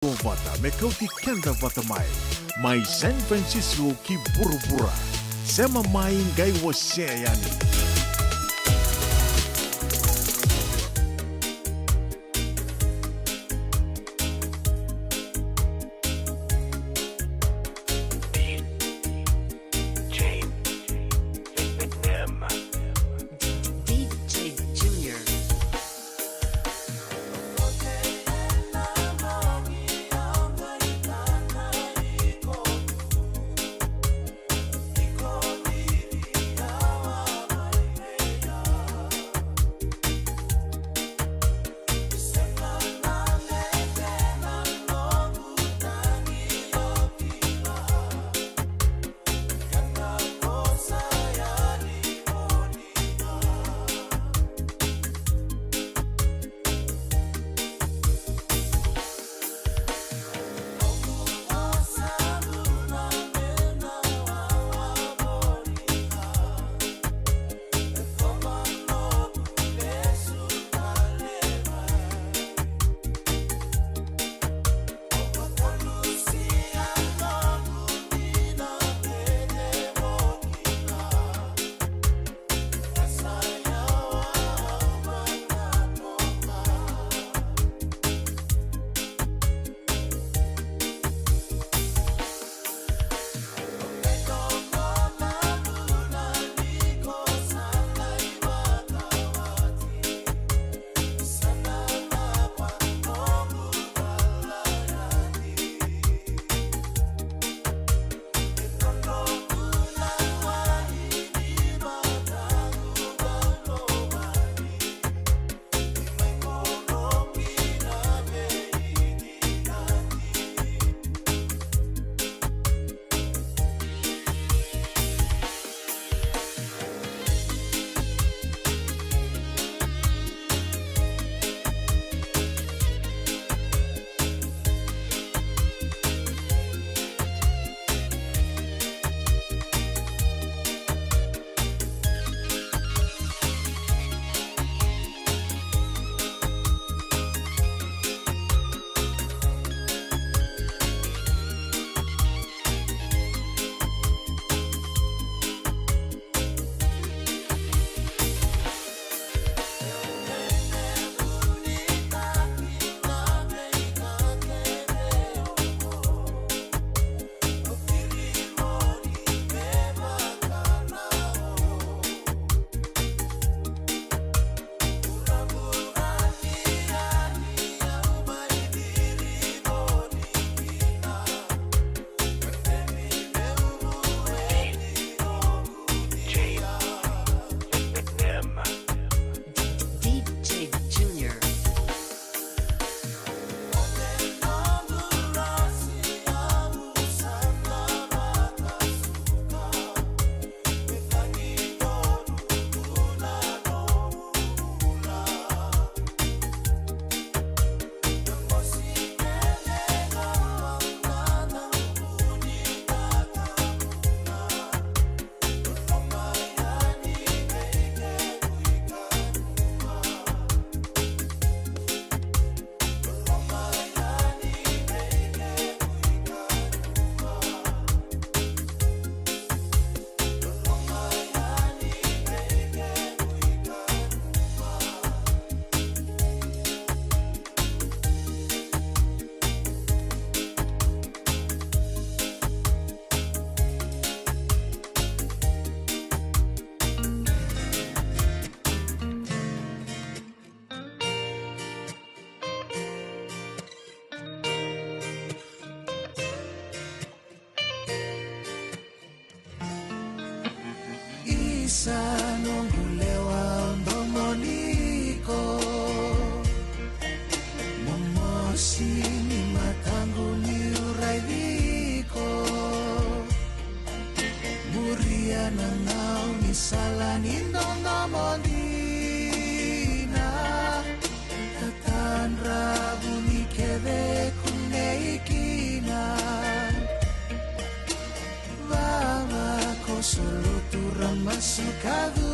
Vata mekauti kenda vata mai San Francisco ki burubura sema mai ngai wasea yani. Sanongulewa mbomoniko momosini matangu ni uraidiko muria na ngau ni salani ndono mondina tatan rabu ni kede kuneikina Baba ko solo tu ramasukadu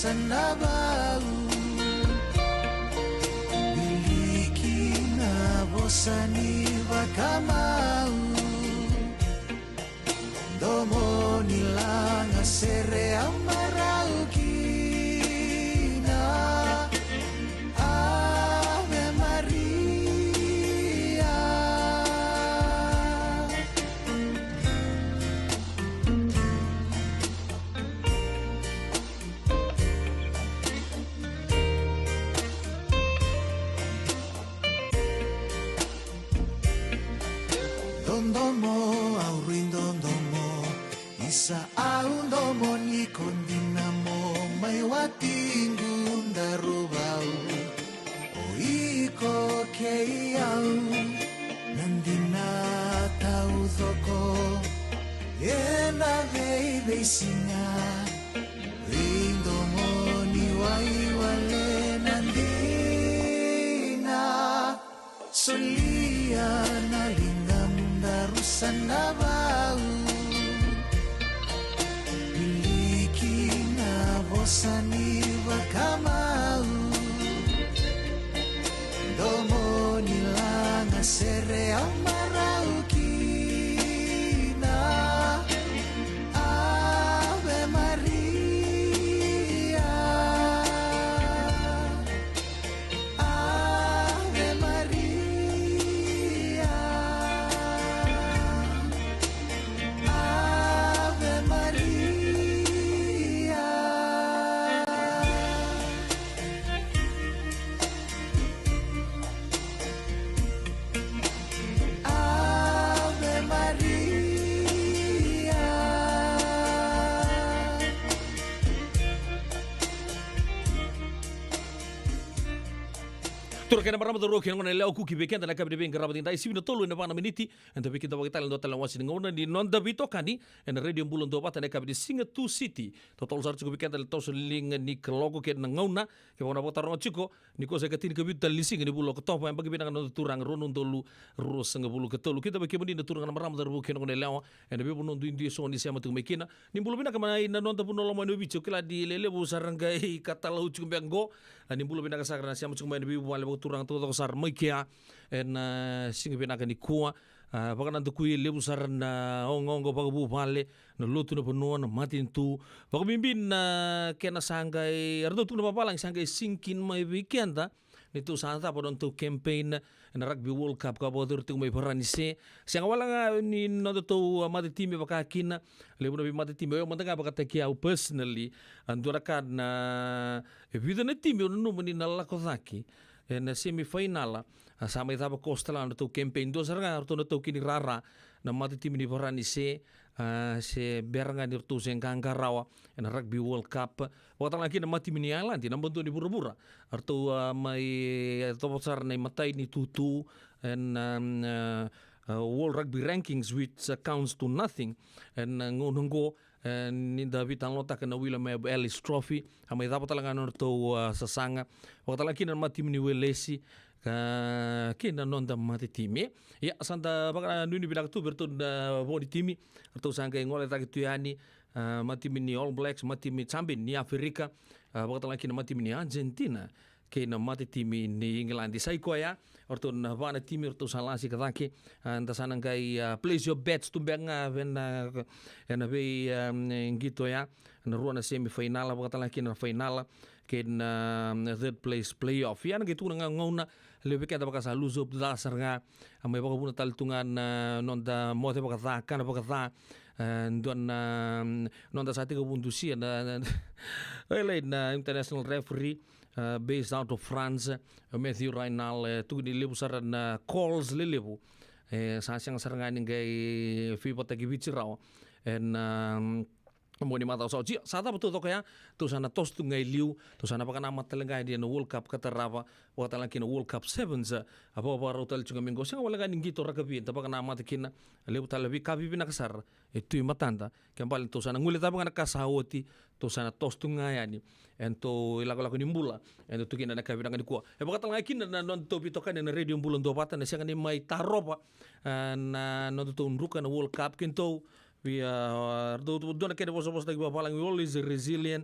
sana bau miliki na bosani bakamau domo nilang asere amarau kina Ave Maria Dondomo aurin dondomo isa aundomo ni kondinamo may wating gundarubau o iko keiau nandina tau thoko ena vei singa rindomo ni waiwale nandina solia na lingam darusan na bau miliki na bosani bakamau domo nilang asere amarau kina Ave Maria Ave Maria Ave Maria Ave Maria Tura kena marama toro kena ngone leo kuki bekenda na kabde benga rabatin dai sibina tolu na bana miniti enta bekita bagi talen do talen wasi ngona di non da bito kani en radio bulon do bata na kabde singa tu city total sar chuko bekenda le tos ling ni logo ke na ngona ke bona bota rongo chiko ni ko se katin ke bita lising ni bulo ke topa bagi bina no turang ronon dolu ro sanga bulo ke tolu kita bagi mendina turang na marama toro kena ngone leo en be bonon du indi so ni sema tu mekina ni bulo bina kama na non da puno lo mano bicho kila di lele bu sarangai kata lau chuko bengo ni bulo bina ka sakra sema chuko mano bi wale turang to sar maikia en singa benaka ni kuwa pakana tu kui lebu sar na ongongo pagabu pale na lotu na penuan na matin tu pakabimbin na kena sangai ardo tu na papalang sangai sinkin mai weekenda nitu santa podon tu campaign na rugby world cup ka bodur tu mai paranise siang wala ni no tu mati time pakakina lebu na mati time yo mantanga pakata kia personally andura kan na vida na time no mani na lakozaki na semifinal sama itaba Costa na to campaign do saranga to na to kini rara na mati tim ni parani se beranga ni to sen kangarawa na rugby world cup waktu lagi na mati mini island na bantu ni bura-bura arto mai to sar na matai ni tutu and world rugby rankings which counts to nothing and ngongo ni David ang lotak na William Ellis Trophy amay dapat talaga no to sasanga waktu lagi na mati ni Welesi kina nonda mati timi ya santa baka nuni bilang tu bertun bodi timi atau sangka ngole tak tuyani mati ni All Blacks mati mi Chambin ni Afrika waktu lagi na mati ni Argentina kina mati timi ni England sai ko ya orto na bana timi orto salasi kataki anta sanangai place your bets tu benga na be ngito ya na ruana semifinal waktu lagi na final kina third place playoff ya gitu nga ngona lebih kita baka sa luzob dasar nga may baka puna taltungan nonda mote baka tha kana baka tha don nonda sa tiga bundusi na na international referee based out of France Matthew Rainal tu ni lebu saran calls lelebu sa siyang sarangan ngay FIBA tagi bichiraw and mo ni mata so sata betul to kaya tu sana tos tu ngai liu tu sana pakan amat telengai dia no World Cup katarava wata laki no World Cup Sevens apa rotal chunga minggo sing wala ganing gito rakabi ta pakan amat kina lebu talabi kabi binakasar itu matanda kembali tu sana nguli ta pakan kasawoti tu sana tos tu ngai ani ento ilago nimbula ento tu kina nakabi nang ko e pakat ngai kina na non to bitokan na radio bulan do patan na siang ni mai taropa na no tu unruka na World Cup kinto we do na kaya bos lagi bapalang we always resilient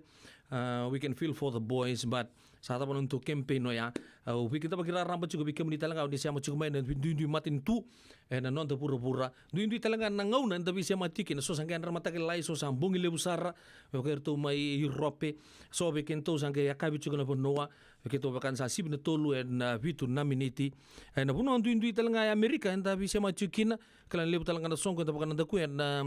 we can feel for the boys, but sa tapan untuk campaign no ya, we kita bagi rambat juga bikam di talaga di siama juga main du matin tu, na non pura-pura, du talaga nangau na tapi siama tikin, so sangke andra mata ke lai so sambung ile busara, bagi tu mai Europe, so bikin tu sangke akabi juga na noa, bagi tu bahkan sa sib na tolu na vitu na miniti, na puno du talaga Amerika, tapi siama cikina, kalan lebu talaga na songko tapi kan ku na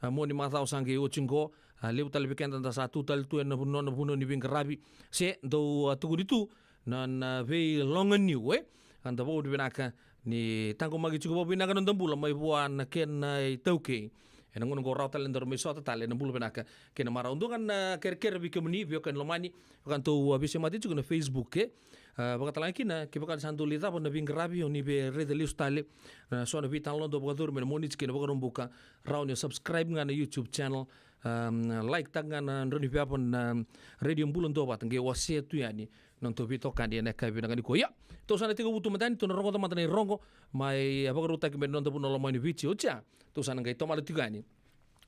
mo ni matao sangke ochingo, lebu talaga bikin tanda satu tal tu na puno ni bingkarabi, se do tugu ditu na ve longan new anda bo binaka ni tango magi chugo binaka non tambula mai buan ken tauke ena ngon go rautal ndor mi sota tale na bulu binaka ken mara undungan ker bi kemni bio kan lomani kan to bise mati chugo na Facebook baka talaki na ke baka santu lita pon na bingarabi oni be red list tale so na bitan londo baka dur men monich ken baka rumbuka raun subscribe ngana YouTube channel like tangan roni pun radio bulon do bat nge wase tu yani non to bito kan dia nak bina kan ko ya to sana tigo butu matani to rongo to matani rongo mai apa ruta ke non to puno lo mai video cha to sana ngai to mal tigani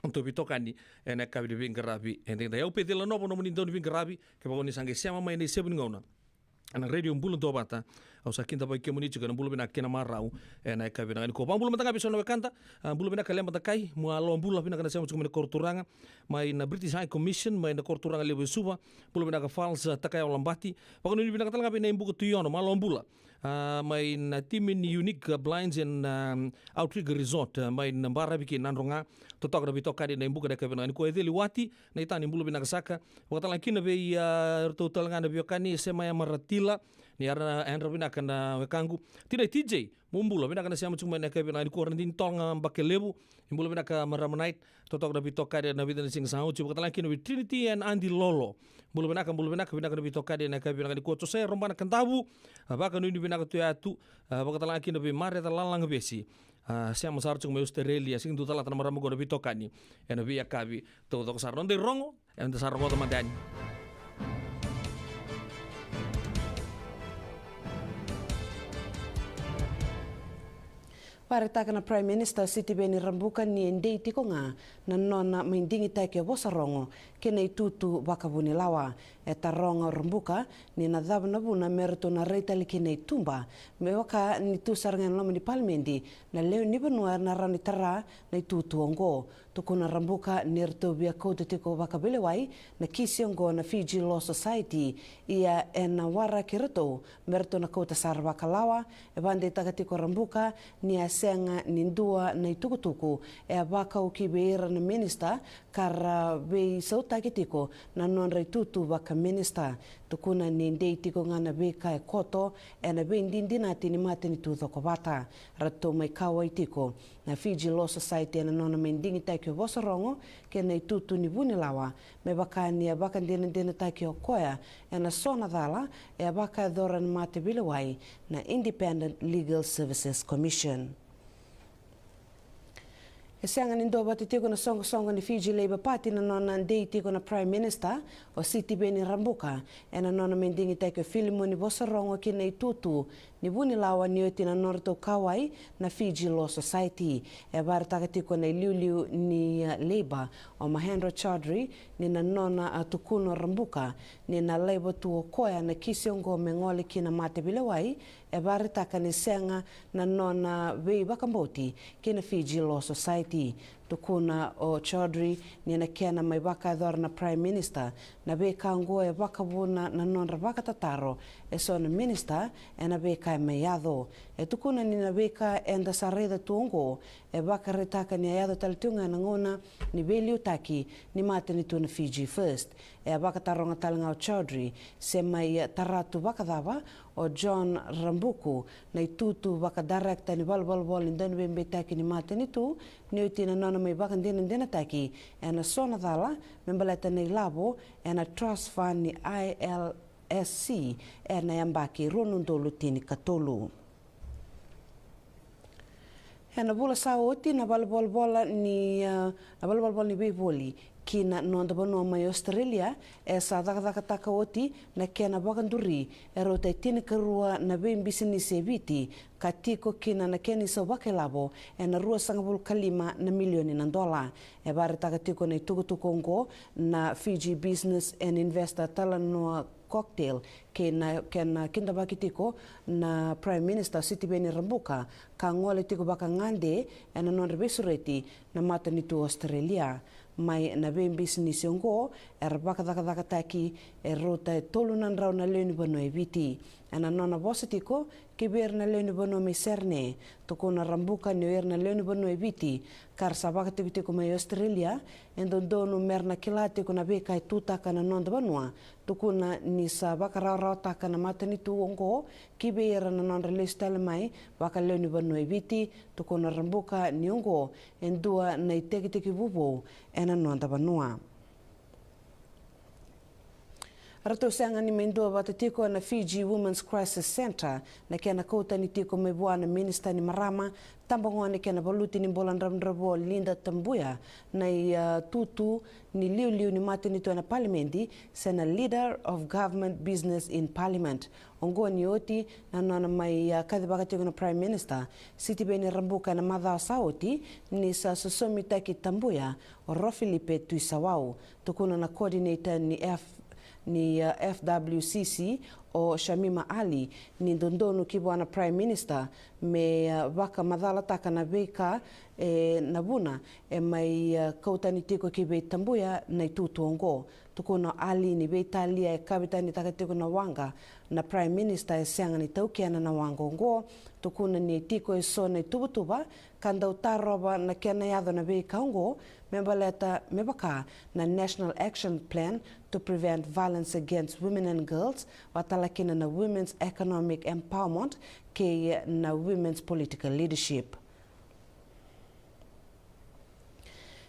untuk bito kan ni enak kabi bin garabi ente da eu pedela no no mun don bin garabi ke ba ni sange siama mai ni sebun ngona ana radio bulon do bata au sakinta bai kemuni juga na bulu bina kena marau na ka bina ko bulu mata bisa no kanta bulu bina kalem mata kai mu alo bulu bina kana sama cukup korturanga mai na British High Commission mai na korturanga lebe suba bulu bina ka falsa takai olambati pakon ni bina katala bina imbu tu yono malo bula mai na timin unique blinds and outreach resort mai na bara bikin nanronga totok na bitoka di na imbu ka bina ko edeli wati na itani bulu bina kasaka wakatala kina be total ngana biokani sema ya maratila ni arna enra bina kana wekangu tidak TJ mumbula bina kana siama cuma nak bina ko rendin tong bakelebu imbula bina ka maramanait totok da bitoka de na bina sing sau cuba kata laki no Trinity and Andy Lolo bulu bina ka bitoka de nak bina ko to saya rombana kantabu baka no bina ka tu atu baka kata laki no be mare ta lalang besi siamo sarcung me Australia sing tu tala tan maramu go bitoka ni eno bi akabi to to sarnon de rongo en sarbo to madani Paritaka na Prime Minister Siti Beni Rambuka ni endei tiko nga na nona mindingi taike wosarongo kena itutu wakabuni lawa e taronga Rambuka ni na dhabu na buna merito na reitali kena itumba me waka ni tu sarangan loma ni palmendi na leo ni benua na rani tara na itutu ongo tukuna Rambuka ni rito bia kode tiko wakabelewai na kisi ongo na Fiji Law Society ia ena wara kirito merito na kota sarwaka lawa e bande taka tiko Rambuka ni senga nindua na itukutuku e abaka ukibeira na minister kara be sauta kitiko na non tutu baka minister tukuna nindei tiko ngana beka e koto e na be ndindina tini mate ni tutho ko bata rato mai kawa itiko na Fiji Law Society na nona mendingi taikio vosarongo ke na itutu ni buni lawa me baka ni abaka ndina taikio koya e na sona dhala e abaka dhora ni mate bilewai na Independent Legal Services Commission. E seanga ni ndoba te tiko na songo ni Fiji Labour Party na nona ndei tiko na Prime Minister o Siti Beni Rambuka e na nona mendingi taiko filimo ni vosarongo ki na itutu ni buni lawa ni oti na norto kawai na Fiji Law Society e barataka tiko na iliuliu ni Labour o Mahendra Chaudhry ni na nona tukuno Rambuka ni na Labour tuo koya na kisiongo mengole ki na mate bilewai e barataka ni senga na nona wei bakamboti ki na Fiji Law Society tukuna o Chaudhry ni na kena mai baka dhora na Prime Minister na beka ngo e baka buna na nonra baka tataro e so na Minister e na beka e mai adho e tukuna ni na beka enda sareda tuongo e baka retaka ni ayado talitunga na ngona ni beli utaki ni mate ni tuna Fiji First e baka taronga talanga o Chaudhry se mai taratu baka dhaba o John Rambuku na itutu baka director ni balbalbol ni danu bembe taki ni mate ni tu ni uti na nona mai baka ndina taki e na sona dhala membaleta ni labo e na trust fund ni ILSC e na yambaki ronundolu tini katolu. E na bula sa oti na balbalbol ni beboli kina nonda banoa mai Australia e sa dhaka oti na kena wakanduri e rota i tine karua na vein business e viti ka tiko kina na keni sa wakelabo e na rua sangapul kalima na milioni na dola e bare taka tiko na tukutukongo na Fiji Business and Investor Talanoa cocktail kena kinda baki tiko na Prime Minister Sitibeni Rambuka ka ngole tiko baka ngande e na non rebesureti na matanitu Australia mai na vein business ngo e rabaka dhaka taki e rota e tolu nan rau na leuni bano e viti e na nona bosa tiko ke ver na leuni bano me serne toko na Rambuka ni ver na leuni bano e viti kar sa baka tiko mai Australia e donu mer na kila tiko na beka e tutaka na nonda banoa toko na ni sa baka rau taka na matanitu ngo ki ver na non release tele mai baka leuni bano e viti toko na Rambuka ni ngo e dua na teki vuvo e na nonda banoa. Rato sanga ni mendua wata tiko na Fiji Women's Crisis Center na kena kouta ni tiko me buana Minister ni Marama tambangoa ni kena baluti ni bolan ramdrabo Linda Tambuya na tutu ni liu ni mate ni tuana parliamenti sena Leader of Government Business in Parliament ongoa ni oti na nana mai kadibaka tiko na Prime Minister Sitibeni Rambuka na madha saoti ni sa sosomi taki Tambuya o Rofilipe Tuisawau tukuna na coordinator ni FWCC o Shamima Ali ni dondonu ki bwana Prime Minister me waka madhala taka na beka na buna e mai kautani tiko ki be Tambuya na tutu ongo tukuna Ali ni be talia e kabitani taka tiko na wanga na Prime Minister e seanga ni taukiana na wanga ongo tukuna ni tiko e so na tubutuba kanda utaroba na kena yado na beka ongo mebaka na National Action Plan to prevent violence against women and girls watalakina na women's economic empowerment ke na women's political leadership.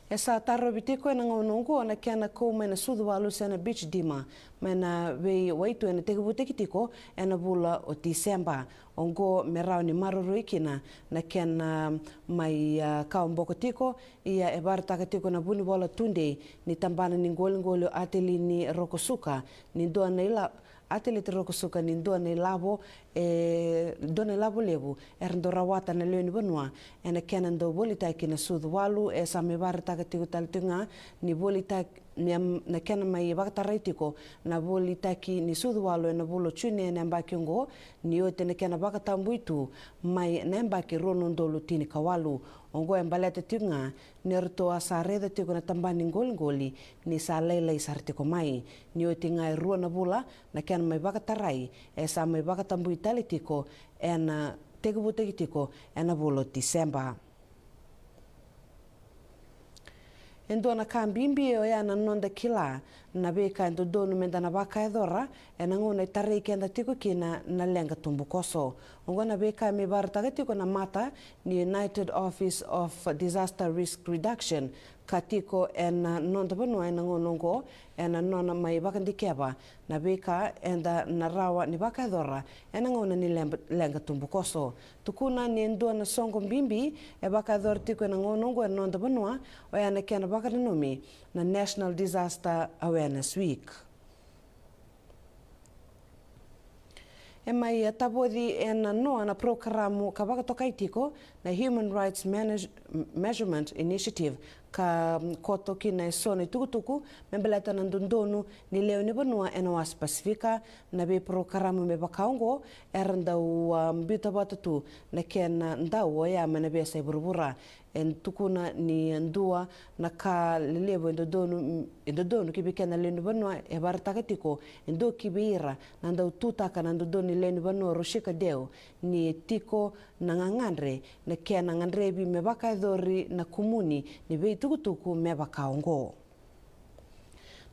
Esa taro bitiko na ngonongo na kiana ko mai na sudu walu sena beach dima mai na wei waitu na tekibuteki tiko na bula o December ongo merau ni maruru ikina na kiana mai kaumboko tiko ia e bartaka tiko na buni bola tunde ni tambana ni ngoli ateli ni Rokosuka ni doa na ila ateli te Rokosuka ni doa na labo dona labo lebu erndora wata na leoni banua na kiana ndo bolita kina sudu walu sa me bartaka tiko taltunga ni bolita na kena mai bakatarai tiko na boli taki ni sudu walu na bolo chune na mbaki ngo ni ote na kena bakatambu itu mai na mbaki rono ndolo tini kawalu ongo embalete tinga ni rto asareda tiko na tambani ngoli ni sa leila isartiko mai ni ote ngai rua na bula na kena mai bakatarai sa mai bakatambu itali tiko na tegubuteki tiko na bolo December. Endo na kambimbi o ya na nonda kila na beka endo donu menda na baka edora na ngona tare kenda tiko kina na lenga tumbukoso ongo na beka me barta tiko na mata ni United Office of Disaster Risk Reduction katiko na nonda bano na ngonongo na nona mai baka ndikeba na beka enda na rawa ni baka edora na ngona ni lenga tumbukoso tukuna ni endo na songo mbimbi baka edora tiko na ngonongo na nonda bano o ya na kena baka nomi na National Disaster Awareness Week. E mai tabodi na noa na programo ka baka tokai tiko na Human Rights Measurement Initiative ka koto ki na sone tukutuku membelata na ndondonu ni leo ni banua na was Pasifika na be programo me bakaongo erndau mbita batatu na ken ndau ya mana be sai burbura en tukuna ni ndua na ka lelevo endodonu ki bekena lenu banua e bartakatiko endo kibira na ndau tutaka na ndodoni lenu banua roshika deo ni tiko na ngangandre na kena ngandrebi me bakadori na kumuni ni be tukutuku me bakaongo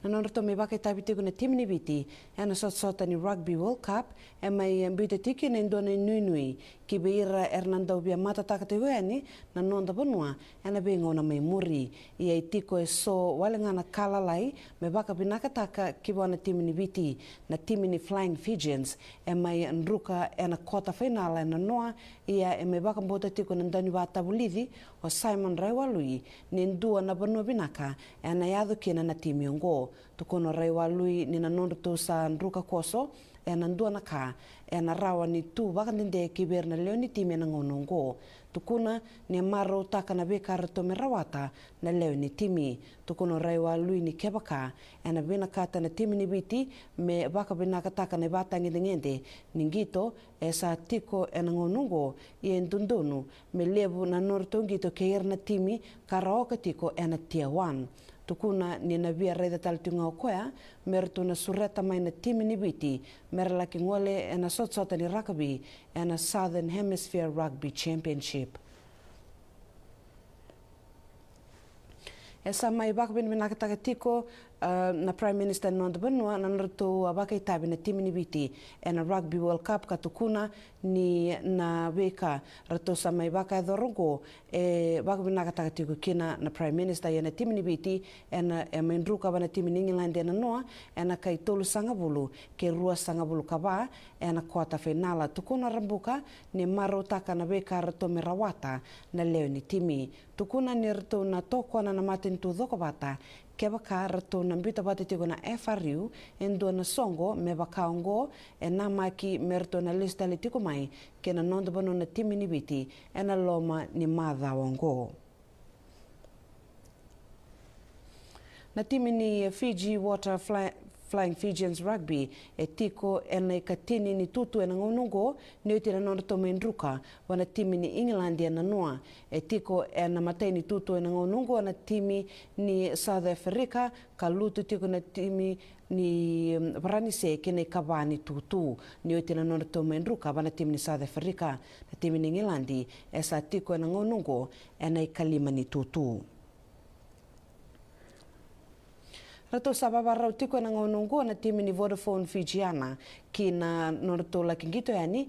na nonoto me baka tabitiku na timini biti na sota ni Rugby World Cup mai mbita tiki na ndona nui beira Hernando bia mata taka te weani na nonda banua ena be ngona mai muri ia i tiko e so wale ngana kalalai me baka binaka taka ki wana timini viti na timini Flying Fijians e mai nruka ena kota finala na noa ia e me baka mbota tiko na ndani wa tabulithi o Simon Raiwalui ni ndua na banua binaka ena yadhu kina na timi ongo tukono Raiwalui ni na nonda tu sa nruka koso ena ndua na ka ena rawa ni tu baka ninde kiber na leo ni timi na ngonongo tukuna ni maro taka na bekara to me rawata na leo ni timi tukono Raiwalui ni kebaka ena bina kata na timi ni biti me baka bina kataka na batangi ngende ningito esa tiko ena ngonongo i ndundunu me levu na norto ngito keir na timi karaoka tiko ena tier 1 tukuna ni na via reida taltunga o koea mertu na sureta mai na timi ni biti merla ki ngole ena sotsota ni rugby ena Southern Hemisphere Rugby Championship. Esa mai baka bin minakataka tiko na Prime Minister Nonda Banua na naruto abaka itabi na timi ni biti ena Rugby World Cup katukuna ni na weka rato sa mai baka e dhorongo e baka binakataka tiko kina na Prime Minister ena timi ni biti ena e maindruka wana timi ni England ena noa ena kai tolu sangabulu ke rua sangabulu kaba ena kota finala tukuna rambuka ni maro taka na weka rato merawata na leo ni timi tukuna ni rato na toko na matin tu dhoko bata keba ka rato na mbita bate tiko na FRU endo na songo me bakaongo e namaki merto na lista le tiko mai ke na Nonda Banua na timi ni biti e na loma ni madha wango. Na timi ni Fiji Water Flying Fijians Rugby e tiko ena i katini ni tutu ena ngonungo ni uti na Nonda tome ndruka wana timi ni England ena noa e tiko ena matai ni tutu ena ngonungo wana timi ni South Africa ka lutu tiko na timi ni Varanise kene kabani tutu ni uti na Nonda tome ndruka wana timi ni South Africa na timi ni England esa tiko ena ngonungo ena i kalima ni tutu. Rato sababa rau tiko na ngonongo na timi ni Vodafone Fijiana ki na norato la kingito yani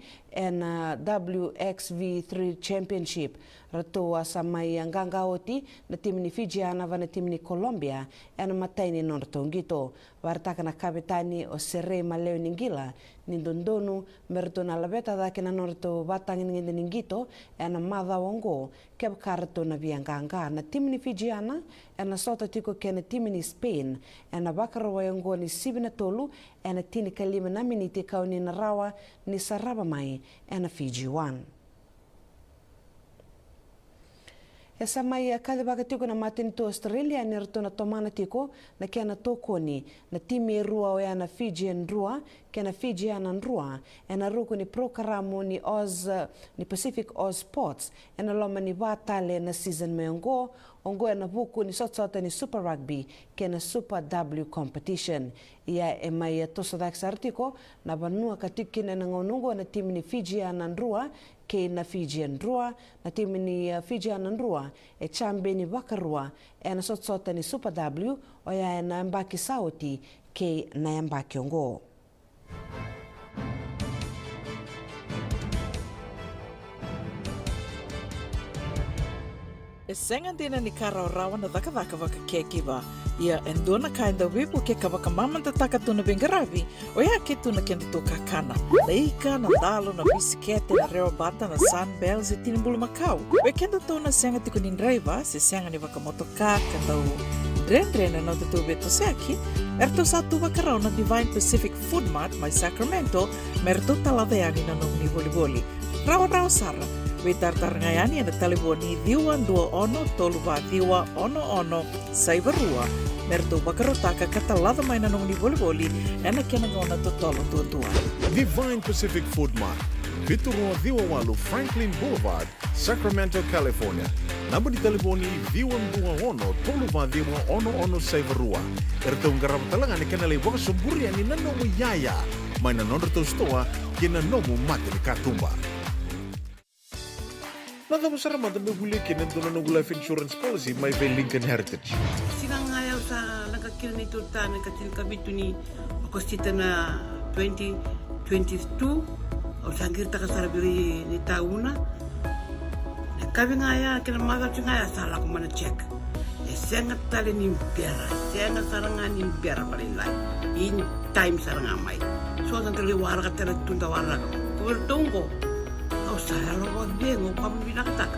na WXV3 Championship. Rato asamai anganga oti na timi ni Fijiana va na timi ni Colombia ena matai ni norato ngito. Wartaka na kapitani o Sere Maleo Ningila ni Dondonu merato na labeta dake na norato batangi ngende ningito ena madha wango keb karato na vianganga na timi ni Fijiana ena sota tiko kena timi ni Spain ena bakaro wayango ni sibina tolu ena tini kalima na miniti kauni na rawa ni saraba mai ena Fiji 1. Esa mai kada baka tiko na matin to Australia ni rato na tomana tiko na kena tokoni na timi rua o ena Fijian rua kena Fijiana rua ena ruku ni programo ni ni Pacific Oz Sports ena loma ni watale na season meongo ongo ena buku ni sotsota ni Super Rugby kena Super W competition ia e mai tosodak sartiko na banua katikina na ngonungo na timi ni Fijiana rua ke na Fijian rua na timi ni Fijiana rua e chambe ni wakarua ena sotsota ni Super W o ya ena mbaki sauti ke na mbaki ongo. E senga dina ni kara o rawa na dhaka waka kekiwa. Ia endona kainda wipu ke kawaka mamanta taka tuna bengaravi o ia ke tuna kenda to kakana. Na ika, na dalo, na bisikete, na reo bata, na sunbells e tinimbulu makau. O kenda tona senga tiko ni driver se senga ni waka motoka kanda o dren na tutu beto seki. Erto satu wakarao na Divine Pacific Food Mart mai Sacramento merto talaveani na nong ni voliboli. Rawa sara. We tartar ngayani na taliboni diwan 21 toluwa diwa ono saibarua merto bakarotaka katalada mai na nong ni voliboli ena kena ngona totolo tua. Divine Pacific Food Mart, Viturua Diwawalu Franklin Boulevard, Sacramento, California. Namba di taliboni diwan 21 toluwa diwa ono saibarua. Erto ngarap talangan kena lewaka sumburi ani nanomu yaya. Mai na nonreto stoa kena nomu mate ni katumba. Nada besar mata bebuli kena dona no life insurance policy mai ve Lincoln Heritage. Sinang ayaw sa nagkakil ni Turtan ng katil kabitu ni Agostita na 2022 O sangir taka sarabiri ni tauna. Kami ngaya kena mata ngaya salah aku mana cek. Sengat tali ni biara, sengat sarangan ni biara paling lain. In time sarangan mai. So sangkali warga tera tunda warga. Kau tunggu. Kau saya lawan dia, kau kamu bilang tak.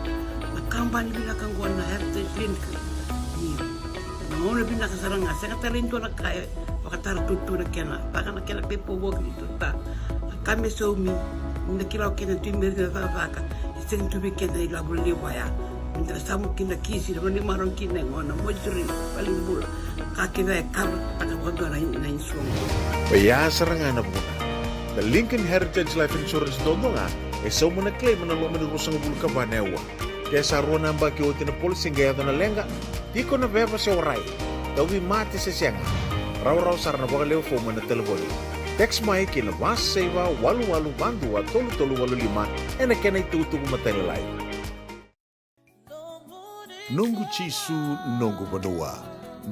Kampanye bilang kau na heritage link. Ngono bilang sarangan. Sengat tali itu nak kaya. Wakatar tutu nak kena. Bahkan nak kena pepo work itu tak. Kami sumi. Nak kira kena timber ke apa. Seng tu bikin dari labu liwaya. Minta samu kena kisi, lalu ni marong kena ngono. Mojuri paling bul. Kaki dah kabut tak bodoh na insuang. Baya serangan na buna. The Lincoln Heritage Life Insurance dodonga so mana claim na lo menurusang bulu kabanewa. Kaya saruan namba ki otin na polisi gaya na lenga. Di ko na beba sa oray. Dawi mati sa siyanga. Raw-raw sarana baka leo fo mana telefoni. Text mai kina was seva walu bandua tolu walu lima ena kena itu kumatalilay. Nungu chisu nungu banua.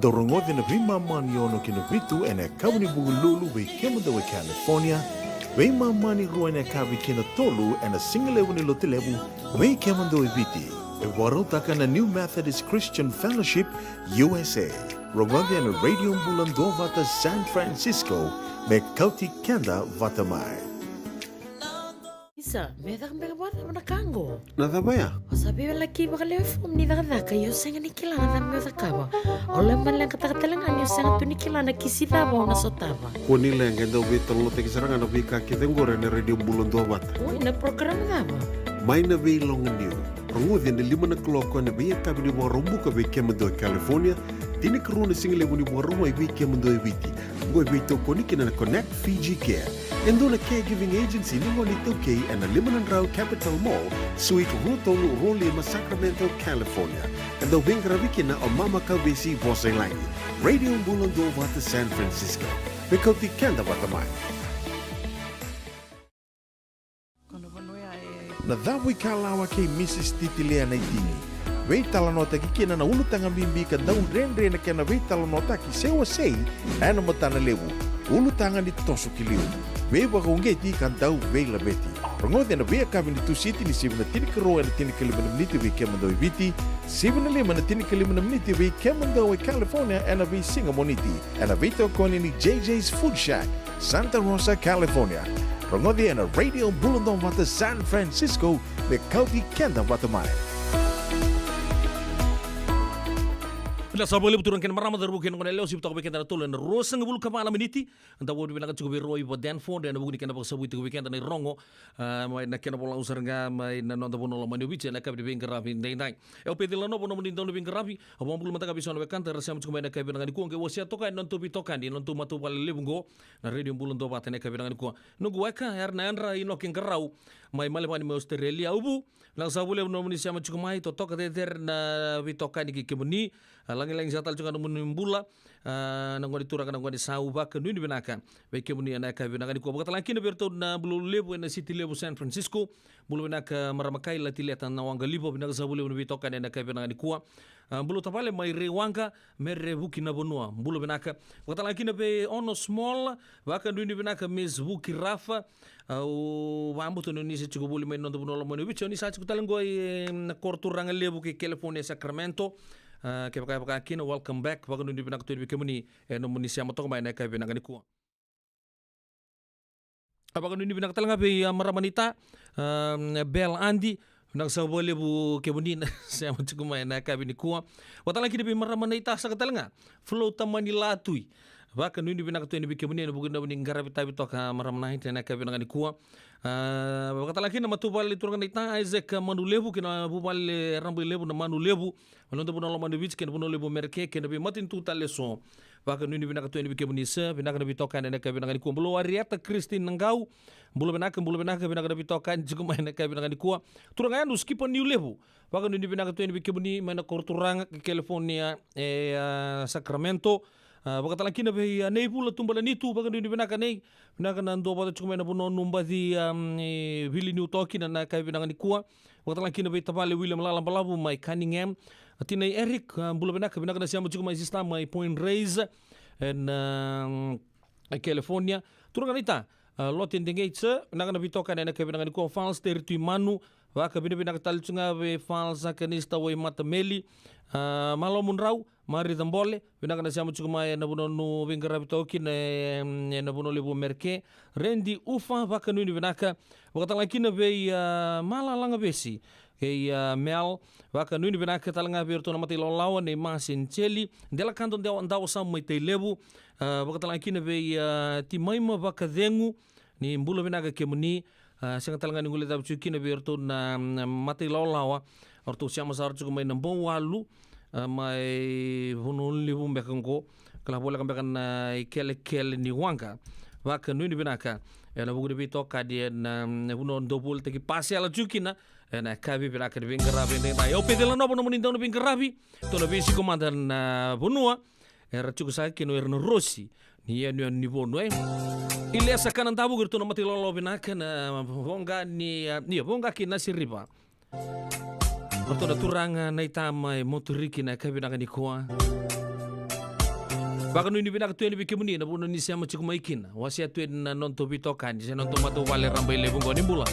Dorongothi na vima mani ono kina vitu ena kawani bugululu we kemada we California. We mani rua ena kawi kina tolu ena singalewu ni lotilewu we kemada we viti. E warotaka na New Methodist Christian Fellowship USA. Rongodi ena Radio Bulan Dovata San Francisco. Me kauti kenda vatamai. Isa, me da mbega bora na kango. Nada baya. O sabi wala ki baka leo fom ni da kayo senga ni kilana da me da kaba. O le man lang katakatalanga ni senga tu ni kilana kisida ba na sotaba. Kuni lenga ndo bito lo te kisaranga no bika kitengore ne Radio Bulan Dovata. Oi na programa da ba. Mai na vei longa niu. Rongo de 5 o'clock na vei kabi ni borombu ka vei kemendo California. Tini karuna single ni borombu ai vei kemendo viti. Ngoi vei to koni kina na Connect Fiji Care. Endo na caregiving agency ni ngoni toke and na Limanan Rao Capital Mall, Suite Rutolo Rolima, Sacramento, California. Endo vingra vikina o Mama Kawisi Boselani. Radio Bulan Dovata San Francisco. Bekoti kenda watamai. Na dhawi kalawa kay Mrs. Titilea na itini. Wei talanota ki kina na ulutanga mimbi ka daun renre na kena wei talanota ki sewa sei ana matana lewu. Ulutanga ni tosu ki liu. Wei waka ungeti ka dau wei la beti. Rongode na wei akabi ni tu siti ni sibina tini karoa na tini kalimana miniti wei kemandoi viti. Sibina lima na tini kalimana miniti wei kemandoi California ana wei singa moniti. Ana wei to koni ni JJ's Food Shack, Santa Rosa, California. Rongodi na Radio Bulundong Wata San Francisco, me kauti kenda watamai. Ila sa boleh betul kan marama darbu kan ngone leo sip tok weekend na tulen rosang bulu kamala miniti anta wodi bilang cukup roi bo Danford dan buku kan baksa buitu weekend na rongo mai na kena bola usarga mai na nonda bono mani biche na kabi bing grafi dai dai eu pedila no bono mani dono bing grafi abang bulu mata kabi son weekend rasam cukup mai na kabi ngani ku nge wosia toka non tu bitokan di non tu matu pale lebungo na radio bulu ndo batene kabi ngani ku no guaka her na andra ino ken garau mai male mani me Australia ubu lang sa bule no mani siama cukup mai to toka ter na bitokan ki kemuni langi satal juga namun bula nangoni turaka nangoni sau baka nuni benaka beke muni anaka benaka ni ko bakata laki na berto na bulu lebu na city lebu San Francisco bulu benaka maramakai la tileta na wanga libo benaka sa bulu bebi toka na ka benaka ni kuwa bulu tapale mai rewanga mere buki na bonua bulu benaka bakata laki na be ono small baka nuni benaka mes buki rafa o vambo to nuni se chugo bulu mai no bono mo ni bicho ni sa chugo talangoi na korturanga lebu ke California Sacramento. Kaya kina welcome back bago nundi pinak tuwi kemuni no muni siya matok may na kaya pinagani ko. Bago nundi pinak talanga be maramanita Bel Andy nagsabole bu kemuni siya matok may na kaya binikuha. Watala kina be maramanita sa katalanga flow tamanila tuy. Baka nundi pinak tuwi ni kemuni no bugin na buning garabita bitok maramanahin na kaya pinagani ko. Bakatalaki na matubal iturang ita Isaac Manulebu kina bubal rambu lebu na Manulebu malonda puno lamanu beach kina puno lebu merke kina bi matin tuta leso baka nuni binaka tu ni bikebunisa binaka na bitokan na ka binaka ni ko bulo ariata Christine Nangau bulo binaka binaka na bitokan jiguma na ka binaka ni ko turang ayan skipa new lebu baka nuni binaka tu ni bikebuni mana korturang California Sacramento Bakatalaki na be nei pula tumbala nitu baka ni binaka nei binaka na ndo bata chukuma na puno numba di Willie New Toki na kai binaka ni kuwa bakatalaki na be tapale William Lalambalabu mai Cunningham atinai Eric bula binaka na siya chukuma sistema mai Point Reyes and California turang nita lotin dingeitsa naka nabitoka na kabinanga ni ko fals territory manu wa kabina talchunga ve fals kanista we matameli malamun rau mari tambole binaka na siamu chukuma na bunonu vingara bitoki na buno lebu merke rendi ufa vaka nuni binaka wakatala kina ve malalanga besi mel vaka nuni binaka talanga virtu na mati lolawa ne masin cheli dela kanto ndaw sam mai te lebu wakatala kina ve timaima vaka dengu ni mbula binaka kemuni sanga talanga ngule tabu chukina virtu na mati lolawa ortu siama sar chukuma na bon walu mai hunun libu mbekango kala bola kambekan kele ni wanga vaka nuni binaka na bugu de toka dia na hunon dobul teki pasi ala chukina na kabi binaka de bingarabi na yo pedela no bono monindo bingarabi to na bisi komandan bunua era chuku sa kino erno rossi ni ya ni bono ile sakana tabu gerto no mati lolo binaka na vonga ni vonga kina siriba Orto da turanga na itama motoriki na kabinaka ni koa. Baka nuni binaka tueni bikimuni na buno ni siama chikuma ikina. Wasia tueni na nonto bitoka ni se nonto matu wale rambai lebungo ni mbula.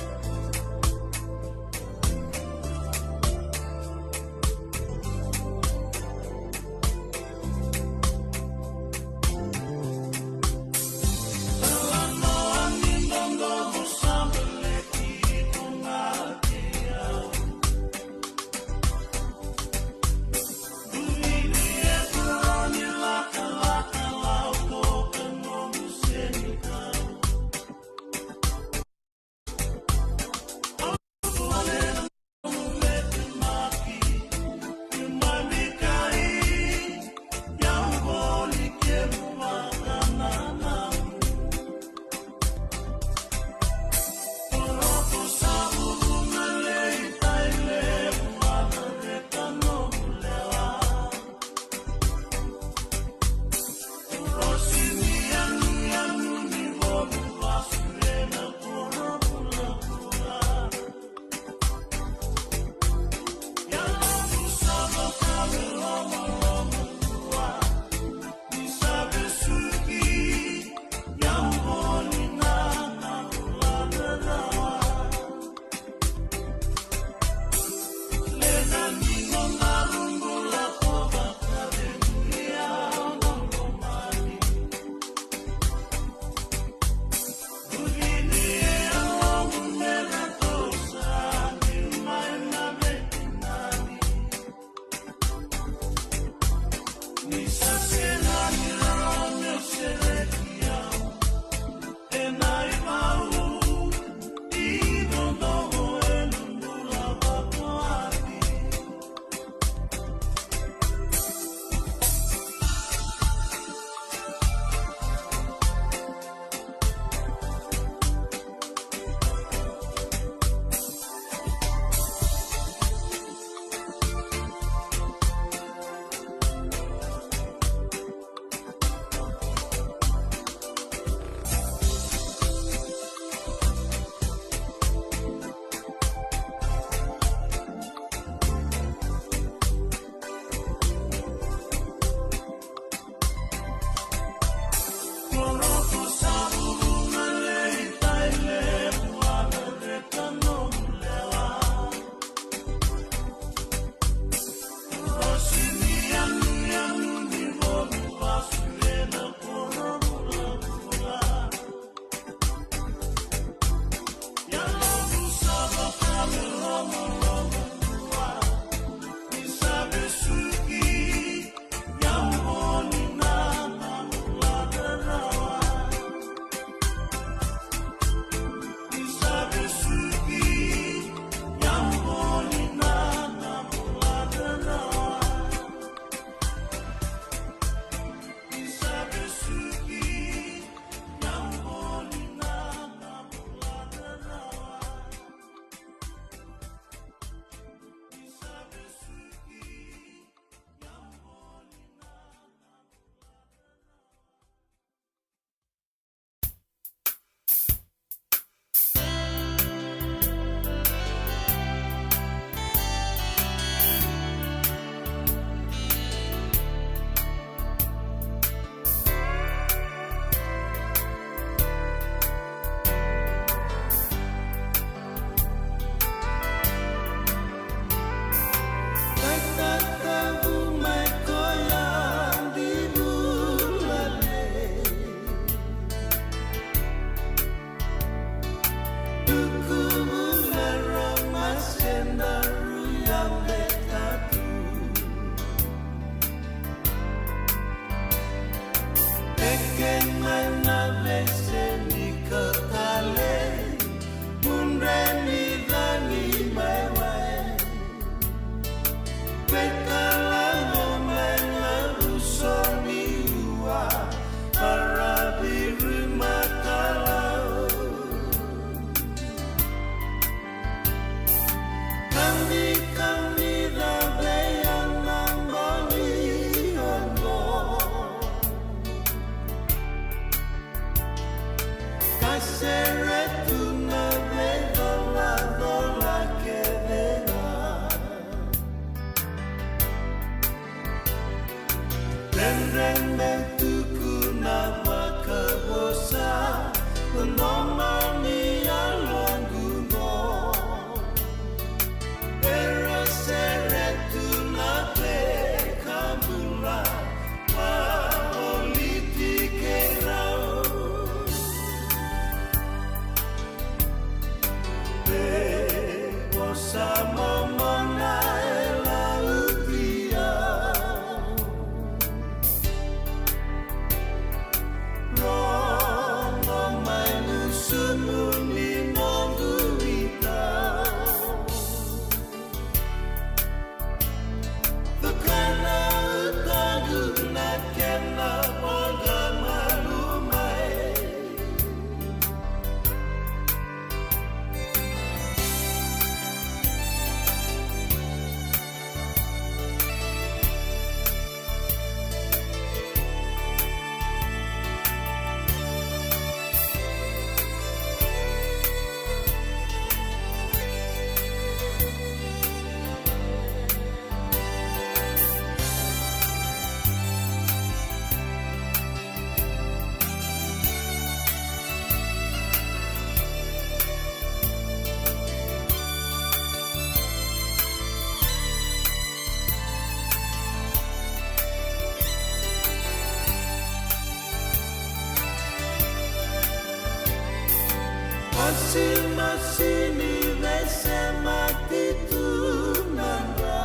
Masini vesema titunanga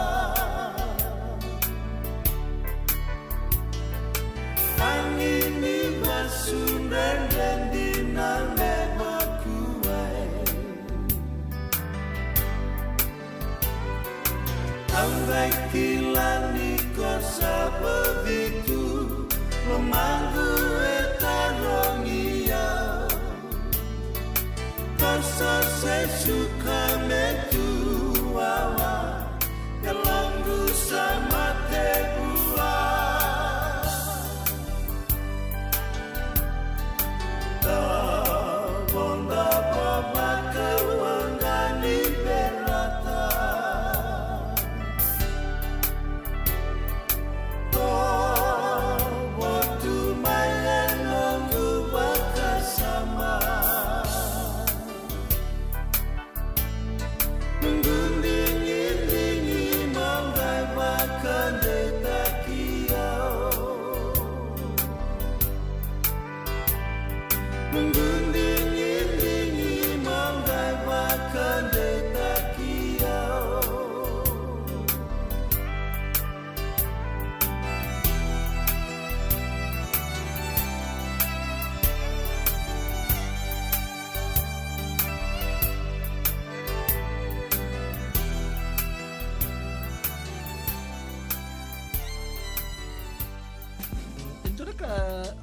Angini vasundan dan dinambe bakuai Ambai kilani kosa begitu Lemanggu etarongia Kosa sesuka metuawa Kelanggu sama tebua Tak bonda baba kewangani berata Oh, waktu mayan nunggu bakasama Mengundingi manggai makan dekat kiau Mengundingi manggai makan dekat kiau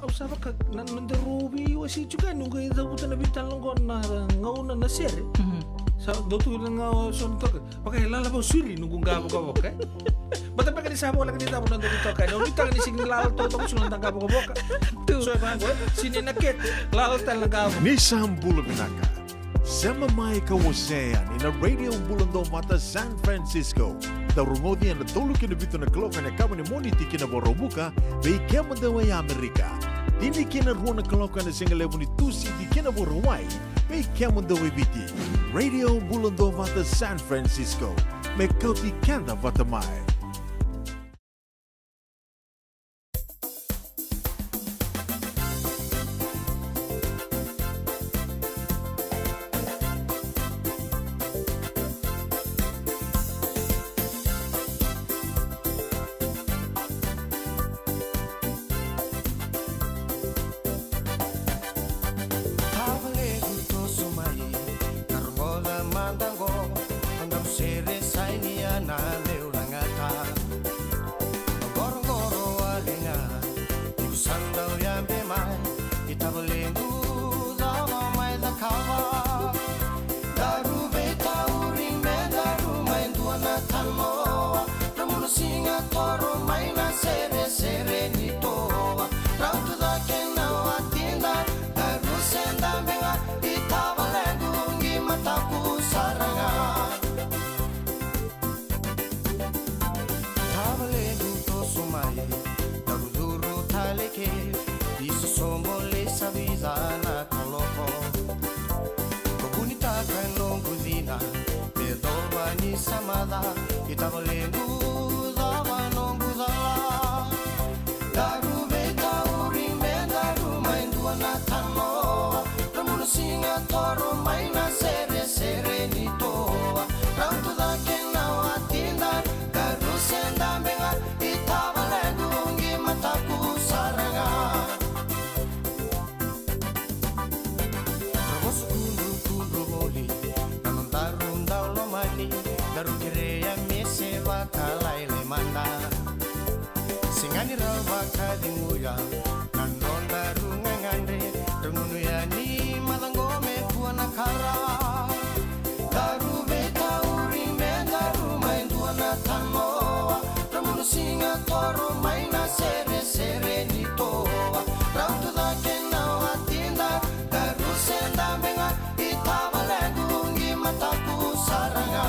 Usaba ka nanderubi wasi juga nunggu itu bukan bitan longgo na ngauna na sere. Sa dotu nga son tok. Pakai lala ba suri nunggu ngabo ka boka. Bata pa kanisa mo lang dito nando dito ka. No dito ni sing lala to sunod tang ngabo ka boka. So ba sini naket lala tal ngabo. Nisam Bulabinaka. Sema mai kawasean in a radio bulando mata San Francisco. Tarungodi na tolu kina bito na kloka na kama ni moniti kina borobuka bei kema dewa ya Amerika. Dini kina ruona kloka na singa lebu ni tusi di kina borowai bei kema dewa biti. Radio bulando mata San Francisco. Me kauti kanda vatamai. Sere ni toa, rautu da kena wa tinda, daru senda benga tanoa Ramunu singa toro maina sere sere ni toa Rautu da kena wa tinda Garu senda benga Itava lengungi mataku saranga Ramosu kundu kundu moli Nanon tarum daulo mani Daru kireya mese wakalai le manda Singani rawa kadinguya Nanon daru ngangandre Rungunu ya ni malangome kuana kara Daru beta uring me daru main tuana tanoa Ramunu singa toro maina sere sere ni toa Rautu da kena wa tinda Daru senda menga Itava lengungi mataku saranga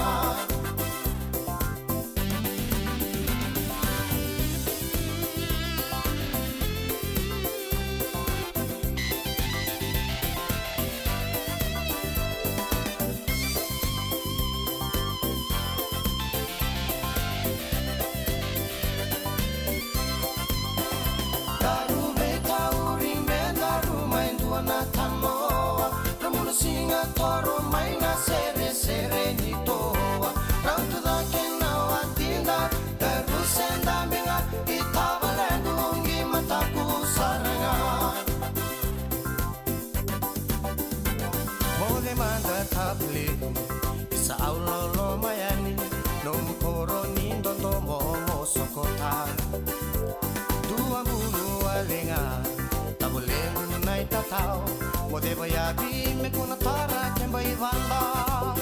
Daru beta uring me daru main tuana tanoa Ramunu singa toro maina sere sere ni toa Rautu da kena wa tinda Daru senda menga Itava lengungi mataku saranga Mole manda tabli Isa aulolo mayani Nomu koro nindondo momo sokota Dua bulu alenga Tabulemu nai tatao Modeva yabi me kuna tara kemba ivanda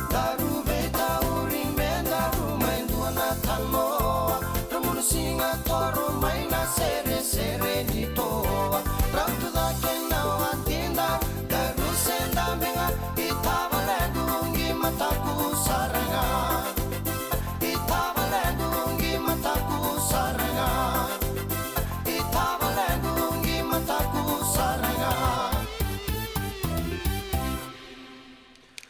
Daru beta uring me daru main tuana tanoa Ramunu singa toro maina sere sere ni toa Rautu da kena wa tinda Daru senda benga Itava lengungi mataku saranga Itava lengungi mataku saranga Itava lengungi mataku saranga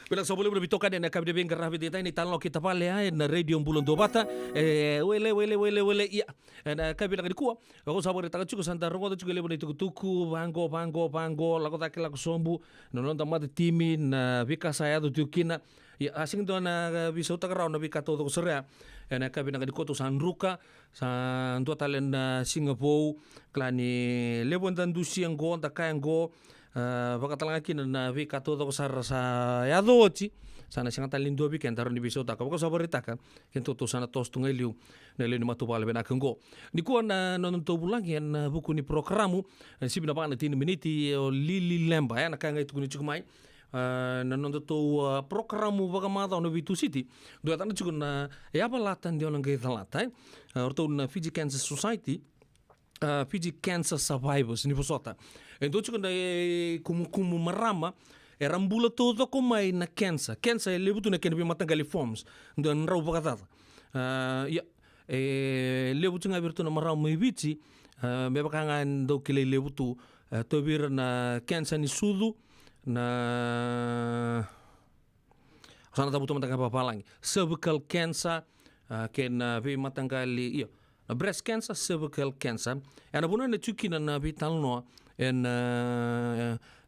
Bilang sebelum lebih tokan yang kami dengar rapi kita ini talon kita pale na radio Bulan Dua Bata wele iya na kami bilang di kuah aku sabar kita cukup santar rongo tu cukup lebih itu tuku bango lagu tak lagu sombu nonon tamat timi na vika saya tu kina ya asing tu na bisa utak rau na vika tu seria na kami bilang di kuah tu sanruka san tu talen na Singapore klani lebon dan dusi yang go tak kaya go Vakatalang akin na vika todo sa ya doci sana singa talin do weekend taron di biso ta ko saborita ka kento to sana tos tungai liu na le ni matu bale bena kengo ni ko na non to bulang yan buku ni programu sibina pa na 10 miniti lili lemba ya na kanga itu ni chukumai na non to programu bagamata no Vitu City do tan chukun na ya balatan di onang ge talata orto na Fiji Cancer Society Fiji Cancer Survivors ni posota então chukun na kumu marama era mbula todo como aí na cancer é levo na kena matan galiforms ndo nrau bakatata ya levo tunga virtu na marau miviti me bakanga ndo kile levo tu to vir na cancer ni sudu na sana tabu to matan papalang cervical cancer kena vi matan gali iya breast cancer cervical cancer ana buna na chukina na vital no en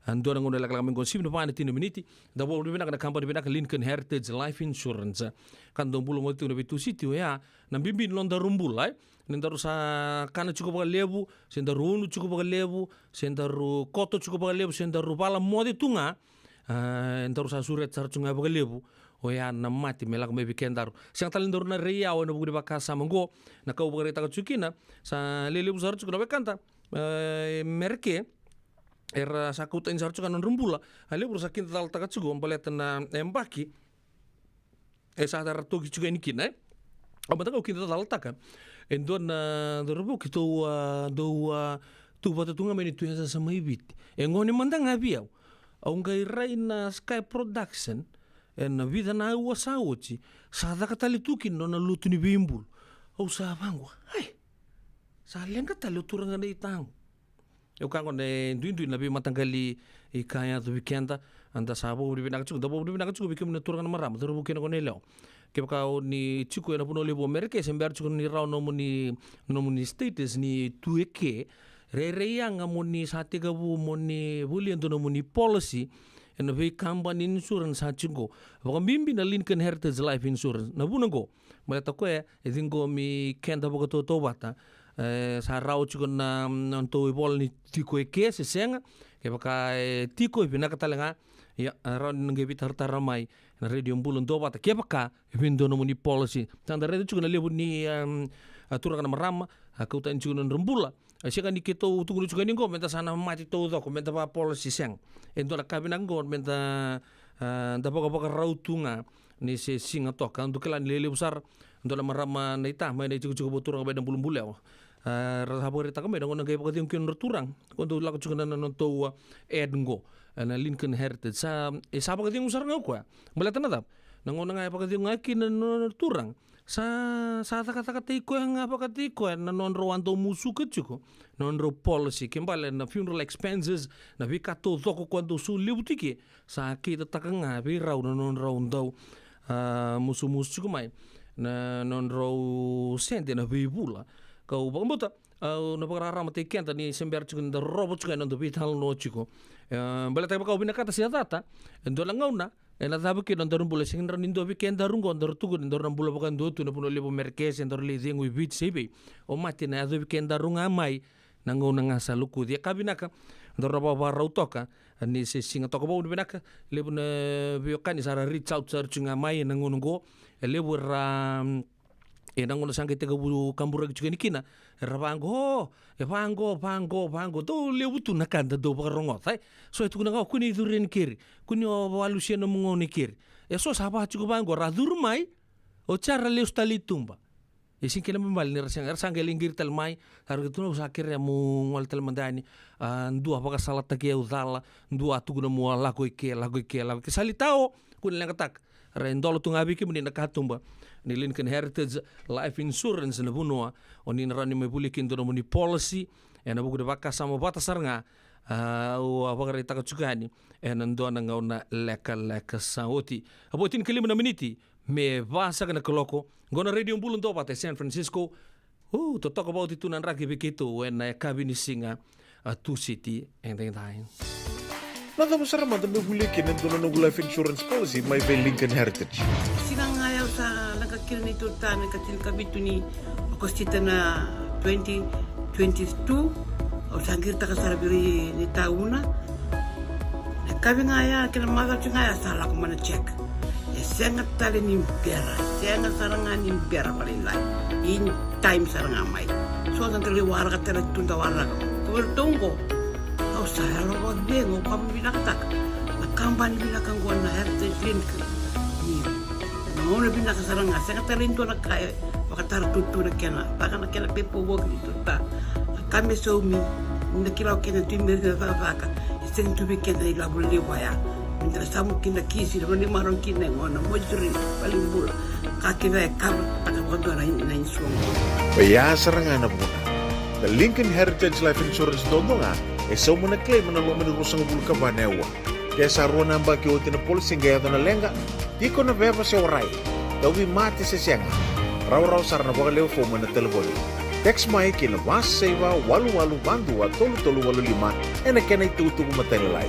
andora ngone la kami gosip no pane tino miniti da bo bina kana company bina Lincoln Heritage Life Insurance kan do bulo ngoti no Vitu City ya na bimbin londa rumbula nenda rusa kana cukup lebu senda runu cukup lebu senda ru koto cukup lebu senda ru bala mode tunga enda rusa suret sarcunga lebu o ya na mati melak me weekendaru siang talindor na ria o no bugri bakasa mango na kau bugri ta cukina sa lelebu sarcu na bekanta merke era sakuta in sarcu kanon rumbula ale buru sakin tal taka cugo ombaleta na embaki esa dar toki cuga ini kina obata kau kita tal taka endon na dorbu kito tu bata tunga meni tu esa sama ibit engoni mandang abiau au ngai raina Sky Production en vida na ua sauti sa da katali tukin no na lutu ni bimbul au sa bangwa ai sa lenga tali turanga nei tang eu kango ne duindu na bi matangali I kaya tu weekenda anda sabo uri bina kacu da bo uri bina kacu bikin na turanga maram tu bukin ko nelo ke ka ni chiku na puno lebo merke sember chiku ni rao no muni status ni tueke Re-reanga moni sa tigabu moni bulian to moni policy and ve company insurance ha chingo. Baka mimbi na Lincoln Heritage Life Insurance. Na bunango. Malata ko edingo mi kenda baka to bata. Sa rau chigo na to ibol ni tiko ke se senga ke baka tiko pinakatalanga ya rau nge bitar ramai na radio bulan do bata ke baka vindo no moni policy. Tanda radio chigo na lebu ni atura kana marama akauta chigo na rembula. Siya ni kito tunggu juga ni go menta sana mati to do menta pa policy seng. Ento la kabinang go menta da baka rautunga ni se singa to kan to kala lele besar ndo la marama na ita mai na chigo botura ba bulung bulao. Rasa bore ta kame ngon ngai baka tion turang kondo la chigo na to edngo na Lincoln Heritage sa baka tion usar ngau kwa. Melata na tap ngon ngai baka tion ngaki na turang. Sa kata tiko yang apa katiko na non roando musu kecuko non ro policy kembali na funeral expenses na vikato toko quando su liutiki sa kita takanga vi rau non roando musu mai na non ro sente na vibula kau bangbuta na pagrarama te kenta ni sember chico na robot chico non vital no chico bala tayo kau binakata siya tata endo lang ngauna ena sabe que non dorun bule sing nindo vi ken darun go ndor tugu ndor bule bakan do tu na puno lebo merkes ndor le zingu vit sebe o mati na do vi ken darun amai nango nanga saluku dia kabinaka ndor ba rautoka ni se singa toko bo binaka lebo na biokan sara reach out searching amai nango ngo lebo ra nango na sangke tega bu kambura juga nikina rabango pango do lebu tu nakanda do barongot so itu kuna kuni duren kiri kuni walusia no mungoni kiri so sapa cukup bango radur mai o cara leus tali tumba isin kena membal ni rasang gelingir tel mai harga tu no sakir ya mungol tel mandani dua apakah salah takia udala dua tu kuna mua lago ike salitao kuna lengatak rendolo tu ngabi ke menina katumba ni Lincoln Heritage Life Insurance na bunua oni narani me bulikin do moni policy ena buku de baka sama batasar nga o abagare taka chugani ena ndo na ngauna leka sauti abotin kelima na miniti me vasa kana koloko gona radio bulun do bate San Francisco to talk about it tunan raki begitu when kabini singa two city and then Nada besar mata bebulikin ento na life insurance policy may be Lincoln Heritage. Sinang ayaw sa nagkakil nito ta nagkatil kabitu ni ako sita na 2022 o sangkir ta kasarabiri ni tauna nagkabi nga ya kinamagal siya nga sala ko mana check sengat tali ni pera sengat sarangan ni pera palilay in time sarang amay so ang kaliwara ka tala tundawara ko tungko saya lawag bengo kami binakatak nakamban binakangguan na heritage Lincoln ni nauna binakasarang nga sa katalinto na kaya makatara tutu na kena baka na kena pepo wag dito ta kami sa umi nakilaw kena timir na vavaka isang tubi kena ilabul liwaya minta samu kina kisi na mani marong kina ngona mojuri palimbula kakina kabar takawado na insuang Kaya sarangan na muna the Lincoln Heritage Life Insurance dondo nga so muna claim na lo manurusang bulka banewa. Kaya sa ruwan ang bagi o tinapol singgaya na lenga, di ko na beba siya oray. Dawi mati sa siyang. Raw sar na baka leo fo na telefoni. Text mai kinabas sa iba walu bandu at tolu walu lima na kena itutubo matalilay.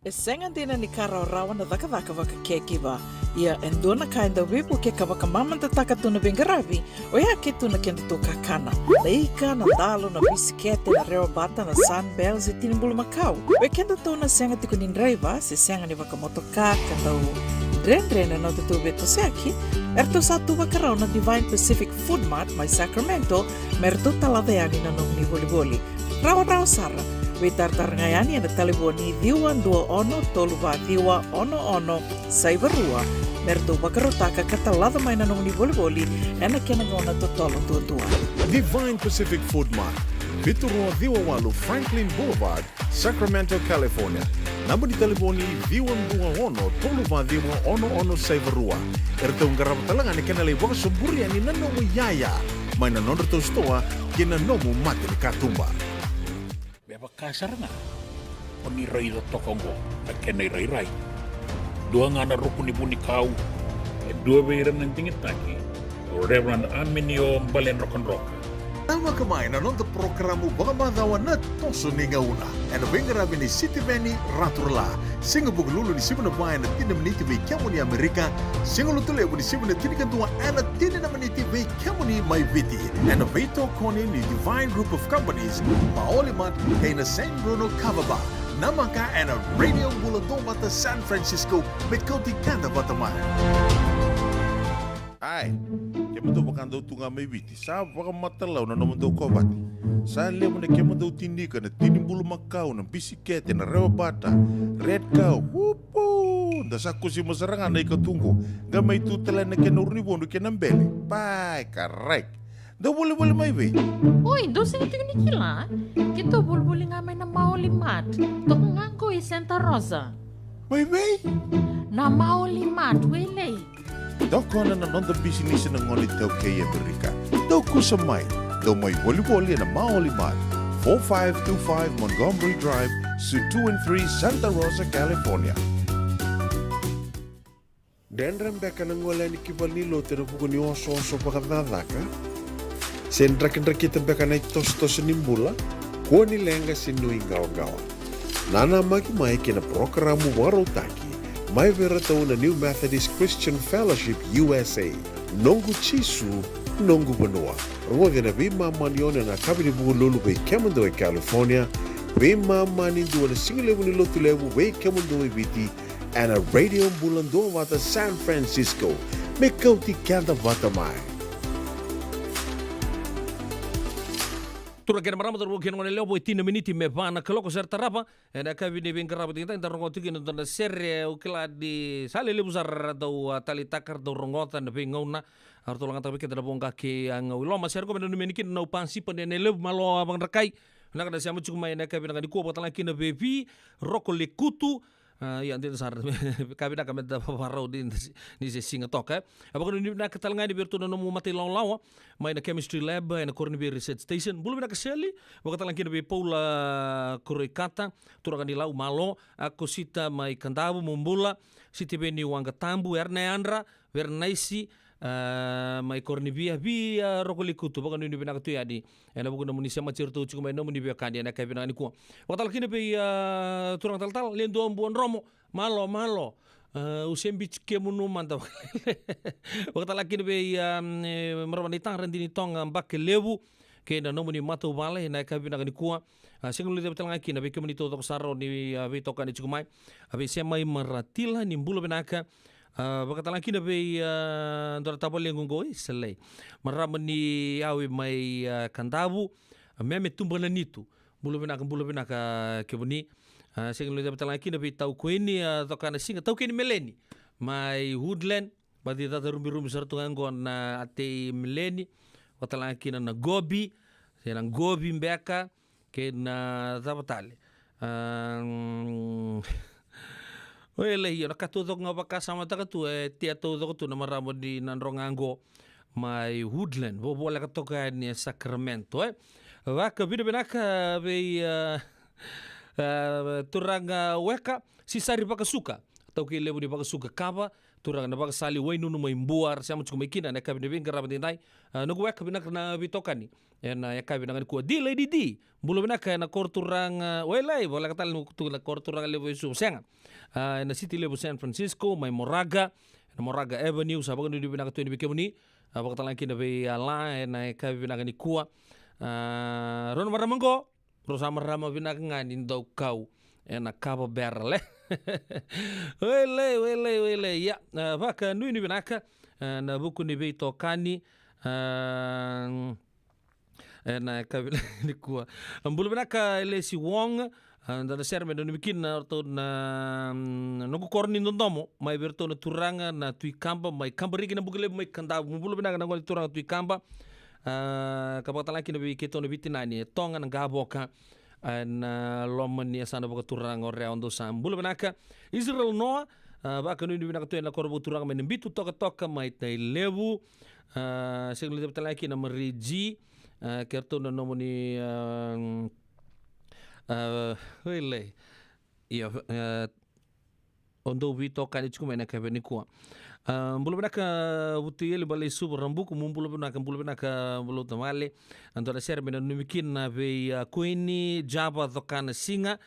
Senga dina ni karaw-rawan na daka-daka waka kekiba. Ia endona kainda wipu ke kabaka mamanta takatuna bengarabi o ya ketu na kenda to kakana. Laika na dalo na bisikete na reobata na sunbells e tinimbulu makau. O kenda to na senga tikunin driver se senga ni waka motoka kandau dren na tutu beto seaki. Erto satu wakarao na Divine Pacific Food Mart may Sacramento merto taladeani na nung ni boli-boli. Rawa sara. Witartar ngayani na taliboni diwan 21-2-11 Saibarua merto bakarotaka katalada may nanong ni boli-boli na kinagona totolo tutua. Divine Pacific Food Mart, Vitorua Diwawalu Franklin Boulevard, Sacramento, California. Namba di taliboni D121-311 Saibarua. Ertong garap talangan ikan alay waka suburian ni nanomu yaya. May nanondo to stoa kinanomu mati ni katumba. Kasar nga. Paniray na tokongo. Nagkenay-ray-ray. Dua nga na rupon ni Bunikau. Dua bayran ng tingit taki. Reverend Arminio Balen Rock and Rock. Nama kemain non the programu bagamadhawa na toso ninga una. Ena venga ni City Beni Raturla. Singa buglulu ni sibuna bayan na tina meniti be kiamu ni Amerika. Singa lutule ni sibuna tini kantua ena tina na meniti be kiamu ni mai viti. Ena veito koni ni Divine Group of Companies. Maolimat kay na San Bruno Cavaba. Nama ka ena Radio Bulandong Mata San Francisco met kauti kanda batamaya. Ai, que mandou bacando tunga mai viti. Sabe para matalau na mandou kobati. Sa lemo na que mandou tinika na tinimbulu makau na bisikleta na rewa bata. Red cow. Upo. Da saku si masarangan na ikatungo. Gamay tutala na que no ribondo que nambele. Pai, correct. Da boleh mai ve. Oi, doce que tem que lá. Que tô bulbuli ngamay na Maolimat. Tô ngango e Santa Rosa. Mai ve? Na Maolimat, wele. Doko na nonda business na ngoli tau kay Amerika. Doko sa mai. Do may volleyball na Maolimat. 4525 Montgomery Drive, Suite 2 and 3, Santa Rosa, California. Dendram beka na ngwala ni kibalilo tena buku ni oso-oso pakadadaka. Sendrak-ndrakita beka na itos-tos nimbula. Kuwa ni lenga sinui gawa-gawa. Nana maki mai kina programu warotaki. Mai vera tau na New Methodist Christian Fellowship USA. Nongu chisu, nongu banua. Rua na bima manione na kabini buku lulu bei kemando e California. Bima mani dua na singilewu ni lotu lewu bei kemando e viti. And a radio bulando wata San Francisco. Me kauti kanda wata mai. Tura kena marama tura kena ngone leo tina miniti me bana keloko serta rapa ena kavi de ben karaba tinta inta rongo tiki na serre ukela di sale le busar do tali takar do rongota na be ngona arto langa tabe keda bonga ke ang uloma sergo men no meniki no pansi pande ne le malo abang rakai na kada siamu cuma ena kavi na di ko batala kina bebi roko le kutu yang dia sar kami nak kami dapat parau di se singa toka apa kan ni nak ketalngai di bertu na nomu mati law mai na chemistry lab na Cornby research station bulu nak seli waktu lagi di Paula Kurikata turakan di lau malo aku sita mai kandabu mumbula siti beni wanga tambu erneandra vernaisi mai Cornby bi rokoli kutu apa kan ni nak tu ya di ena bukan namun siapa cerita cuma namun di biar kandi nak kevin ani ku waktu lagi ni turang tal lendo ambuan romo malo usembi ke munu mantap waktu lagi ni merawani tang rendini tong ambak lewu ke na nomuni matu vale na kevin ani ku singul dia betul ngaki na be kemani to saro ni be tokan ni cuma abe semai meratila ni bulu benaka Bakata lagi na be ndora tabol yang ngoi selai marama ni awi mai kandabu meme tumbana nitu bulu benaka kebuni sing lu dapat lagi na be tau ko ini tokana singa tau kini meleni mai woodland badi tata rumbi sartu ngo na ate meleni kota lagi na gobi senang gobi mbeka ke na tapatale Wele hiyo nakatudok nga baka sama takatu tia tudok tu na maramo di nanrongango mai woodland bobola katoka ni Sacramento waka bida benaka be turanga weka sisari baka suka tau ke lebu di baka suka kaba turanga na baka sali wainu no mai mbuar siamu chuko mekina na kabine ben garaba dinai no weka benaka na bitokani na yakabi na ko di lady di bulo benaka na korturang welai bola katal tu na korturang lebu isu senga na city level San Francisco mai Moraga Avenue sabaga ni binaka tu ni bikemuni abaka talaki na be ala na ka binaka ni kuwa ron maramango rosa marama binaka ngani ndau kau na kaba berle wele ya baka ni binaka na buku ni be tokani na ka ni kuwa ambulu binaka elesi wong dan serme don bikin to na nogo korni ndomo mai berto na turanga na tui kamba mai kamba rigi na bugale mai kanda mubulu bina na ngoli turanga tui kamba kapata laki na biketo na bitina ni tonga na gaboka na lomani sana boka turanga ore ondo sam bulu bina ka Israel noa baka nu bina ka na korbo turanga mai bitu toka mai tai lebu segala kapata laki na mariji kerto na nomoni wele ia ondo vito kani chukuma na kabeni kuwa Mbulu benaka wuti ele balai subu rambuku mbulu benaka mbulu tamale antara ser bena numikin na ve kuini jaba dokana singa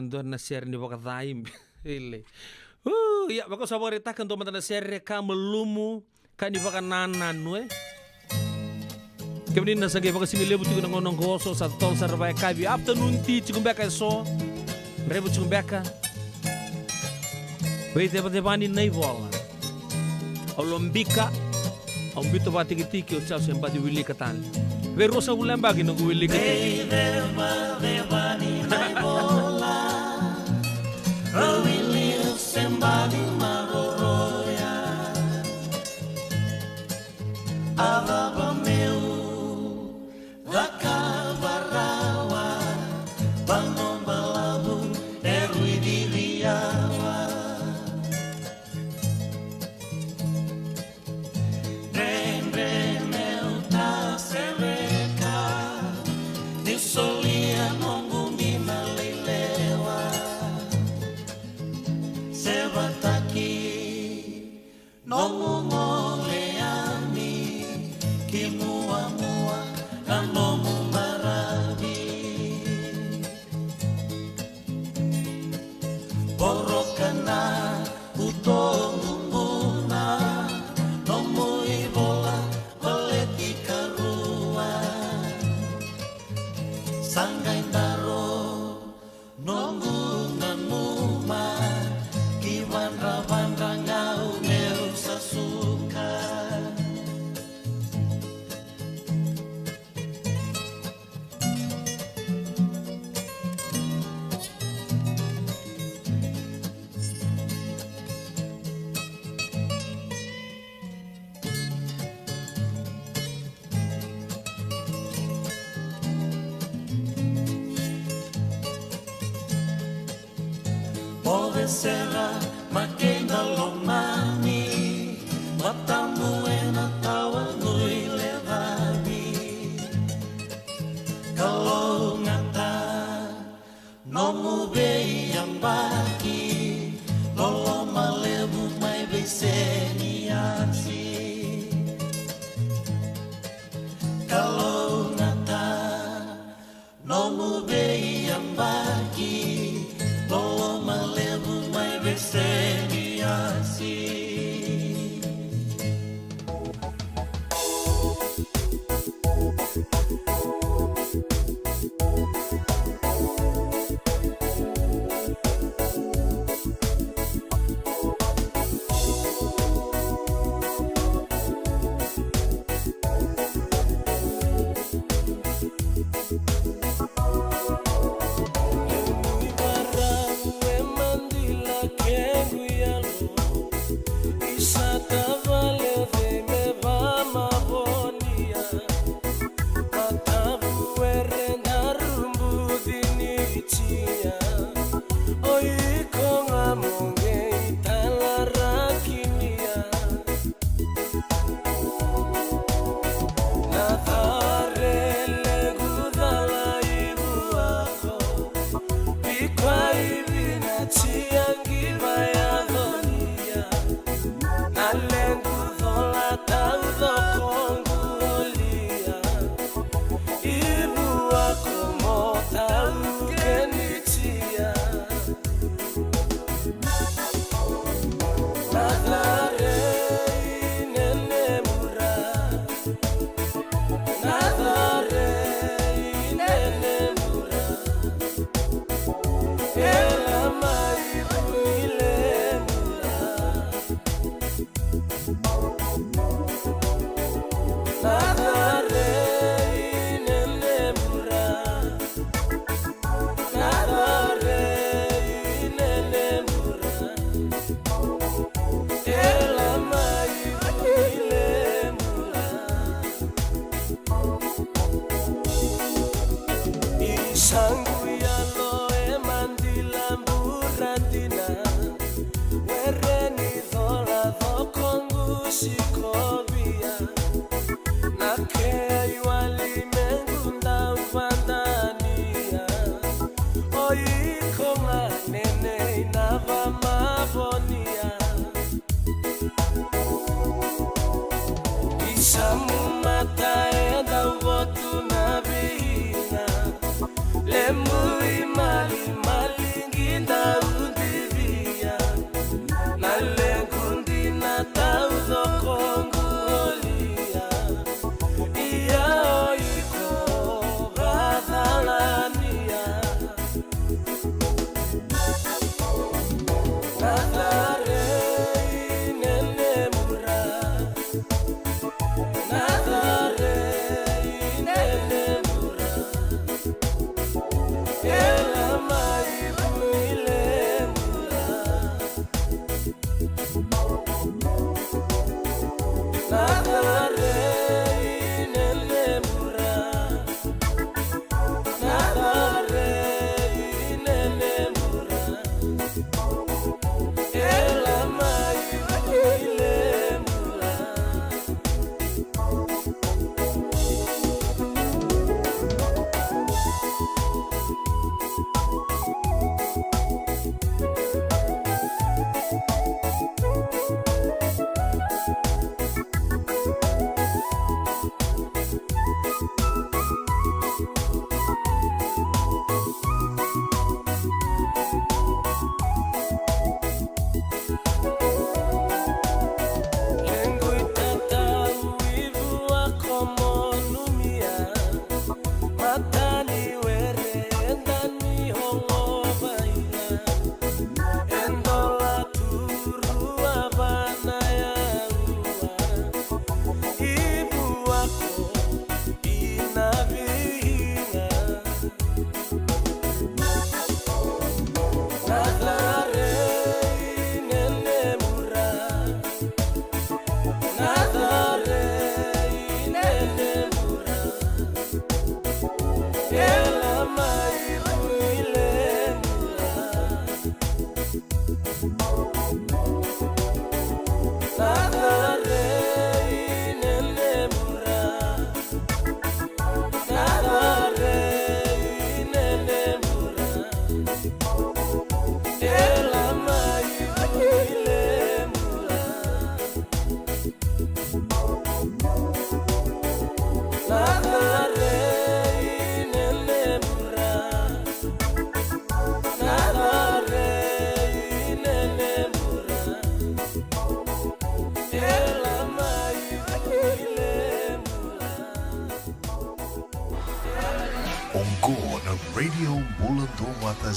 ndo na ser ni boka daim ele ya bako sabore takan to mata na ser ka melumu kani boka nananu kemudian nasa gaya baka simile buti ko ngonong goso sa tol sarbai kabi afternoon tea chikumbeka so rebu chikumbeka wait de bani nei bola Olombika, ombito ba tiki-tiki o chao semba di wili katan. Vero sa ulan bagi nung wili katan. Serra, Maquena Lomani, Matamuena, Tawa, Nui, Levabi, Kalongata, Nomu Bei, Yambaki, Loloma Lebu, Mai Beseni, Yansi, Kalongata, Nomu Bei, Yambaki, Loloma Lebu, Mai Beseni, Yansi.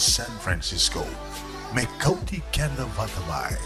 San Francisco. Mekauti Kenda Vatamai.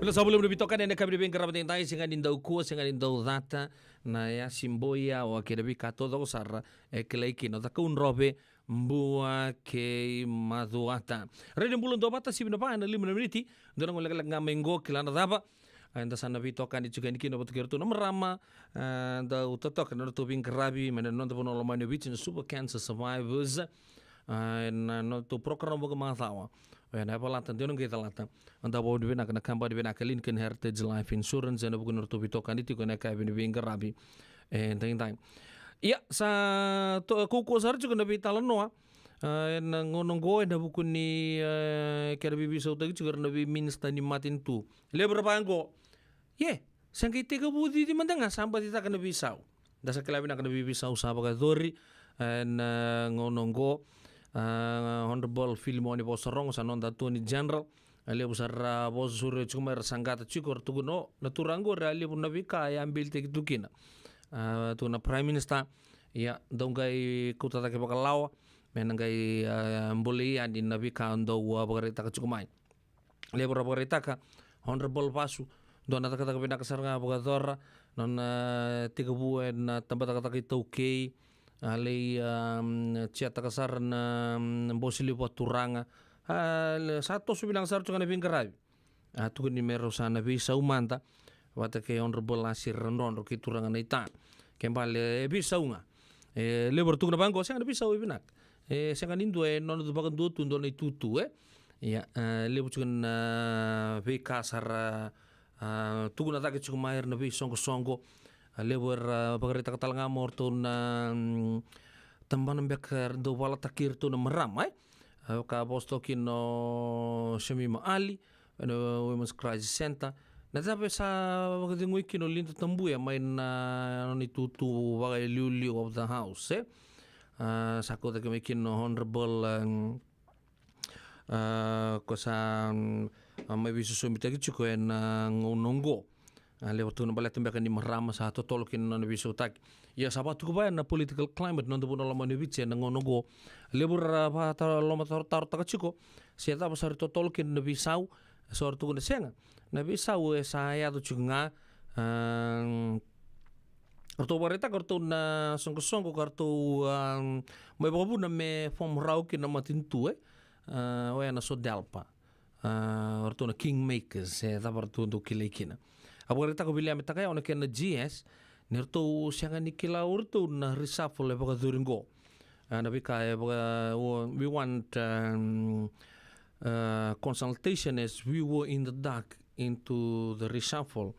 Sebelum dibitokan ene kabri ben karabat entai singa dindau ku singa dindau data na ya simboya o ke debi kato do sar e kleki no ta kun robe mbua ke maduata rede bulun do bata sibna pa na 5 meniti ndona ngol lag ngamengo kilana daba anda sana bitokan di juga nikino batu kertu no merama da utotok no to bin karabi men no to no mane bicin super cancer survivors na no to program boga mathawa na palatan dia nunggu talata anda bawa duit nak kamba duit nak Lincoln Heritage Life Insurance anda bukan nurtu bitokan itu kena kaya bini bingker rabi time iya sa to kuku sar juga nabi talan noa ngonong go anda bukan ni kaya bibi sauta juga nabi minsta ni matin tu lebar panggo ye sangkite ke budi di mandanga sampai kita kena bisau dasa kelabi nak kena bisau sahabat dori ngonong go Honorable Filmoni Bosarong sa non Attorney General ali busar bos sure chumar sangata chikor tuguno naturango rali bunabi kaya ambil tektukina tu na Prime Minister Ya, donggai kutata ke bakalawa, menanggai mboli andi nabi ka ando bagarita ka cukumai. Lebra bagarita ka honorable pasu dona taka taka pinaka saranga bagadora non tiga buen tambata kata kita okay alei cia taka sarana bosili buat turanga satu subinang sar cunga nabi ngarabi tuku ni mero sana bisa umanta wata ke honorable asir rondo ki turanga naita kembali bisa unga lebar tuku na bangko siang bisa ubinak siang nindu non tu bagan du tundo na tutu ya lebar cuman vika sar tuku na take cukup mair nabi songo lebar bagarita katalanga morto na tamban bekar do wala takir tu na meram ka bostokin no Shamima Ali no Women's Crisis Center na sabe sa bagadingo ikino linto tambu main na ni tutu bagai liu of the house sako ta kemikin no honorable ko sa may bisu sumita kichuko en ngonongo lewat tu na balat tembakan ni marama sa totolokin na bisu tak ya sabat ko ba na political climate non tubuno lama ni biche na ngonongo lebur pa ta lama tar ta kichuko siya ta pasar totolokin na bisau sortu na senga na bisau saya tu chunga kartu barita kartu na songko kartu may babu na me form rauki na matintu na so delpa kartu na kingmakers ta kartu do kilekina abarita ko bilia metaka ona ken GS nerto sianga nikila urto na reshuffle baga duringo na bika we want consultation as we were in the dark into the reshuffle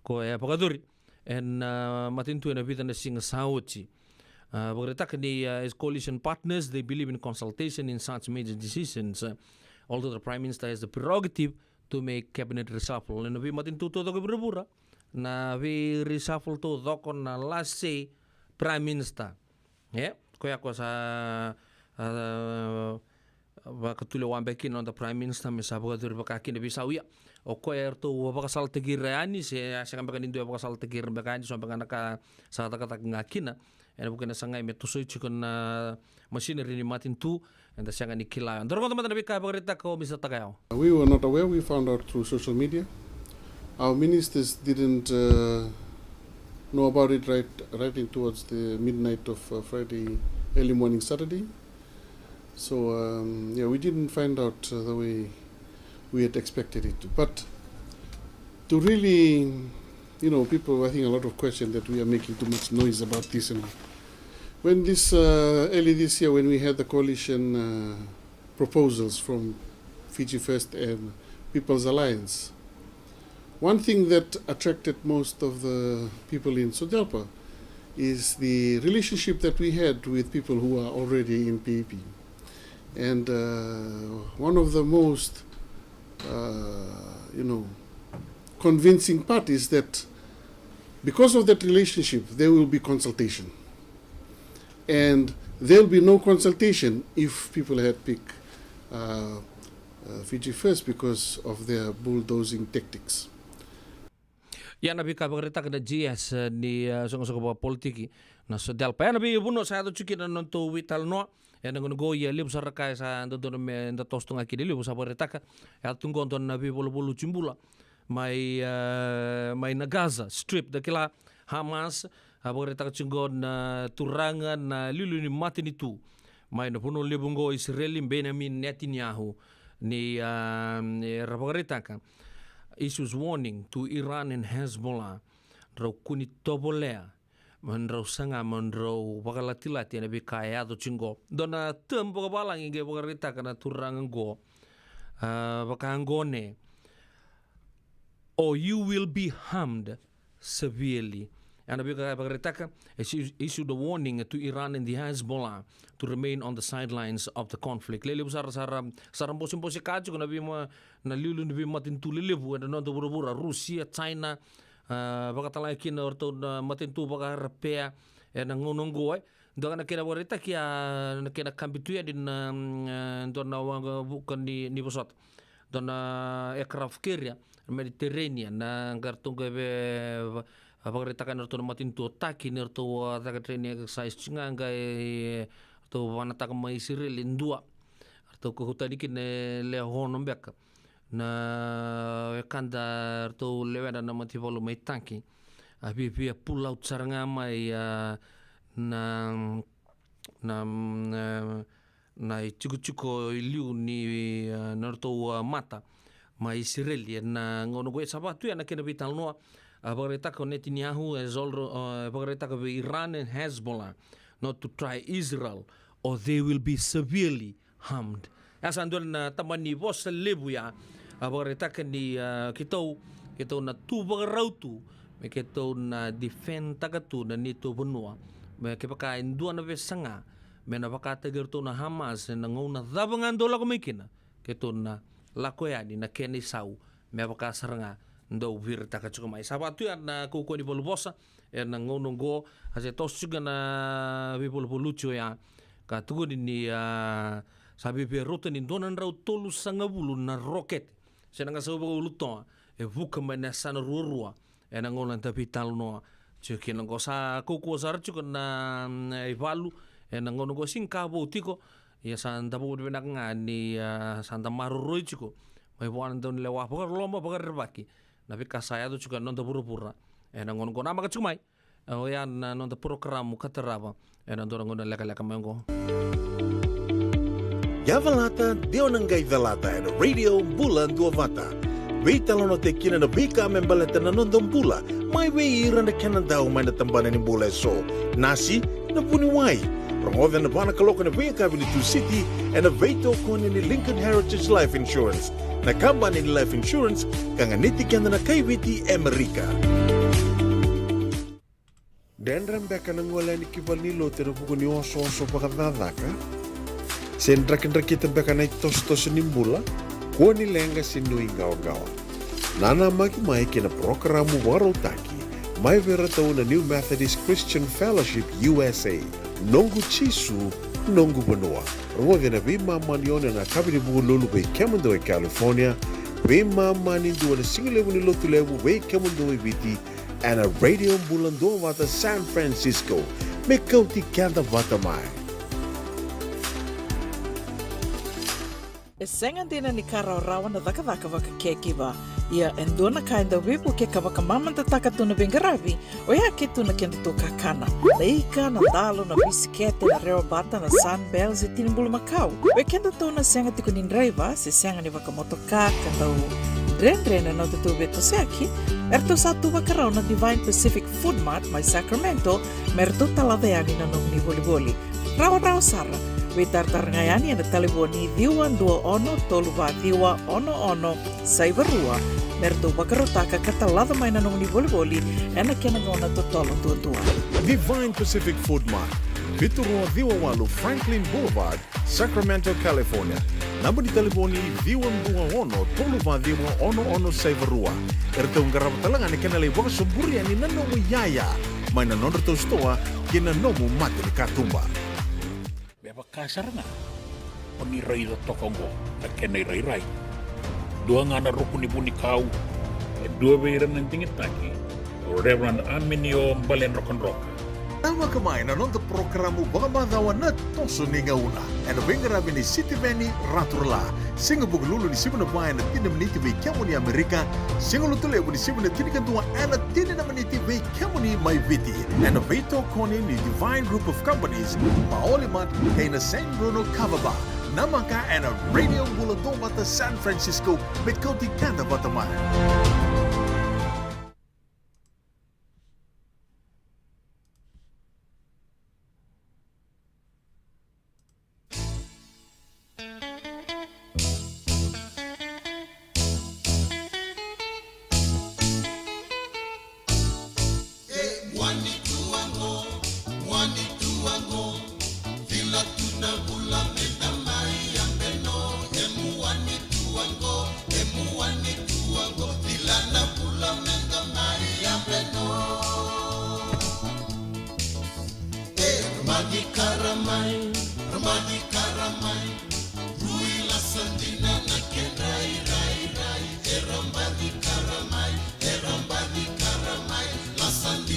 ko pagaduri and matintu na vida na singa sauti bagreta ni as coalition partners they believe in consultation in such major decisions although the prime minister has the prerogative to make cabinet reshuffle and we matintu to ko berbura na we reshuffle to doko na last say prime minister ko ya ko sa bakatule wambekin on the prime minister me sabaga dur bakakin de bisawia o ko erto bakasal tegirani se asan bakanin do bakasal tegir bakani so bakana ka sa kata ngakina ena bukan sangai metuso chikon machinery ni matin tu enda sanga ni kila ndorgo tamata bika bagarita ko misa tagayo. We were not aware. We found out through social media. Our ministers didn't know about it right towards the midnight of Friday, early morning Saturday. So we didn't find out the way we had expected it to. But to really, people I think a lot of question that we are making too much noise about this. And when this early this year, when we had the coalition proposals from Fiji First and People's Alliance, one thing that attracted most of the people in Sodelpa is the relationship that we had with people who are already in PEP. And one of the most, convincing part is that because of that relationship, there will be consultation. And there will be no consultation if people had picked Fiji First because of their bulldozing tactics. Ya nabi kabarita kada GS ni songo politiki na Sodelpa. Ya nabi buno sa ato chuki na nonto wital no. Ya nangono ya libu saraka sa ndono me ndotosto ngaki libu sa baritaka. Ya tungo ndono nabi bolo chimbula. May na Gaza strip dakila Hamas baritaka chingo na turanga na lilu ni mati ni tu. May na puno libungo Israeli Benjamin Netanyahu ni baritaka. Issues warning to Iran and Hezbollah raw kuni tobolea man raw sanga man raw bakalatila na bikaya do chingo dona tembo balang inge bagarita kana turango bakangone or you will be harmed severely. And Bagarita issued a warning to Iran and the Hezbollah to remain on the sidelines of the conflict. Lele saram bosim bosi kacu kana bima na lilu ni bima tintu lelebu and non to bura Rusia, China, bakatala kina orto matintu bagarapea and ngonongo Dona kena Bagarita kia na kena kambitu ya din dona wanga bukan ni bosot. Dona aircraft carrier Mediterranean na gartung be Pagkarita ka narto na matinto taki narto taka training exercise chinganga to wanataka maisiril indua arto ko hutanikin le hono beka na kanda arto lewena na mativolo mai tanki abi pull out saranga mai na chuko iliu ni narto mata mai sireli na ngono go sabatu ya na kena vital noa pagkarita ko Netanyahu pagkarita ko Iran and Hezbollah not to try Israel or they will be severely harmed. Asa andun na tamani vos sa lebu ya pagkarita ka ni kito na tubang rautu may kito na defend tagatu na nito bunua may kipakain doon na vesanga may napakatagar to na Hamas na nguna dabangan dola kumikina kito na lakoyani na kenisau may pakasaranga ndo virta ka chukumay sabatu yan na kuko ni Bolbosa na ngonong go kasi tos juga na Bolbolucho ya katugon ni sabi peruto ni donan raw tolu sangabulu na rocket siya nga sa uluto vuka man na sana ruwa na ngonong tapital no chukin ngo sa kuko sa chuko na ivalu na ngonong go singkabo tiko ya sa ndabo benak nga ni Santa Maru chuko may buwan don lewa pagkar lomba pagkar baki nabi kasaya tu juga nonton pura-pura nangon ko nama kacumai yan nonton program kateraba nonton ngon leka-leka mengo Yavalata dionangai velata na radio bulan dua vata Veitalono te kina na bika membaleta na nonton bula mai veira na kenan daw mai na tambana ni bula so nasi na puniwai Rangoven na bana kaloko na Veika Avenue City and na veito ko ni Lincoln Heritage Life Insurance na company ni life insurance kang nitikan na kaibiti Amerika. Dendram beka nang wala ni kibalilo tero buko ni oso pakadadaka. Sendrakin kita beka na itos nimbula ko ni lenga sinu ingaw-gawa. Nana magi mai kina programu waro taki mai veratau na New Methodist Christian Fellowship USA. Nongu chisu nongu benua. Rangoven na bima manione na kabini buko lulu be Kemando e California. Bima mani dua na singilewu ni lotu lewu be Kemando e Viti and a radio bulan do vata San Francisco. Me kauti kanda vata mai. E senga dina ni kara rawa na daka waka kekiwa. Ia endona kainda wipu ke kawaka mamanta taka tuna bengaravi o ia ke tuna kenda to kakana. Leika na dalo na bisikete na reo bata na sunbells e tinimbulu makau. We kenda to na senga tiko ni driver se senga ni waka motoka kanda u dren na tutu beto seaki. Erto satu wakarao na Divine Pacific Food Mart mai Sacramento merto talaveani na nong ni boli-boli. Rawa sara. We tartarngayani na taliboni diwa dua ono toluva diwa ono saibarua merto bakarotaka katalada mai na nong ni boli ena kena ngona totolo tua. Divine Pacific Food Mart Viturua Diwa Walu Franklin Boulevard, Sacramento, California. Namba di telefoni Diwa ono toluva diwa ono saibarua. Erto ngarap talangan ni kenali waka suburi ani nanomu yaya mai na nondro to stoa kina nomu mate ni katumba. Kasar nga o ni rai do tokongo na kenay rai dua nga na rukuni puni kau dua beiran ng tingit taki o Reverend Aminio Balen Rock Tama kamay na nonton programu Bangabadawa na toso ni ngauna and bengarabi ni City Veni Raturla singa buglulu ni sibuna bayan na tinamniti be kamo ni Amerika singa lutule ni sibuna tinikantua and tinamniti be kamo ni Maiviti and veito koni ni Divine Group of Companies maolimat kay na San Bruno Cavaba namaka and a radio buladong bata San Francisco Mekoti Kanda Bataman. Karamai, Erambadi Karamai, Lasan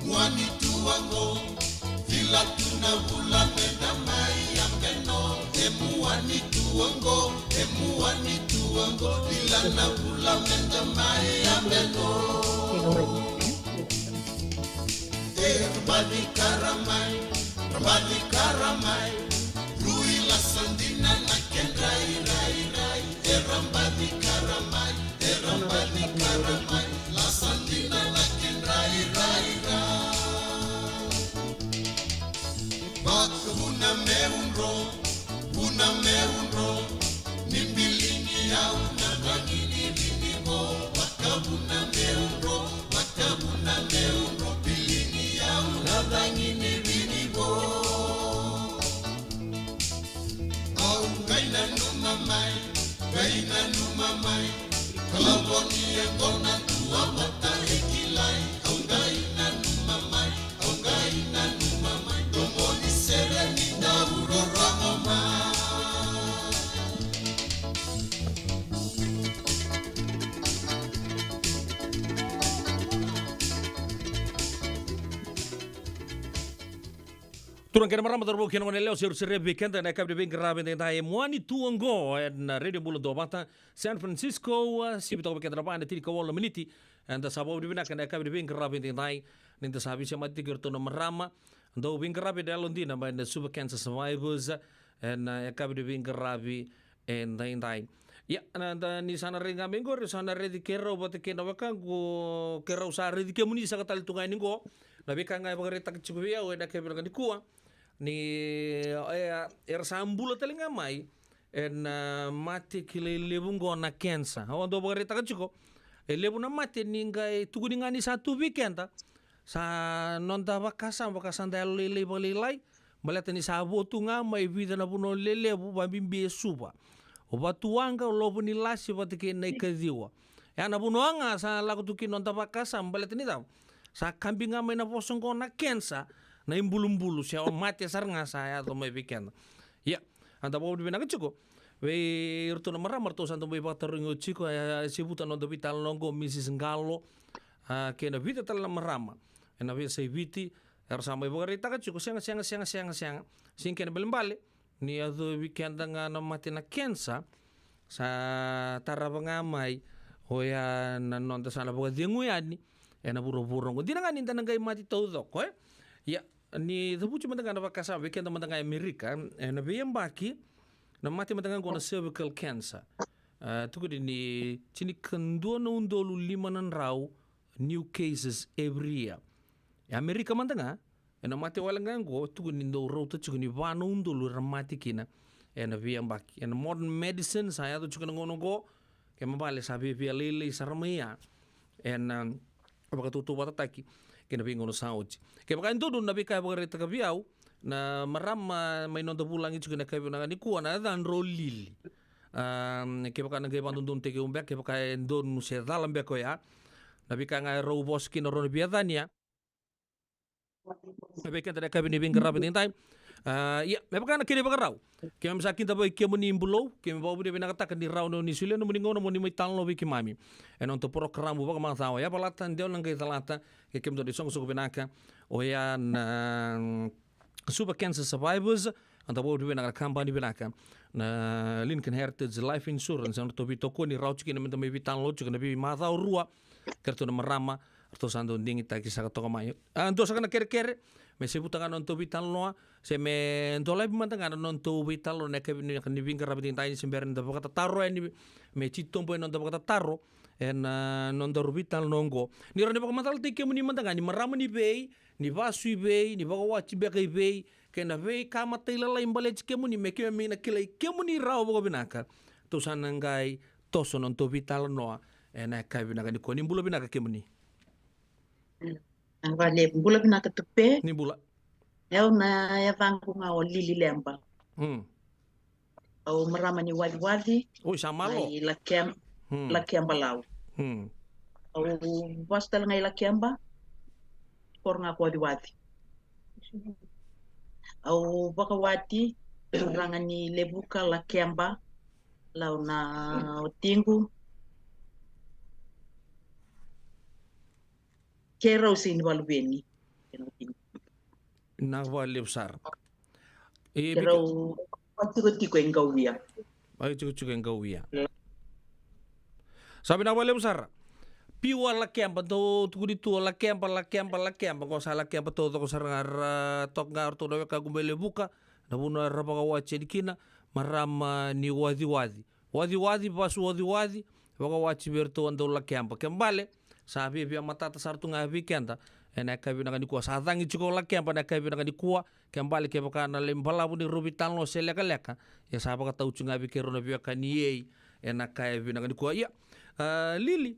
Mwani tuango, vila tunavula menda mai ambeno. Mwani tuango, vila navula menda mai ambeno. Rambadi karamai, rui la sandina na kendrai rai rai. Rambadi karamai, la sandina na kendrai rai rai. Baka una meunro, nimbilini au na vangini vinimo. Baka una meunro, bilini au na vangini vinimo. Au gaina numa mai, kalaboni engona tua mata ekilai. Au gaina numa mai, domoni sereni da urorama mai. Turang kena marama terbo kena mana leo seru weekend na kabde bing rabe na Mwani tuango na radio bulan do bata San Francisco sibito weekend raba na tiri kawala miniti and sabo di bina kana kabde bing rabe na ninda sabi siya mati gerto na marama do bing rabe da londina ba na super cancer survivors and kabde bing rabe and dai ya na ni sana renga mengor sana redi kero bote kena wakango kero sa redi kemuni sa katal tungai ningo na bekanga bagareta kchubia we na kebel kan kuwa ni sambula telinga mai en mati kile lebungo na kensa ondo bogare taka chiko lebuna mati ninga tuguninga ni satu weekend sa nonda bakasa da lele balilai malata ni sabo tunga mai vida na buno lele bu bambimbe suba obatuanga lobo ni lasi batike nei kadiwa ya na buno anga sa lagu tuki nonda bakasa malata ni daw sa kambinga mai na posongo na kensa na imbulu-mbulu siya o mati sar nga saya to may weekend. Ya, anda bawa di bina keciko. We irto na maramar to santo may pataringo chiko sibutan on the vital longo Mrs. Ngalo kena vita tal na marama. Na we say viti sama ibu garita keciko siang sing kena belembale ni ado weekend nga na mati na kensa sa tarabangamay hoya na nonta sana bawa dienguyani na buro-burong. Di na nga ninda nangay mati todo ko ya ni tabuchi matanga na bakasa weekend matanga Amerika na biyang baki na mati matanga ko na cervical cancer tukudi ni chini kandua na undolu 5 raw new cases every year Amerika matanga na mati walang go tukudi ni do raw to chukuni vano undolu ramati kina na biyang baki and modern medicine saya to chukuna ngono go kaya mabale sabi via lele saramaya and abakatutu watataki kena bingono sauci. Kaya bakain todo nabi kaya bagare takabiaw na marama may nonda bulang itu kena kaya na ni kuwa na dan rolili. Kaya baka nagay pandundun teke umbek kaya baka don musia dalam beko ya. Nabi kaya nga robos kina ron biadanya. Nabi kaya tada kaya binibing karabin time. Ya, baka na kini baka raw. Kaya masakin taboy kaya mo ni imbulo, kaya mabawa ni binakatakan ni raw no ni sila no muningo no mo ni may talong lobi kimami. Untuk program buka mga tawa ya palatan dia lang kay talata kay kim do song so binaka o yan super cancer survivors anta bo di binaka company binaka na Lincoln Heritage Life Insurance ang to bito ko ni rauch kin may bitan lo chuk na bi mata rua kerto na marama to sando ding ita kisa to kamayo ando sa kana kere me se buta kanon to bitan lo se me do live man tanga non to bitan lo ne ke ni binga rabitin tay simberan da baka taro ni me chiton bo non da baka taro en non da rubitan nongo ni ronde baka matal tike muni man tanga ni marama ni bei ni vasu bei ni baka wachi beka bei kena bei kama tailala imbale chike muni me ke me na kile ke muni raw baka binaka to sanangai to sonon to vital no en kai binaka ni ko ni bulo binaka ke muni Vale, bula bina ka tupe. Ni bula. Eu na ya vangu nga o lili lemba. O marama ni wadi. Oh, samalo. La kemba lau. O basta nga ila kemba. por nga wadi au wakawati rangani lebuka la kemba lau na otingu kera usin walbeni na wale besar kera tiko engawia ay cukup engawia sabi na wale besar piwa la kemba to tukudi tu la kemba ko sala kemba to ko sarangar tok ngar to na ka gumbele buka na buna raba ka wache dikina marama ni wadi pasu wadi waka wachi berto ando la kemba kembale sabi pia matata sartu nga weekenda ena kabi na ni kuwa satangi chiko la kemba na kabi na ni kuwa kembale ke baka na lembala buni rubital no seleka leka ya saba ka tau chunga bikero na bia kaniei ena kabi na ni kuwa ya lili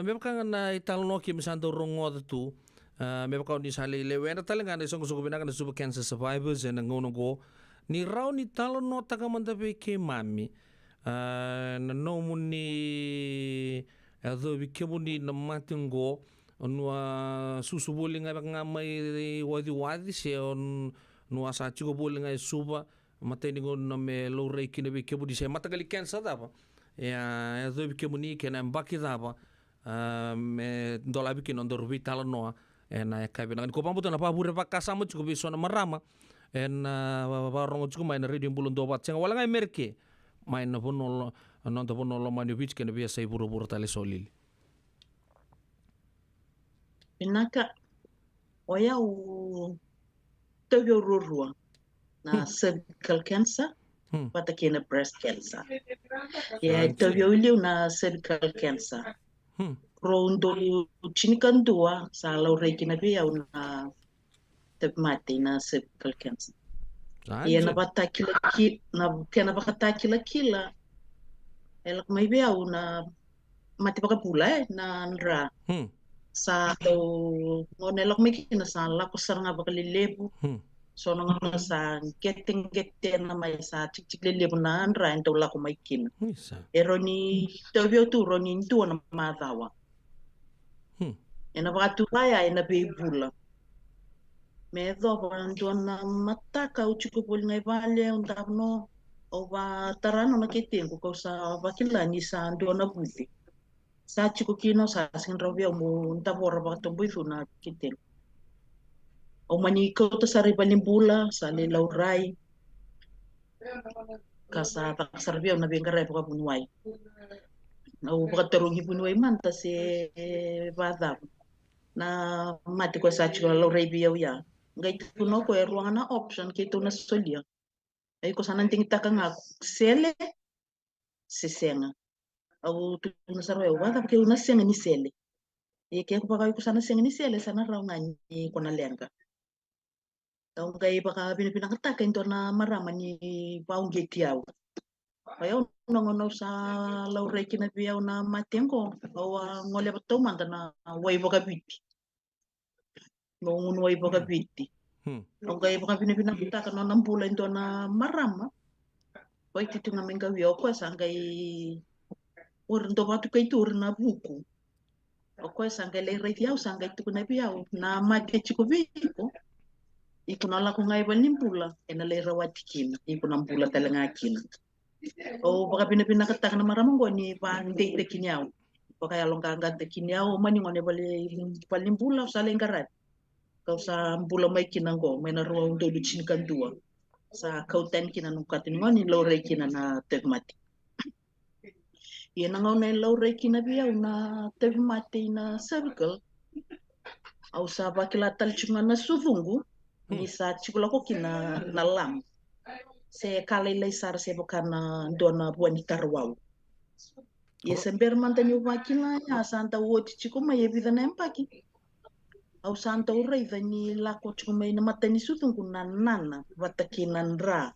me baka na ital no ki misanto rongo tu me baka ni sale lewe na talenga na songo bina na super cancer survivors ena ngono go ni rau ni talo no taka manda be ke mami na no muni although we kemuni na matingo onua susu bolinga baka mai wadi se on no asa chigo bolinga suba mateni go na me lo reiki na be kemuni se matagali cancer daba ya although we kemuni ke na mbaki daba me dola biki no dorbi talo no na kabe na ko pambuto na pa bure pa kasama chigo biso na marama barongo chigo mai na radio bulun dobat senga wala ngai merke mai na pono non to pono lo mani beach ke na bia sai buru tale solili inaka oya u tawyo rurua na cervical cancer pata kena breast cancer ya tawyo iliu na cervical cancer rondo chinikandua sa laure kina bia una mati na cervical cancer ia na bata kila elak mai bia una mati baka pula na nra sa to ngonelak mai kina sa la ko saranga baka lebu so na ngana sa getting na mai sa tik lebu na nra ento la ko mai kina eroni to bio tu roni tu na madawa ena baka tu ya ena be bula me do na mataka uchiku ngai vale undavno ova tarano na ketengo ko sa vakilani sa ndo na buti sa chiku kino sa sin rovia mo ndavora ba tombo na ketengo o mani ko to sari balimbula sa le laurai kasa tak servia na bengare pa bunwai o ba terungi bunwai manta se bada na mati ko sa chiku laurai biau ya ngai tuno ko ruang na option ke tu na solia ai ko sanan ting taka nga sele sesenga au tu na sarwa wa da ke una senga ni sele e ke ko pa ko sana senga ni sele sana raw ngani ko na lenga au ngai baka pinipina kata ka na marama ni paung getiau ayo ngono sa laure kina biau na matengo au ngole beto manda na wai boka biti ngongo wai boka biti okay baka pinipina kita kana nampula into na marama wai titu nga menga wio ko sangai ndo batu kai tur na buku o ko sangai le retiau sangai tu na biau na make chiko viko ikuna la ko ngai balimpula ena le rawati kina ikuna mpula talenga kina o baka pinipina kita kana marama ngoni ba ndei te kinyau baka ya longa ngante kinyau mani ngone balimpula salengarat kau sa bula mai kina go mai na ruang do lucin kan dua sa kau ten kina nukatin ngoni laure kina na tegmati ia na ngone laure kina bia una tegmati na cervical au sa bakilatal cuma na suvungu ni sa cikula ko kina na lam se kale sar se bokana dona buani tarwau ia sember mantani wakila ya santa woti cikuma ye vida na empaki au santa urei vani lako chumei na matani sutungu na nana watakinan ra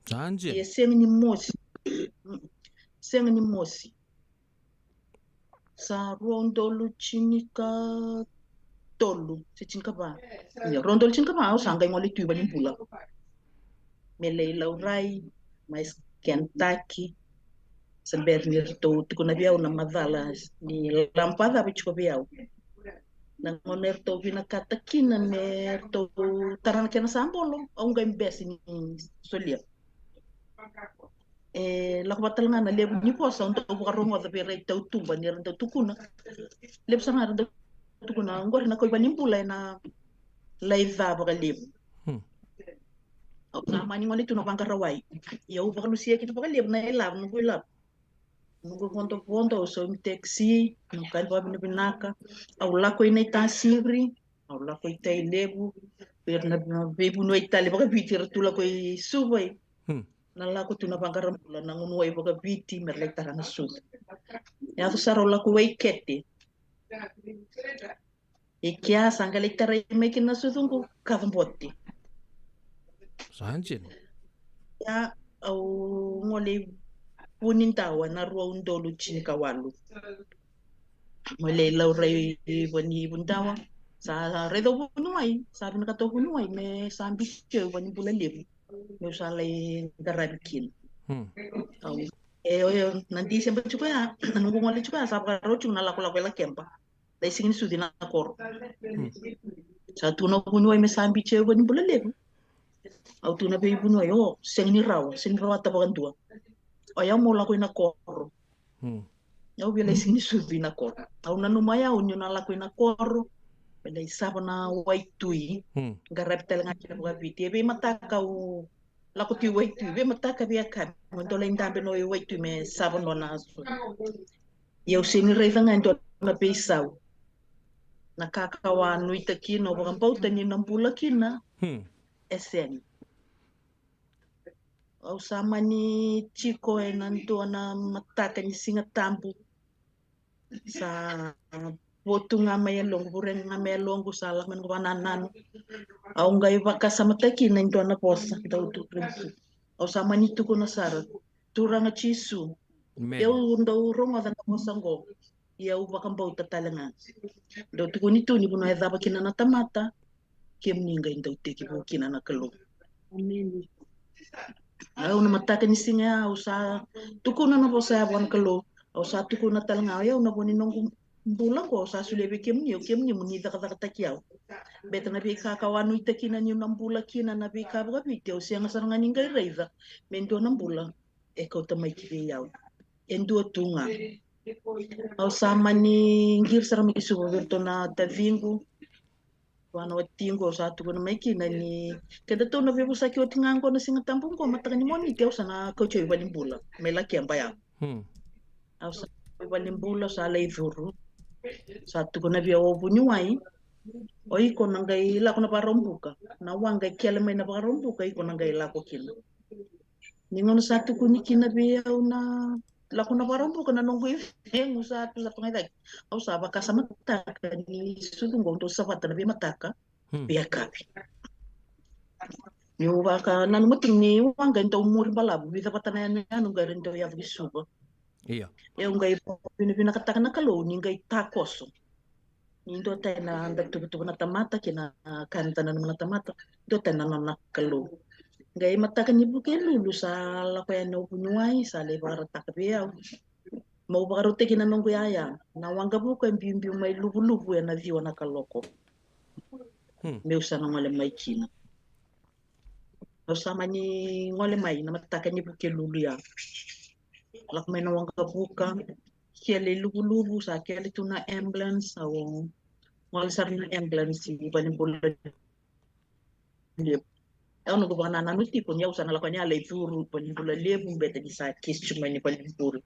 Sanje ye sengi mosi sa rondo luchinika tolu se chinka ba ya rondo luchinika ba au sanga ngoli tu bani pula mele laurai mais Kentucky sember ni to tukuna biau na madala ni lampada bichko biau Nangoner to pinakata kina mer to tarana kena sambolo au ngai mbesi ni solia. Lako batalanga na lebu ni posa untuk bukarongo da pere tau tumba ni renta tukuna. Lebu sana renta tukuna ngor na koi banimpula na laiva baka lebu. Au na mani ngoli tu na pangkarawai. Ya u baka lusia kita baka lebu na elab nunggu elab. Nunggu ponto so taxi nungkan pa binaka au lako ina tasiri au lako ita lebu per na bebu no itali baka bitir tu lako subai na lako tu na pangkaram pula na ngunuai baka biti merlek tarana sud ya tu saro lako wai kete ikia sangale tara mekin na sudungu kavamboti Sanjin ya au ngole punin tawa na rua undolu chini kawalu. Mole laurai bani bundawa sa redo bunuai sa bin kato bunuai me sambi che bani bula lebu me usale garabikin. Nanti sempat juga ya nunggu ngole juga sa karo cuna laku la kempa. Dai singin sudina kor. Sa tuno bunuai me sambi che bani bula lebu. Au tuna be bunuai sengni rawa tabakan dua. Aya mo lako ina koro. Au bila sini subi na koro. Au nanu maya unyo na lako ina koro. Bila isapa na waitui. Garap telenga kina buka biti. Ebe mataka u lako ti waitui. Ebe mataka bia kan. Montola indambe no waitui me sapa no na asu. Iau sini reitha nga ito na beisau. Nakakawa nuita kino. Wakang pauta ni nampula kina. Esen. Au sama ni chiko nanto na mataka ni singa tambu sa botu nga may long bureng nga may long sa lakman ko nanan au ngai baka sama taki na ito na posa daw tu prinsi au sama ni tuko na sara turanga chisu eu ndaw ronga da posa ngo eu baka mbau tatalanga daw tuko ni tu ni buno eda bakina na tamata kem ni ngai ndaw teki bukina na kalo amen. Au na mataka ni singa au sa tukuna na po sa buwan kalo au sa tukuna talanga au na boni nong bulang ko sa sulebe kem ni muni da kata kiau beta na bika kawanu itakina ni nambula kina na bika ba biti au siang saranga ni ngai reiva mendo nambula e ko tamai ki yau endo tunga au sa mani ngir sarami ki subo verto na tavingu wana watingo sa tu kuna maiki na ni kada to na bebu saki otingan ko na singa tampung ko mataka ni moni teo sana ko choi balimbula may laki ang bayang au sa balimbula sa lay zuru sa tu kuna bia o bunyuai oi ko nangai la ko na parombuka na wanga kele mai na parombuka iko nangai la ko kina ningon sa tu kuni kina bia na la ko na parombuka na nongui heng sa tu la tungai au sa baka sama mataka ni sudungo to sa fata na bia mataka bia kapi ni waka nanu muting ni wanga into umur balabu bisa patana na anu garin to ya bisuba iya ngai pina kataka na kalo ni ngai takoso ni ndo tena anda tu na tamata kina kanta na tamata do tena na kalo ngai mataka ni buke lulu sa la ko no bunyuai sa le bara takbea mau baru teki na nongo ya na wanga buka mbimbi mai lubu ya na viwa na kaloko meu sana ngole mai kina au sama ni ngole mai na mataka ni buke lulu ya lak mai na wanga buka kiele lubu sa kiele tuna ambulance au ngole sarna ambulance si bani bola au no ko bana na nuti pun ya usana lakanya le turu bani bola lebu beta di sa kis cuma ni bani buru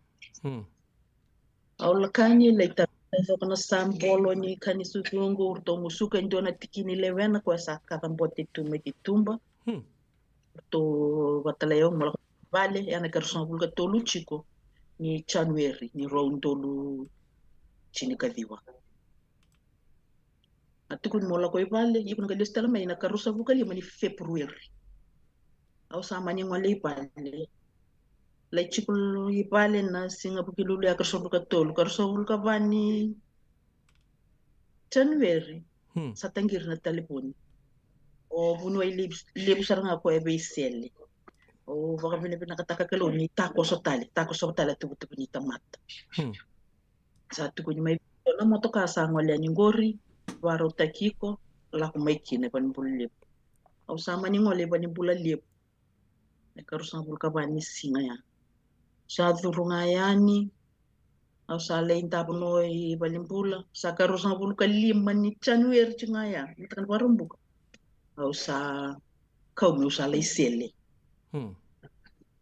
au lakani leita so kana sambolo ni kani sutungo urto musuka ndona tikini levena kwa saka kambote tume kitumba to bataleo mola vale yana karson bulga tolu chiko ni January ni roundolu chini kadiwa atukun mola ko vale yikun ga listala mai na karusa bukali mani February au sama ni ngole vale lai chikul ibale na singa bukilulu ya karso buka tolu karso bulka bani January sa tangir na telepon o bunuay libu sarang ako ebe iseli o baka pinakataka kalo ni tako so tali tubutubu ni tamata sa tuko ni may na moto ka sa ngwala ni ngori waro takiko la kumaikine panimbula lip au sama ni ngole panimbula lip nekarusa bulka bani singa ya sa durunga yani au sa lein tapuno I panimbula sa karusa bulka lima ni January chingaya mitakan warumbuka au sa kau mi usa leisele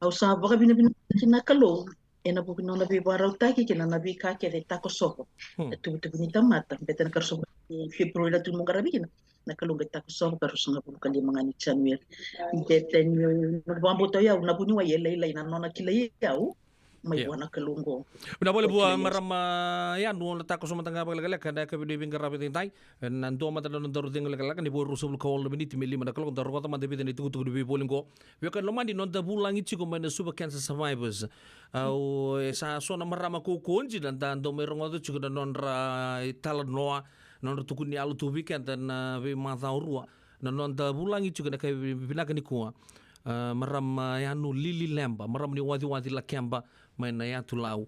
au sa baka bina kina kalo ena buki nona bi warau taki kina nabi ka ke de tako sopo tu bini tamata beten karusa February tu mungarabina na kalunga tako sopo karusa ngabulu kali mangani January beten bambo to ya na bunyi wa yele na nona kila yau mai wana kalungo una boleh buat marama ya nuon tako sama tangga bagalak kada ka bini bingar rapi tintai nanto mata non daru tinggal galak ni bo rusul kawal bini timili mana kalau daru kota mata bini itu tuh di bolingo wekan lomandi non da bulang ichi ko mana super cancer survivors au sa sona marama ko konji dan do merongo tu juga non ra talan noa non tukuni alu tu weekend dan we mata urua non da bulang ichi ko na ka bina kani ko marama ya nu lili lemba marama ni wadi la kemba maina ya tulau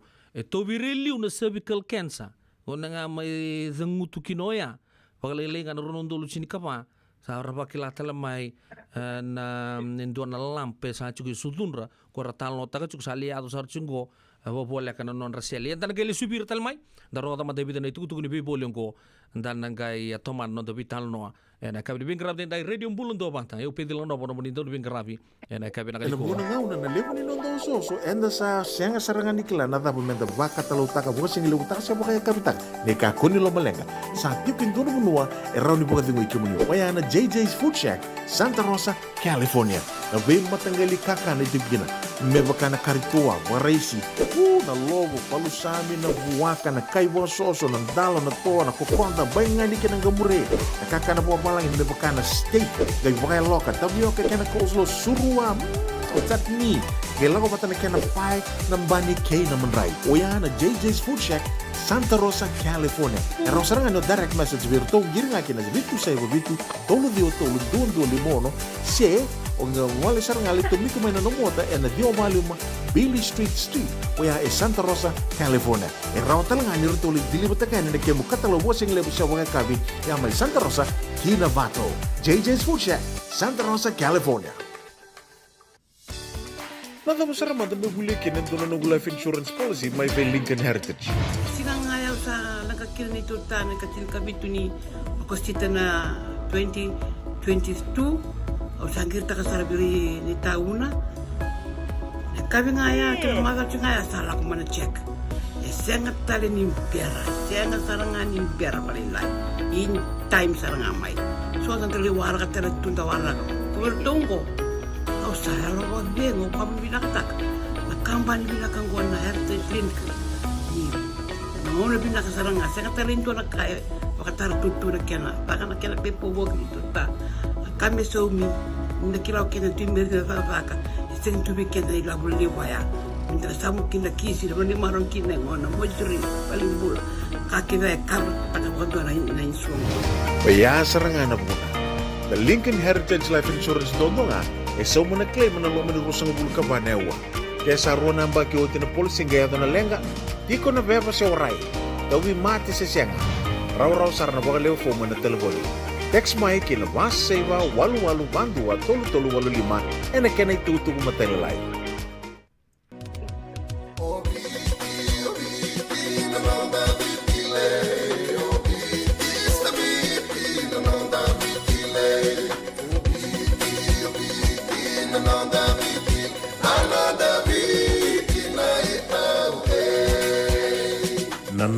tobireli una cervical cancer ona nga mai zangutu kinoya pagalele nga ronondo lucini kapa sa raba kilatala mai na ndona lampe sa chuki sudunra ko ratalo taga chuk sali atu sar chungo abo boleh kana non raseli dan gele subir tal mai daro tama debi dan itu ni bolongo dan ngai toman no debi tal no ena kabi bingrab den dai radio bulun do banta eu pedilo no bono bonindo bingrabi ena kabi na ena bono ngau na levo ni no so enda sa senga sarangan ikla na tabu menda baka talo taka bo sing lu taka sa baka kapitak ne ka koni lo malenga sa tipin do no era ni boka dingo ikimuni waya na JJ's Food Shack Santa Rosa California na be matangali kaka na tibgina me baka na karitua waraisi na lobo palusami na buwaka na kaibo soso na dalo na toa na kokonda bainga di kena gamure na kaka na buwa palang hindi baka na steak gay baka loka tabi okay kena coleslaw surua o chutney gay lago bata na kena pie na bani kay na manray o yan na JJ's Food Shack Santa Rosa California era sarangan no direct message virtu giringa kina bitu sai bitu tolu dio tolu dondo limono se o nga wale sarangan itu miku maina no mota ena dio maluma Billy Street waya e Santa Rosa California e rawtal nga ni rutuli dili batakan na kemu katalo bosing lebu sa wanga kabi ya mai Santa Rosa Kinavato JJ's Food Shack Santa Rosa California. Nada mo sarama da naguli kinin doon ng life insurance policy may by Lincoln Heritage. Sigang ayaw sa nagkakil ni Tuta, nagkatil kabito ni Akostita na 2022 o sangkir ta kasarabiri ni tauna. Nagkabi nga ya, kinamagal siya nga ya, sala ko man check. Sengat tali ni pera, sengat sarangan ni pera palilay. In time sarangan may. So, nagkali wala ka tala tunta wala ka. Kumertong ko. Kau saya lawat bengo kamu bilang tak, nakamban bilang gua na heritage link, mau lebih nak sarang saya kata lintu nak kaya, kata tutu nak kena, bahkan nak kena pepo bog itu tak, kami suami, nak kira kena timber dia tak, istri tu bikin dari labu liwaya, minta samu kena kisi, lalu ni marong kena ngona, mojuri paling bul, kaki saya kar, tak kau tu nain suami. Baya serangan apa pun, the Lincoln Heritage Life Insurance dondonga. E sa mo na claim na lo manirusang bulka ba newa. Kaya sa ro namba ki o tinapulsing gaya na lenga, di ko na beba sa oray. Dawi mati sa siyang. Raw sar na baka leo fo mo na telefoni. Text mai ki na vas seva walu bandu at tolu walu lima e na kena itutubo matalalay.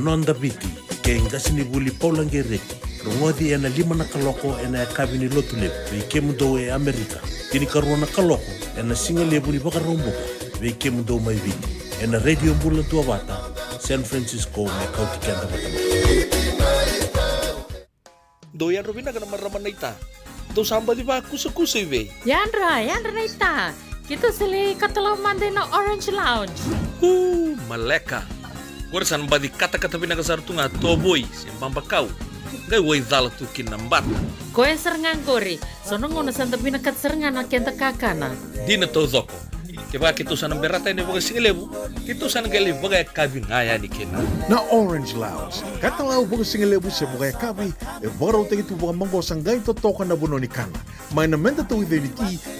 Nonda biti ke ngasini buli paulang gereki rongodi ena 5 na kaloko ena kabini lotule be kemudo e Amerika tini karona kaloko ena singale buli baka romboka be kemudo mai biti ena radio bulan tua bata San Francisco me kauti kanda bata doyan robina kana marama naita do samba di ba kusa ibe Yandra naita kita seli katalo mande na Orange Lounge maleka Kursan badi kata-kata pinakasar tunga toboy simpang bakau. Gay way dala tu kinambat. Koe serengan kori, sono ngono santa pinakat serengan akenta kakana. Dina to zoko. ke ba kitusan ng berata ni baga singelebu kitusan gali baga kabi ngaya ni kina Na Orange Lounge, katalaw baga singelebu siya baga kabi, baraw tayo ito baga manggo sanggay totokan na buno ni kana. May namenda to with the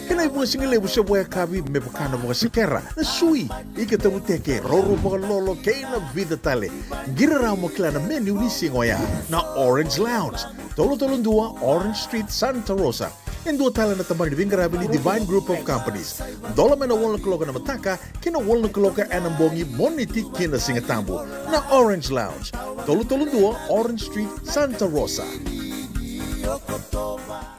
kanay baga singelebu siya baga kabi, may bakana baga sikera, na sui, ikatabu teke, roro baga lolo, kay na vida tale. Giraraw mo kila na menu ni singoya, na Orange Lounge, tolo-tolong dua, Orange Street, Santa Rosa. En dua tala na tamang ni Bingarabi ni Divine Group of Companies. Dola may na walong kaloka na mataka, kina walong kaloka anambongi moniti kina singatambo na Orange Lounge. Tolo-tolong dua, Orange Street, Santa Rosa.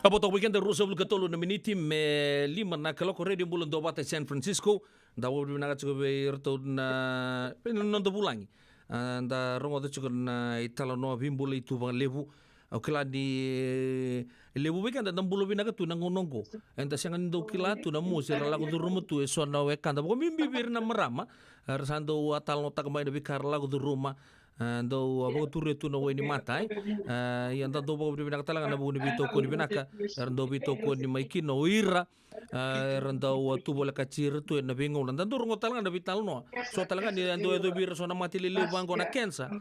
Abotok weekend rusa bul katolo na miniti me lima na kaloko radio bulan do bata San Francisco. Dawo na ka be erto na nondo bulangi. Anda rongo de chuko na italo no bimbula itu bang lebu. Au kila di lebu weekend dan bulu binaga tu nang nongko. Enta siang ndo kila tu na musi lagu tu rumu tu so na weekend. Bako mimbi bir na marama. Rasando atal no takmay na bikar lagu tu rumah. Ando abang tu retu na weni matai. Yang tanto bako binaka talaga na buni bito ko ni binaka. Rando bito ko ni maiki no ira. Rando tu bola kacir tu na bingung. Rando rongo talaga na bital no. So talaga ni ando edo bir so na mati lili bango na kensa.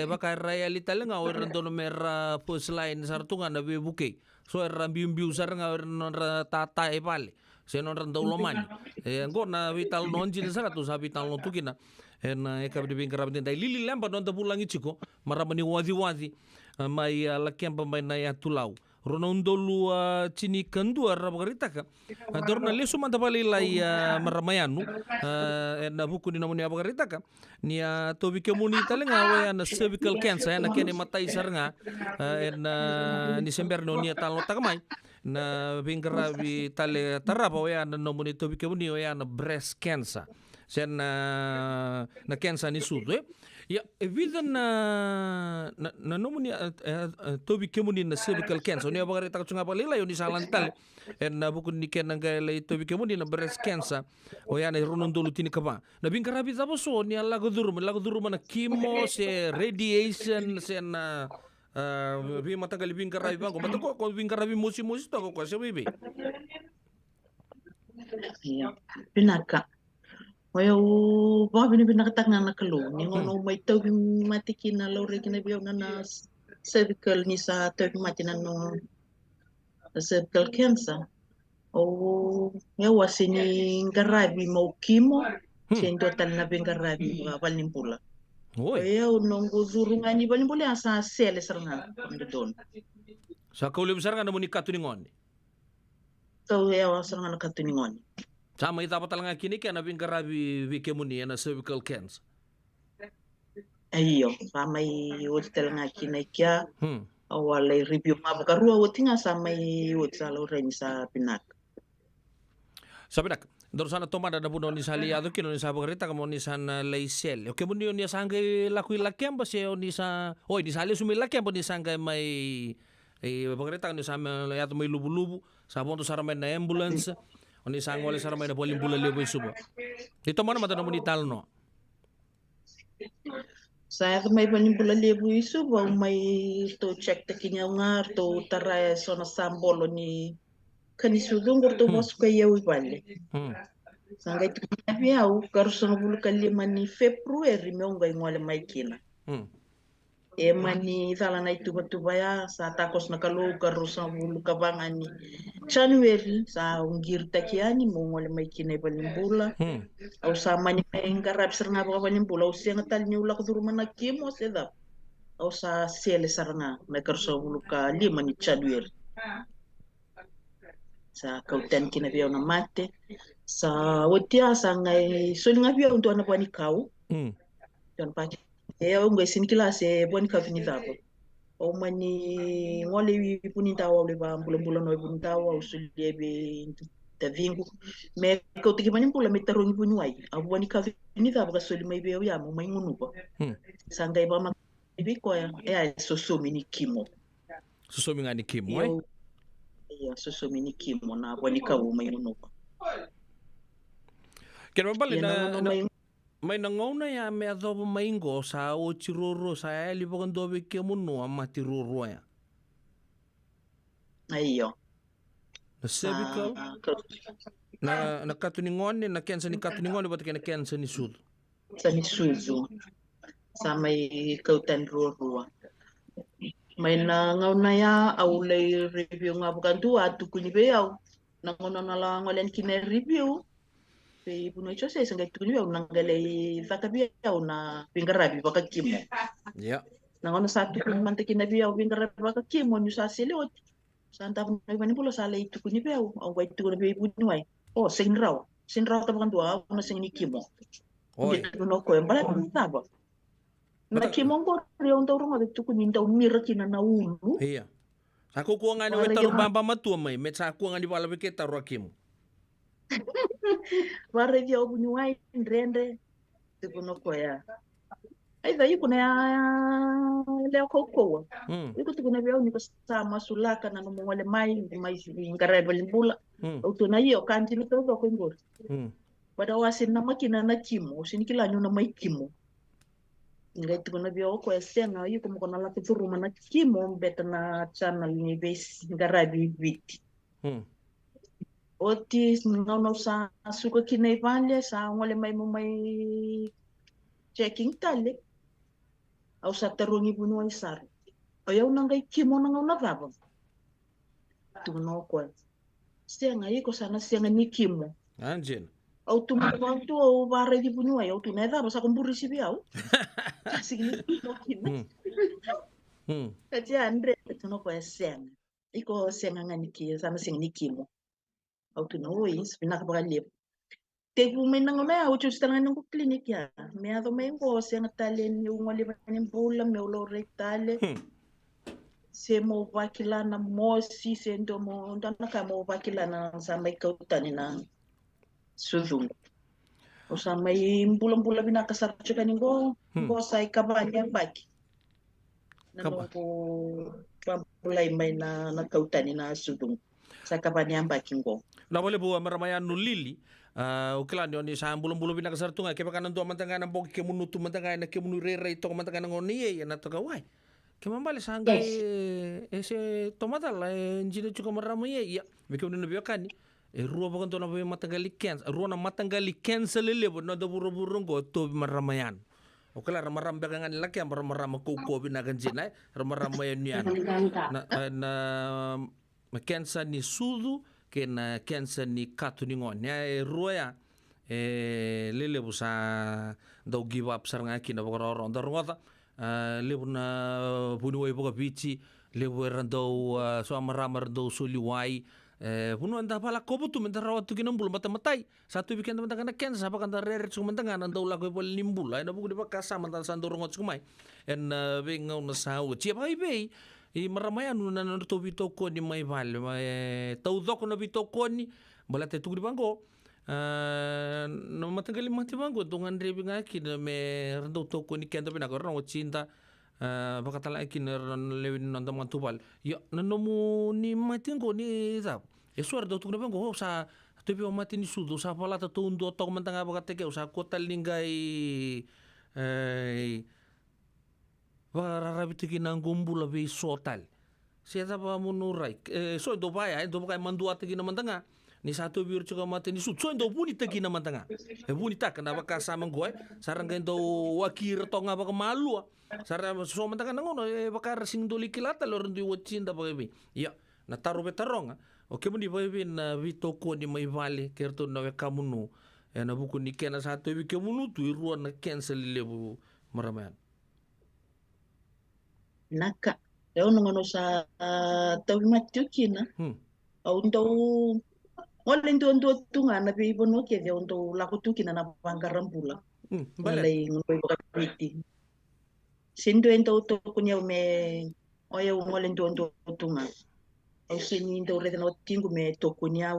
Baka raya li talaga o rando no mera first line sartunga na bibuke. So rambiu saranga ra tata e pale. Senon rando lomani. Ngo na vital non jin sara tu sa vital no tukina. En eka de bingara bintay lili lamba non ta pulangi chiko maramani wadi mai la kempa mai na ya tulau ronondo lu chini kandu arabagarita ka dorna lesu manta pali lai maramayanu en buku ni namuni abagarita ka ni tobi kemuni talenga wa na cervical cancer na kene matai sarnga en ni sember no ni talo takamai na bingara bi tale tarapa wa na namuni tobi kemuni wa na breast cancer sen na cancer ni sudo ya evida na nomuni tobi kemuni na cervical cancer ni abagari tak tsunga palila yo ni salantal en na bukun ni ken nga lay tobi kemuni na breast cancer o ya na ronon dulu tini kaba na bingkarabi tabo so ni lago duru na chemo se radiation se na bi matagal bingkarabi bango matako ko bingkarabi musi to ko se bibi ya pinaka Oya ba binibinatak nga nakalo ni ngono may tawbi matiki na lore kina biyo nga na cervical ni sa tawbi mati na no cervical cancer o ya wasini ngarabi mo kimo sendo tal na bingarabi balimpula oya nongo zurunga ni balimpula sa sele saranga don sa kaulim saranga na muni katuningon so ya saranga na katuningon sama ita patal nga kini kaya nabing karabi vikemuni na cervical cancer. Ayo, sama hotel nga kini kaya awalay review nga bakarua wati nga sama hotel rin sa Pinak. Sa Pinak, doon sana tomada na puno ni sa aliado kino ni sa bagarita kamo ni sa laisel. Okay mo niyo niya sanggay lakoy lakyam ba siya ni sa ni sa ali sumilakyam ba ni sanggay may bagarita ni sa yato may lubu-lubu sa ponto sa ramay na ambulance. Oni sang wala sara may na boling bula lebo suba. Dito mo na matano mo ni talno. Saya may boling bula lebo suba may to check ta kinya ngar to taraya so na sambolo ni kanisudong to mos kaya wibali. Sangay to kinya au karuso na bulu kalima ni February me ongay ngwale may kina. Mani tala na ituba ya sa takos na kalu karuso na bulu kabangan ni January sa ungir takiani mo ngole may kinay balimbula au sa mani pengarap saranga ba balimbula au siya ngatal ni ula ko man nakimo sedap au sa sele saranga na karso buluka lima ni January sa kauten kinabiyaw na mate sa watia sa ngay sulinga biya untuk anak wani kau don pa ngai sin klase bon ka finitabo o mani ngole wi punita wa le ba bulan no punita wa usulebe ta vingu me ko tiki mani pula metaro ni punuai abu ni ka finita ba so mai be ya mo mai ngunu ba sangai ba ma bi ko ya so mini kimo ngani kimo ya so mini kimo na boni ka wo mai ngunu ba kero bali na may nangona ya me adobo maingo sa o chiroro sa eli bogondo be kemuno amati roro ya ayo Na cervical. Na katuningoni, na cancer ni katuningoni ba't kaya na cancer ni sudo? Sa ni sudo. Sa may kautan rua. May nangaw na ya, aulay review nga bukan tuwa, tukuni beyaw. Nangono na lang walen kina review. Pe puno icho sa isang tukuni beyaw, nanggalay vaka beyaw na pingarabi baka kimo. Yeah. Nangono sa tukuni mante kina beyaw, pingarabi baka kimo, nyo sa silot. Santa na iba ni pula sa lay tukuni beyaw, ang white tukuni beyaw punuay. Oh, sinraw tabakan tuwa, na sing ni kimo. Hindi tuno ko, yung balat taba. Na kimo ko, yung taurong at tukuni daw mira kina na ulo. Iya. Ako kuha nga na wetaro bamba matua may, met sa kuha nga ni wala wikita roakim. Wari dia punuay, rende. Tukuno ko ya. Ay daí kuna ya leo koko. Iko tukuna bia ni sama sulaka na no mole mai ngareba limbula. Utuna hiyo kanti ni todo ko ngor. Pada wasin na makina na kimo, sinikila nyo na may kimo. Ngai tukuna bia ko esenga iko mo na lati furuma na kimo beta na channel ni base ngarabi viti. Oti no sa suka kinai vale sa ngole mai mo mai checking tale. Au sa terungi puno ay sar. Ayaw nang kay kimo nang na vabo. Tuno ko. Siya nga ko sana siya nga ni kimo. Anjin. Au tumawag to au bare di puno ay au tunay vabo sa kumburi si biaw. Kasi ni kimo kimo. Kasi andre tuno ko siya. Iko siya nga ni kimo sana siya ni kimo. Au tuno is pinakabagalip. Tegu may nanguna ya, ucho sitangan ng klinik ya. May ato may ko, siya nga talen yung waliman ng bulam, may ulo rektale. Siya mo wakila na mo, si sendo mo, na ka mo wakila na sa may kautan na sudong. O sa may bulam-bulam binakasarcho ka ningo, ko sa ikabanya baki. Nano ko pambulay may na kautan na sudong. Sa kabanya baki ko. Nawale buwa maramayan nulili. Ukilan yun sa bulong-bulong binakasartunga kaya kanan doon mantangan ng bogi kemunutu mantangan na kemunurere ito mantangan ng oniye yan at kawai kemambali sa hanggang ese tomatal njino chuka maramuye ya bikin na biyakan ruwa bagan to na bayo matanggali cancer ruwa na matanggali cancer lilebo na daburo-burong ko to maramayan ukila ramaram bagangan laki ang ramaram kuko binagan jinay ramaramayan yan na cancer ni sudu kena cancer ni katuningon ya ruya lelebu sa daw give up saranga kina bokoro ronda rongota lebu na bunuway boka bici lebu daw so amaramar daw suliwai bunu anda pala ko butu menta rawat tu kinambul mata-matai satu weekend menta kana cancer apa kan rere sumenta ngana daw lagoy pol nimbul ay nabugo di ba kasama tan sandorongot sumai en bengaw na sawo chi ba ibei I maramayan na nato bitoko ni may val taudo ko na bitoko ni balate tugri bangko no matagali mati bangko tungan rebi ngaki na me rando toko ni kendo pinako ro cinta bakatala kin lewin nanda mantubal ya nanomu ni mati ngo ni zap suar do tugri bangko sa tobi mati ni sudo sa palata tundo to mantanga bakateke sa kota lingai Wararabiti kinang gumbula be sotal. Siya pa munuray. So do baya do kay mandua tagi naman tanga. Ni satu biur juga mati ni so do buni tagi naman tanga. Buni tak na baka samang goy. Sarang gendo wakir to nga baka malu. Sarang so man tanga nangono baka sing doli kilata lorong di watchinda pa bi. Ya na taro betarong. Oke mun di baby na vito ko ni may vale kerto na kamunu. Na buku ni kena satu bi kemunu tu ruan na cancel lebu maramayan. Naka leo ngono sa tawi matukina au ndo wala ndo tunga na be bono ke de ndo la kutukina na bangarambula balai ngono ba piti sindo ndo to kunya me oya wala ndo tunga au sini ndo re no tingu me to kunya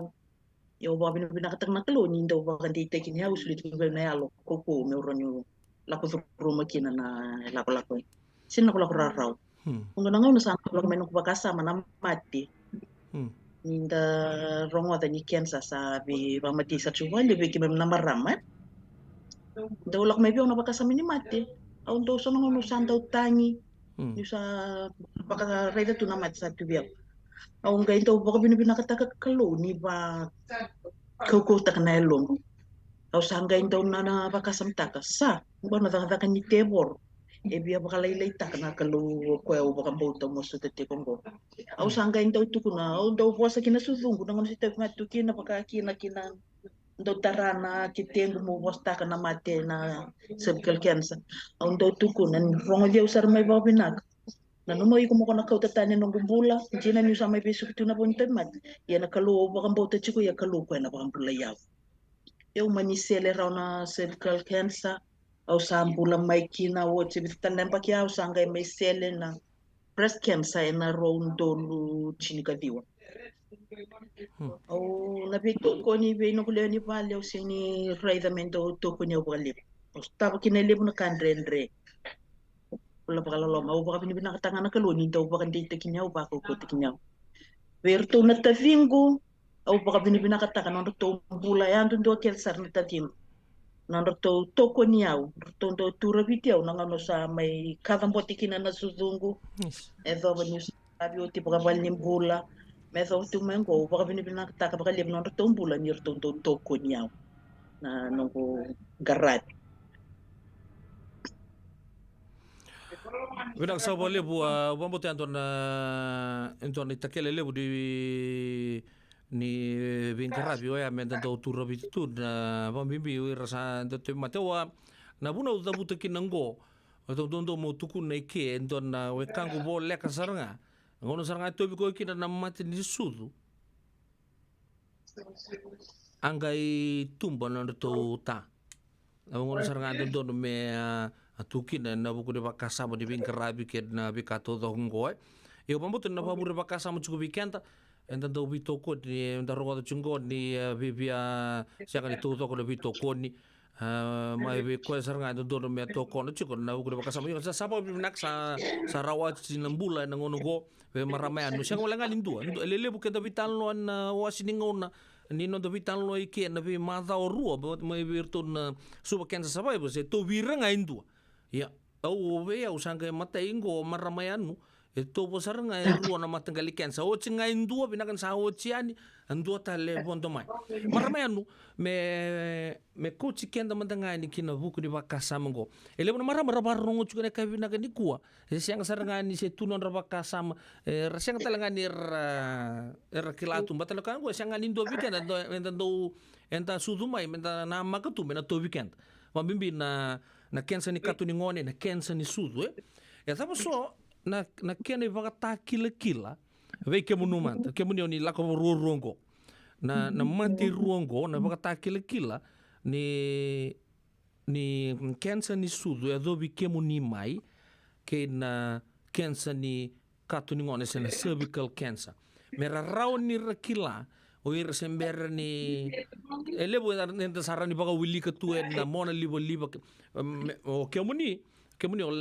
yo ba bina katang na kalo ni ndo ba kandi tekin ya usuli tunga na yalo koko me ronyo la ko roma kina na la ko sino ko raw kung nangau na sa ko men ko bakasa manamati ninda rongo da ni kensa sa bi pamati sa chuwa le bi kimem namaramat daw lak may bi na bakasa minimati au do so no santa utangi yu sa baka reda tu namat sa tubiak au ngai tau baka bina kata kalau ni ba kau tak na elong au sanga tau nana baka samtaka sa bona danga ni tebor e bia baka lai tak na kalau ko au baka bauta mo su te kongo au sanga tau tukuna au tau posa kina suzungu nangon si te matu kina baka kina do tarana ki tengu mo bosta kana mate na cervical cancer au do tukuna rongo dia usar mai ba binak na no mai como kona kauta tane no gumbula jina ni usama be su tuna bon temat ya na kalu ba kan bota chiku ya kalu ko na ba bula ya eu mani sele rauna cervical cancer au sambula mai kina wo te bitan nempa ki au sanga mai sele na breast cancer na rondo lu chinika diwa au na be ko ni be no kule ni vale o sini raidamento to ko ni o bale o staba kina lebu na kandrendre la baka lo mau baka binibina katanga na kaloni daw baka date kinyaw baka ko kinyaw verto na tavingo au baka binibina katanga no to bula ya ndo kel sar na tatim no to ko niaw to ndo tura bitiaw na ngano sa may kadamboti kina na suzungu edo ba news abio tipo baka balnim bula meso tu mengo baka binibina katanga baka leb no to bula nir to ko niaw na no garat Winak sawa lebu wambote anton itakele lebu ni Bingarabi oya menda do turra bitu na pambimbi rasa do te matewa na buna uda buta kinango to dondo mo tuku na ike endon na wekangu bo leka saranga ngono saranga to biko kina na mate ni sudu angai tumba na to ta ngono saranga dondo me atukin na buku de bakasama di Bingarabi ke na bikato do ngoe eu pambote na pabure bakasama chuku bikenta enda do bitoko ni enda rogo chungo ni bibia siaka ni tuto ko bitoko ni mai be ko saranga do do me to ko no chuko na buku de bakasama yo sa sapa binak sa rawa sinambula na ngono go be maramay anu siaka wala ngalindu lele buke do bitalno na wasiningona ni no do bitalno ike na bi mata o rua mai virtun suba kensa sabai bo se to viranga indu ya au ve au sanga mata ingo maramayanu to bosaranga rua na matangali kensa o chinga indu binakan sa o chiani andu tale bondo mai maramayanu me coach kenda matanga ni kina buku di bakasama go ele bona maramara barongo chuka ka binakan ni kuwa siang saranga ni se tunon rabakasama siang talanga ni kilatu batalo kan go siang ni do weekend do enta sudumai menta na makatu mena to weekend mabimbi na kensa ni katu ni ngone na kensa ni sudu ya tamo so na kena vakata kila ve ke monumanta ke muni ni lako ruongo na mati ruongo na vakata kila ni kensa ni sudu ya dobi ke muni mai ke na kensa ni katu ni ngone sena cervical cancer mera rau ni rakila o ira sembera ni elebo nenta sarani baka wili ketua na mona libo o kemuni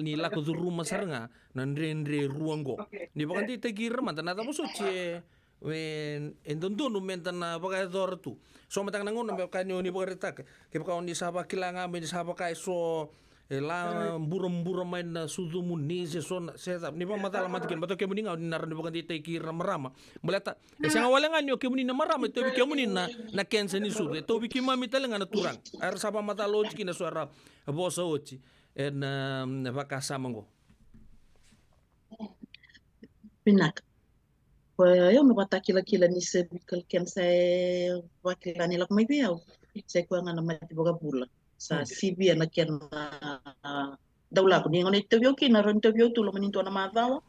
ni lako du rumah saranga na ndre ruango ni baka ti tegira manta na tamo soche wen endondono menta na baka dortu so matang nangon na baka ni baka retak ke baka ni saba kilanga me saba kai so la buram main na sudu muni se son seta ni pa matala matikin bato kemuni nga ni naran baka ti tegira marama mulata siang walangan yo kemuni na marama to bi kemuni na kensa ni sudu to bi kimami talenga na turang ar saba mata lojiki na suara bosa ochi en bakasama ngo pinak eu me bata kila ni cervical cancer wakila ni lak mai biau sai ko ngana mati boga bula sa sibia na ken daula ko ni ngone tebio ki na ron tebio tu lo maninto na madawa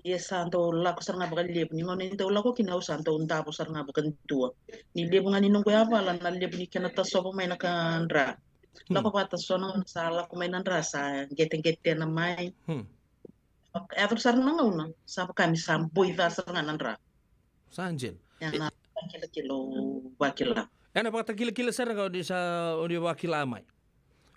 ye santo la ko sarnga bagal leb ni ngone daula ko kinaw santo unda po sarnga bagal tua ni leb ngani nungko ya bala na leb ni kenata so mai na kandra la ko pata so na sala ko mai na rasa gete na mai Ever sarang una sa kami samboy va sarang nandra sanjen yana kilo wakila ana baka kila sarang di sa odi wakila mai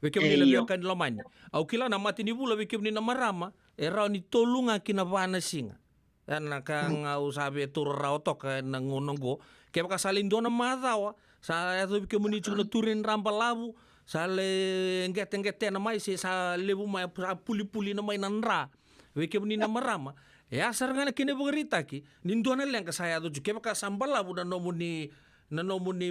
wekem ni labio kan lomani au kila na mati ni bula wekem ni na marama era ni tolunga kina bana singa ana kang au sabe tur rautok na ngonongo ke baka salin dona madawa sa eto wekem ni chuna turin rampa labu sale ngete na mai se sa lebu mai puli na mai nandra wekem ni na marama Ya sarangana kene bogarita ki nindona leng ka saya do ke baka sambala bu na nomuni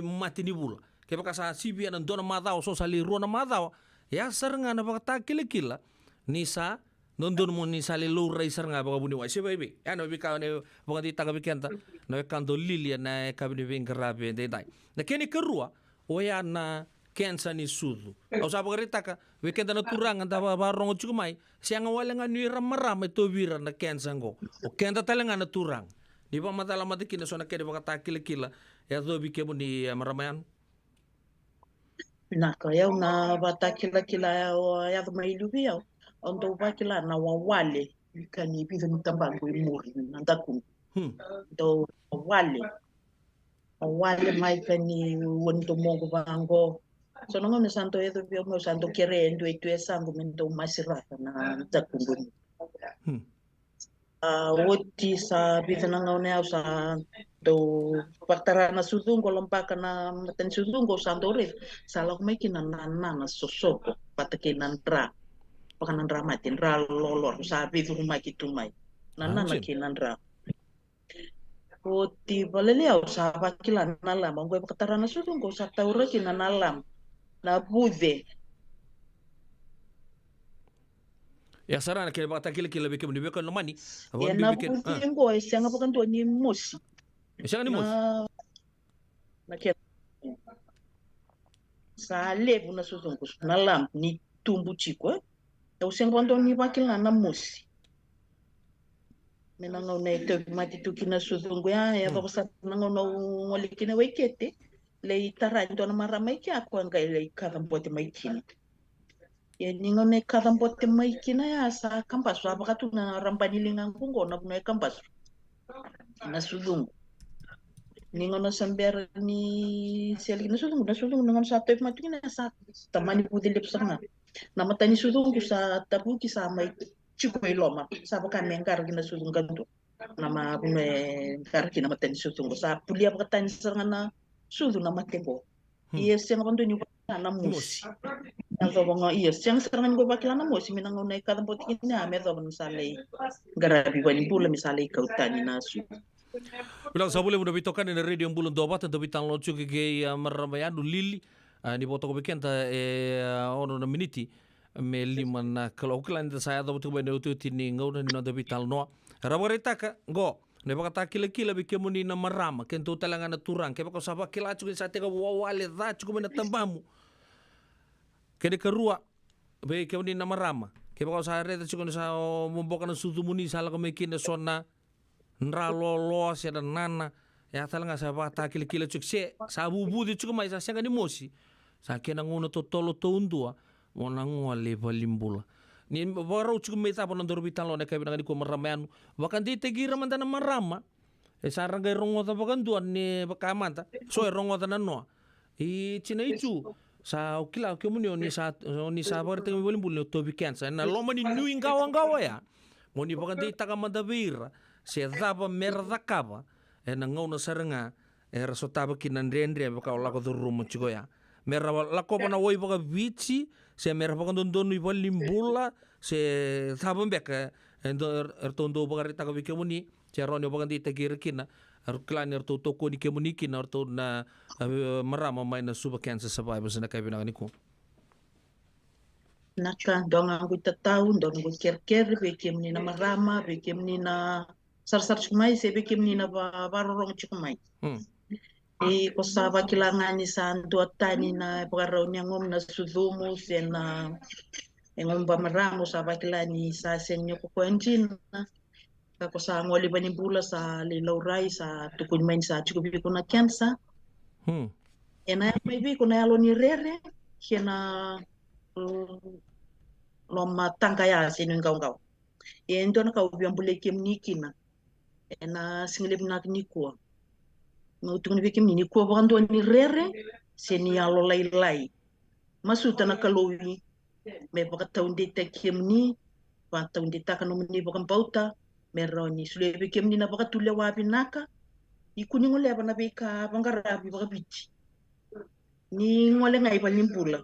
mati ni bula ke baka sa sibi na dona madao so sali rona madao ya sarangana baka kila nisa nondon mo ni sali low racer nga baka buni wa se baby ano bi ka ne baka di taga bikenta no kando lilia na kabini ving grabe de dai na kene kerua o ya na kensa ni sudu au sa baka ritaka weekend na turang anda barong chukumai siang wala nga ni ramara to vira na kensa ngo o kenda talenga na turang di ba matala matiki na so na kene baka kila ya do bi kemo ni maramayan na ka ya na bata kila ya mai lubi ya ondo ba kila na wawale kani bizo mtambango imuri na ndaku do wale mai kani wondo mongo bango so no me santo edo bio mo santo querendo e tu sango mendo masirata na takunguni oti sa bizo na ngone sa do partara na sudungo lompaka na maten sudungo sandore salak mai kina na sosoko patake nandra pakanandra matin ra lolor sa bizo mai kitumai na kinandra oti balele au sa bakila nala mangwe pakatara na sudungo sa taura kina nalam na bude ya sarana kile bata kile beke mni beke no mani ya na bude ngo esianga pakanto ni mosi esianga ni mosi na ke sa lebu na sudungo na lam ni tumbu chiko eu sengo ando ni bakila na mosi mena ngau nei te mati tukina sudungo ya ba sa ngau no ngoli kina wekete le tara ndo na maramai ki aku ngai le kadampote mai kina ya ningo ne kadampote mai kina ya sa kampas wa bakatu na rampani lingang kungo na bunai kampas na sudungo ningo na samber ni seli na sudungo dengan satu mati kina sa tamani pudi lip sana na matani sudungo sa tabu ki sa mai chiko iloma sa bakan mengkar kina sudungo gantu nama bunai kar kina matani sudungo sa pulia bakatan serangana sudu na mateko iya siang bantu ni na musi also bongo iya siang serangan go bakila na musi minang unai kada poti ni ame do misalai garabi wani pula misalai kautani na su bilang sabule muda bitokan na radio bulun dobat to bitang lo chuki ge maramayanu lili ni boto ko bekenta ono na miniti me lima na kalau klan saya do to bene utu tini ngau na no do bital no raboreta ka go ne baka kila bike muni na marama kento talanga na turang ke baka saba kila chu sa tega wawale da chu na tambamu kene kerua be ke muni na marama ke baka sa reta chu sa mumboka na sudu muni sala ko mekina sona nra lo se da nana ya talanga sa bata kila chu se sa bubu di chu mai sa senga ni mosi sa kena ngono to tolo to undua mona ngole balimbula ni baru cukup meta pun ndor bitan lo nekai binang di ko maramayan bakan di tegira mandana marama sarang gai rongo ta bakan tuan ni bakamanta so rongo ta nanno cina itu sa ukila ke munio ni sa bar teng bolim bul to bikensa na lo mani nuing gawang gawa ya moni bakan di takamanda bir se daba merda kaba na ngau saranga rasotaba kinan rendre baka la ko rum chigo ya merra la ko na woi baka bici se merah pakan don iba limbula se sabun beka endo ertondo baka rita ka bikemuni ceron yo pakan di tegir kina klan erto toko ni kemuni kina erto na marama mai na suba cancer sabai basna kai binang niku naka dong aku tahu dong aku ker bekemni na marama bekemni na sar chumai se bekemni na barorong chumai kosaba kilangan ni santo tani na pagaraw niya ngom na sudumo sen na ngom ba maramo sa bakilani sa senyo ko kwenjin na ko sa ngoli bani bula sa lilaurai sa tukun main sa chukubi ko na kansa ena maybe ko na alo ni rere kena lo matangkaya sinu ngau endo na ka ubiang bule kimniki na ena singlib na kiniko no tungi bikim ni ko bando ni rere seni alo lai masuta na kalowi me baka taunde ta kimni pa taunde ta kanu ni baka bauta meroni sule bikim ni na baka tule wa binaka ikuni ngole bana bika bangara bi baka bichi ni ngole ngai balimpula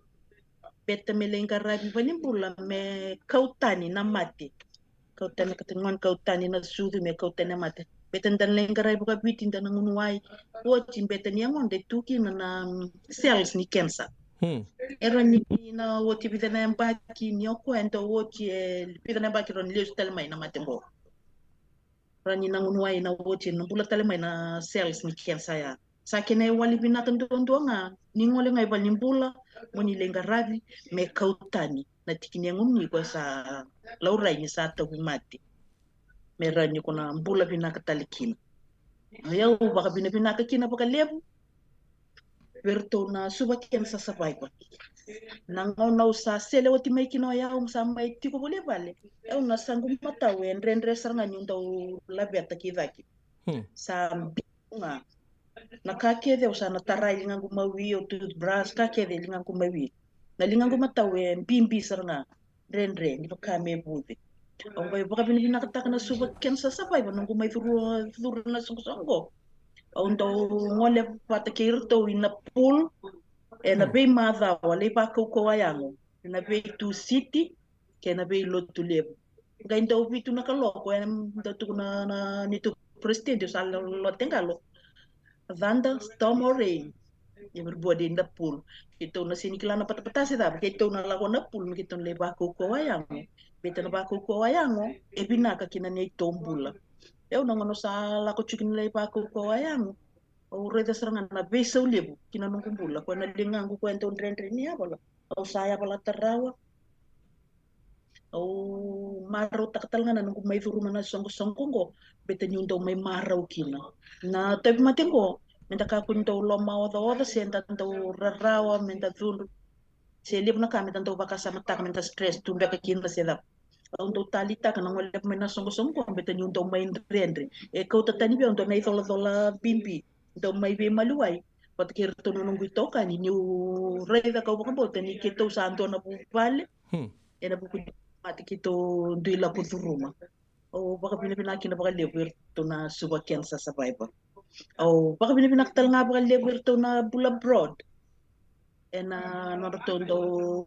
betta melenga rabi balimpula me kautani na mate kautana katangon kautani na sudu me kautana mate betan dan lengkarai buka bitin dan ngunuai watching betan yang on de tuki na cells ni cancer era ni na woti bitana yang baki ni okwento woti bitana baki ron leus telmai na matembo rani na ngunuai na woti na bula telmai na cells ni cancer ya sakene wali binatan nga ni ngole ngai bal nimbula moni lengaravi me kautani na tikini ngumni ko sa laurai ni sa to mati me rani ko na mbula binaka talikina yau baka binaka kina baka lebu verto na suba ken sa sabai ko nang na sa sele wati mai kino ya sa mai tiko bole bale eu na sangu mata we rendre saranga nyundo labeta kidaki sa nga nakakede usana tarai lingangu mawi o toothbrush kakede lingangu mawi na lingangu matawe bimbi saranga rendre ni pakame budi ongo baka binibina kataka na suba kensa sabai banungu mai thuru na songo ondo ngole pata kirto ina pool na be madha wale pa ko ayango na be tu city ke na be lotu lebu gaindo bitu na kaloko ndo tu na ni tu presidente sa lo tengalo Vanda storm or rain. You were body in the pool. Ito na sinikilana patapatasi da. Ito na lago na pool. Ito na lebako ko ayango. Beta na bako ko ayango. E binaka kina ni tombula. Eu na ngono sa lako chikin lebako ko ayango. O reda serangan na besa ulibu. Kina nung kumbula. Kwa na lingangu kwa ento ndrendre niya bala. O saya bala tarawa. O maro takatal nga nung may turuma na songko beta nyundo may maraw kina na tabi matingo menta ka kunto loma oda senta to rarawa menta tun se lib na kami tanto baka sa mata menta stress tumbe ka kina sela undo talita kana ngole mena songko beta nyundo may ndrendre e ko tatani be undo nay dola bimbi do may be maluai pat kirto nung guitoka ni new reda ka bukan ni kito santo na bupale ena buku mati kito dui la puturuma o baka pinapinaki na baka lever to na suba kensa sa baiba o baka pinapinaktal nga baka lever to na bula broad ena norotondo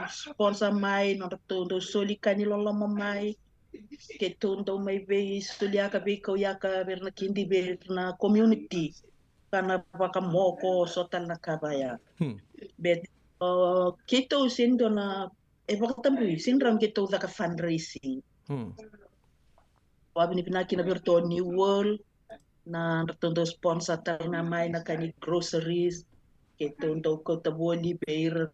sponsor mai norotondo soli kanilo lama mai ketondo mai be soliaka be koyaka berna kindi be na community kana baka moko sotal na kabaya bet kito sindo na baka tambi sindram kito da ka fundraising Wabini pinaki na birto New World na ratondo sponsor tal na mai na kani groceries ketondo ko taboli beir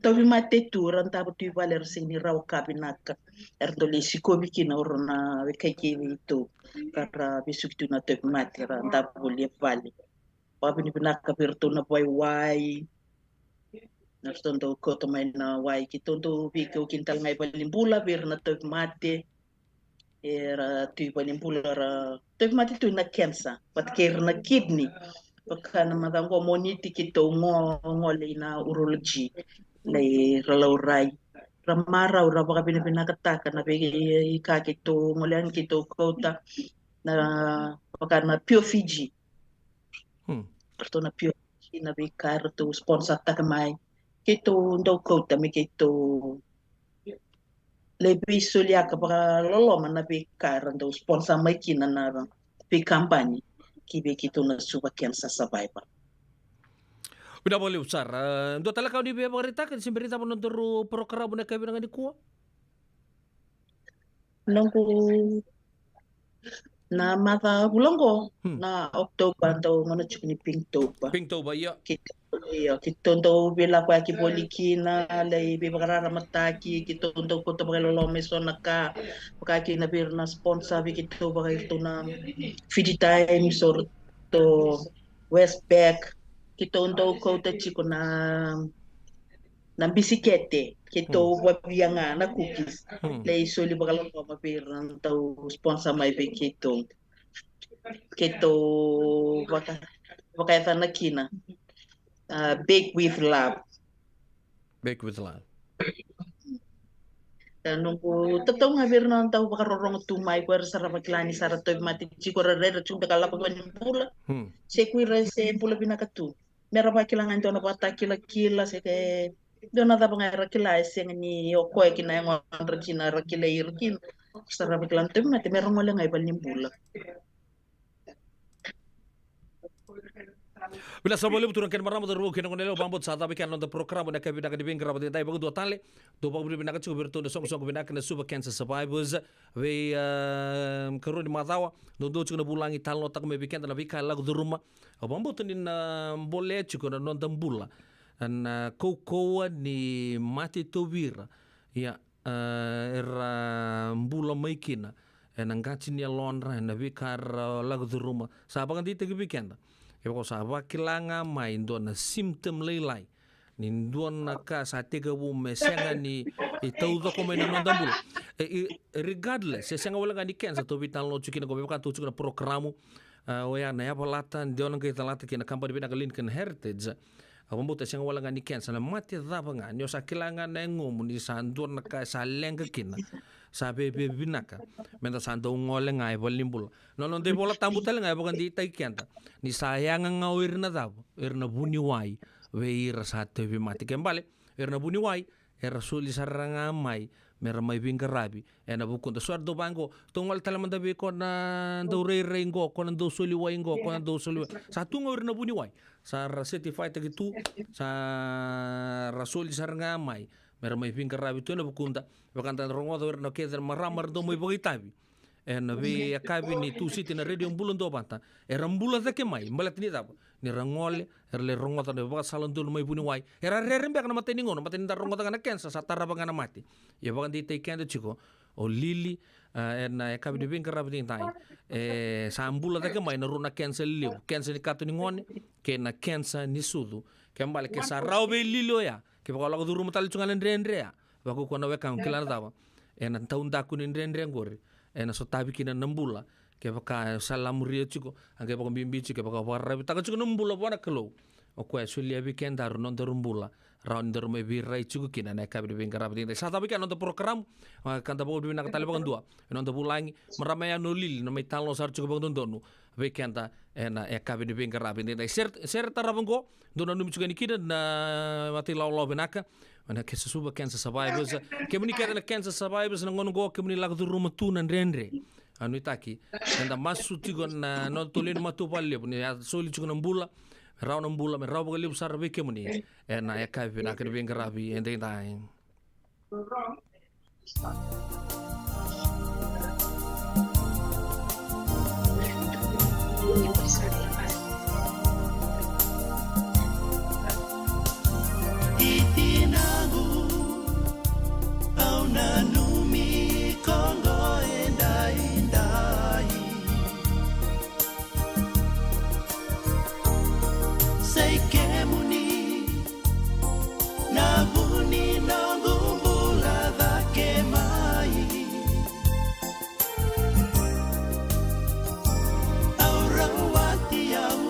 tabi mate turan tabu tu valer sini raw kabinaka erdole sikobi kina orna wekake itu kara bisuktu na tabi mate ra taboli vali wabini pinaka birto na wai na ratondo ko tamay na wai kitondo biko kintal ngai balimbula bir na tabi mate era tu balimbula tu mati tu na cancer pat care na kidney pakana madango moniti kito ngole na urology le relaurai ramara ura baka pinakataka na bigi ka kito ngolean kito kota na pakana Pure Fiji na Pure Fiji na bika to sponsor takamai kito ndo kota mi kito lebi solia ka baka lolo mana bika ndo sponsor mai kina na bi kampanye kibe kito na suba kensa sabay pa. Udah boleh usar. Ndo tala kau di biaya berita kan simberita pun nonton program na kabi nang di kuwa. Nunggu na mata bulonggo na Oktober to mana chukni Pinktober. Pinktober ya. Kita ndo bila kwa kiboliki na lay bibagarara mataki kita ndo ko to bagalo meso naka pakaki na bir na sponsor bi kita bagay to na Fiji Times or to Westpac kita ndo ko to chiko na bisikete kita wabiyanga na cookies lay soli bagalo mabir to sponsor may bi kita baka na kina Bake with Love. Bake with Love. Dan nunggu tetong ngabir non tahu bakar rorong tumai kuar sarap klani sarap toy mati cikor reda cuma kalau kau pula. Sekuira se pula binakatu. Meraba kilangan tuan apa tak kila seke. Dona tak pengar kila se ni okoi kina yang orang Cina rakila irkin. Sarà biglante ma te merong wala ngai bal nimbula. Bila sa boleh betul kan maramo daru kena konelo bambot sa tabi kan on the program na kabi daga dibing grabati dai bagu do tale do bagu dibing naga chugo berto song song bina kana super cancer survivors we karuni matawa do chugo na bulangi talno tak me weekend na vika lagu do rumah bambot ni na boleh chugo na non tambula an koko ni mati tovira ya era mbula maikina en angati ni lonra na vika lagu do rumah sa bagan di tegi weekend. Kaya sa kilanga mai na symptom laylay ni na ka sa tiga mesenga ni itau do ko mai na dambul regardless senga wala ni kensa to vital no chukina ko ka to chukina programu oya na ya balata ndio na kita lata kina company bina Lincoln Heritage abambuta senga wala ni kensa na mati daba nga nyo sa kilanga na ngom ni sa na ka sa lenga kina sa bebe binaka menda sa ndo ngole ngai bolimbul no de bola tambutal ngai bokan di tai kenta ni sayang nga irna dabo irna buni wai we ira sa tv mati kembale irna buni wai era suli saranga mai mera mai bingarabi ena bukun da suardo bango tongol talamanda be ko na do rengo ko na do suli wai ngo ko na do suli sa tungo irna buni wai sa certified gitu sa rasuli saranga mai mera mai bingarabi to na bukunda bakanta rongo do irna ke maramar do mai bogitabi en we akabi ni tu siti na radio mbulon do banta era mbula da ke mai mbalat ni dab ni rangole erle rongo ne ba salon dul mai buni wai era rerembe kana mateni ngono mateni da rongo kana kensa satara bangana mati ya bagan di te kendo chiko o lili en akabi ni bingara bidin tai sa mbula da ke mai na runa kensa liu kensa ni katu ni ngone ke na kensa ni sudu ke mbale ke sa raube lilo ya ke ba lago duru matal chungalen rendre ya ba ko na we kan kilana dawa en taunda kunin rendre ngore ena so tabi kina nambula ke baka salam ria chiko ange baka bimbi chiko baka warra taka chiko nambula bana kelo o ko sulia weekend dar non darumbula round der me bi rai chiko kina na kabi de garab de sa tabi kan on program kan ta bodu na katale baka dua non bulangi maramaya no lil no me talo sar chiko baka donu weekend ena kabi de garab de ser tarabango dona num chiko ni kina na mati law benaka ana ke suba cancer survivors ke muni kada na cancer survivors na ngono go ke muni lagu ruma tu nan rendre anu itaki enda masu tigo na no tolen matu palle ni ya soli chugo na mbula raw na mbula me raw bagali usar be ke muni na ya ka na ke ben gravi ende dai Nanumi Kongo endai Sei kemuni Nabuni nongumbula dhake mai Aurawati au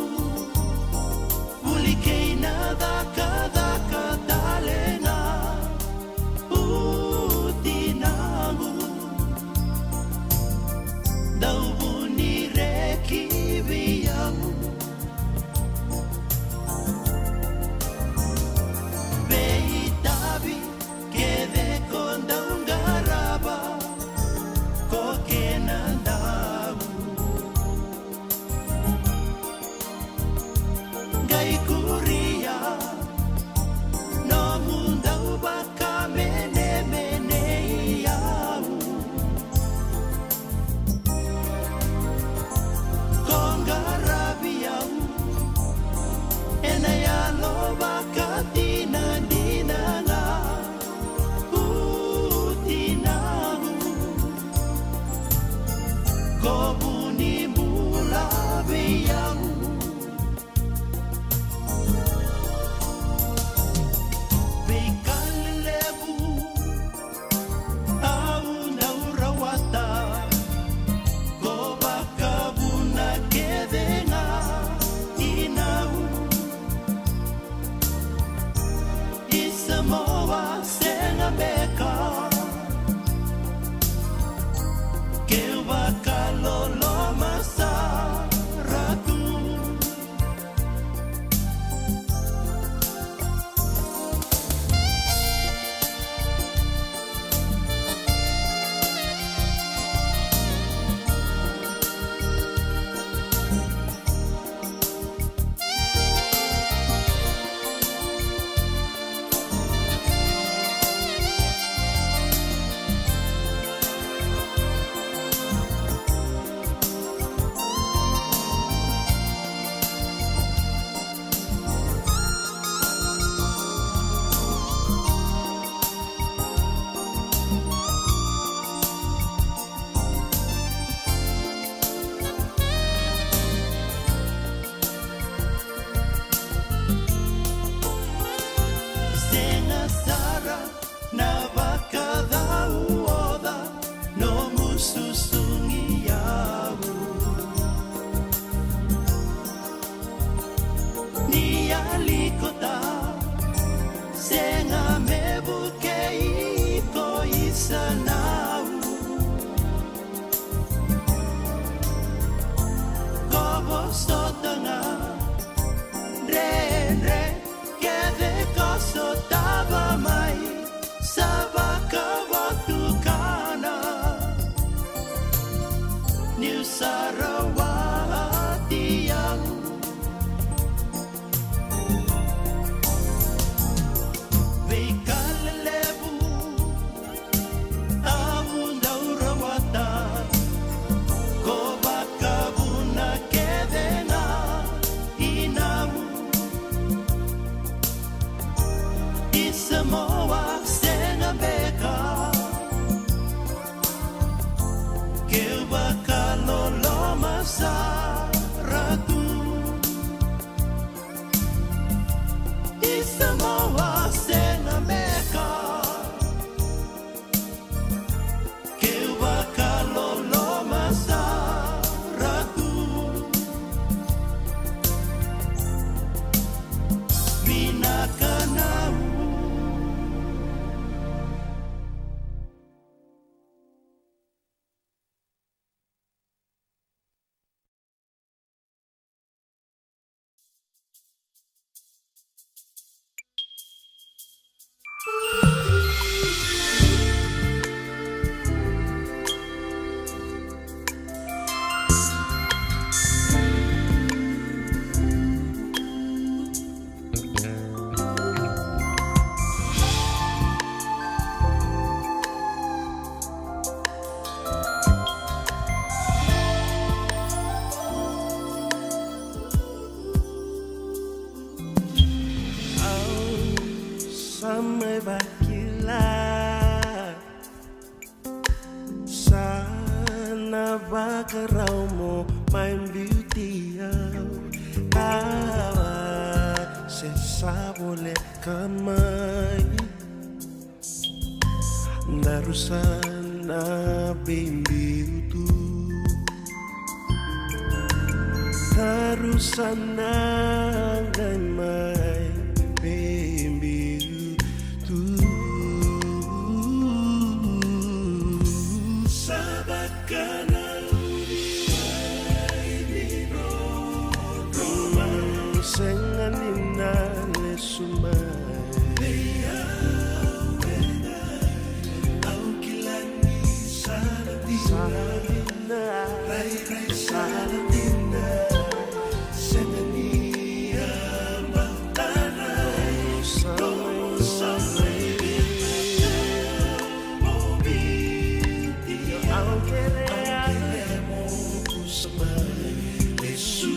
Ulikei na dhaka talena yalikota senga mebukei ko isanau kobo sotanga re keve koso taba mai sabaka waktu kana New Sarawati yang Samoa senga beka Keu bakalo loma saratu Di Samoa senga beka Keu bakalo loma saratu Minakanau sampai bakila sana bakarau mo main beauty kawa sesa boleh kamai narusana bimbi tu narusana gamai bimbi tu sabakana senganina lesumai au kilani saladina rai saladina senania batana samai mobi au queremo samai lesu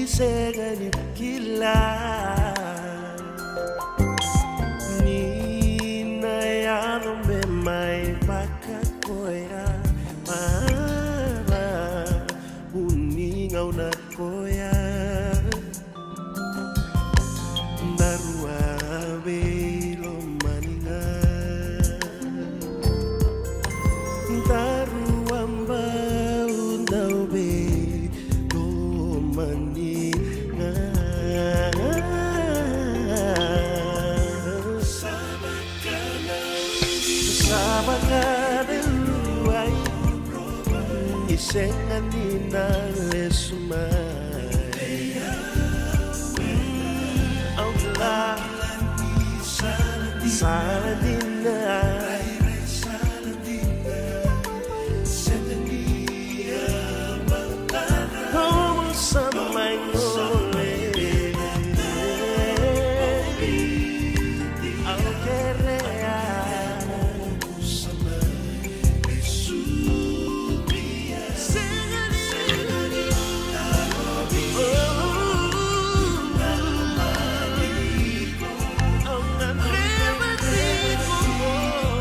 segani kila nina yalo me mai pakakoya mara uninga una koya narua belo maninga narua mbau ndau be lo maninga sabakana luai isenganina lesumai Allah saladina como samai ngole au querea Oh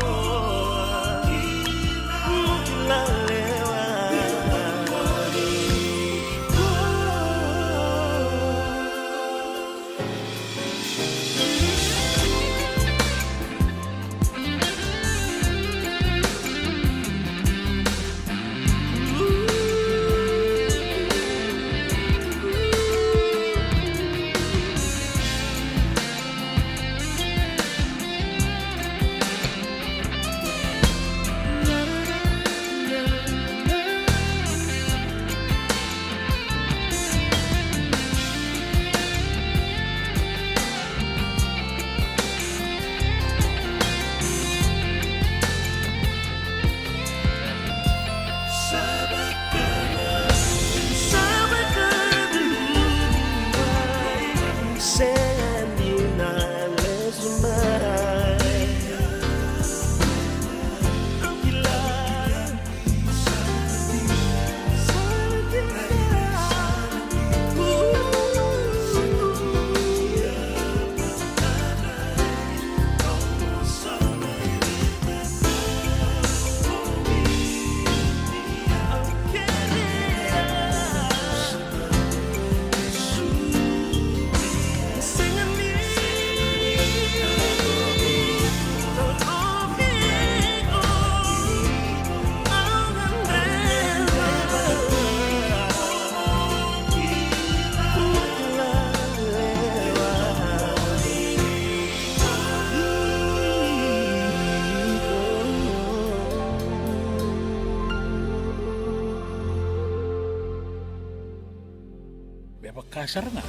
kasar nga.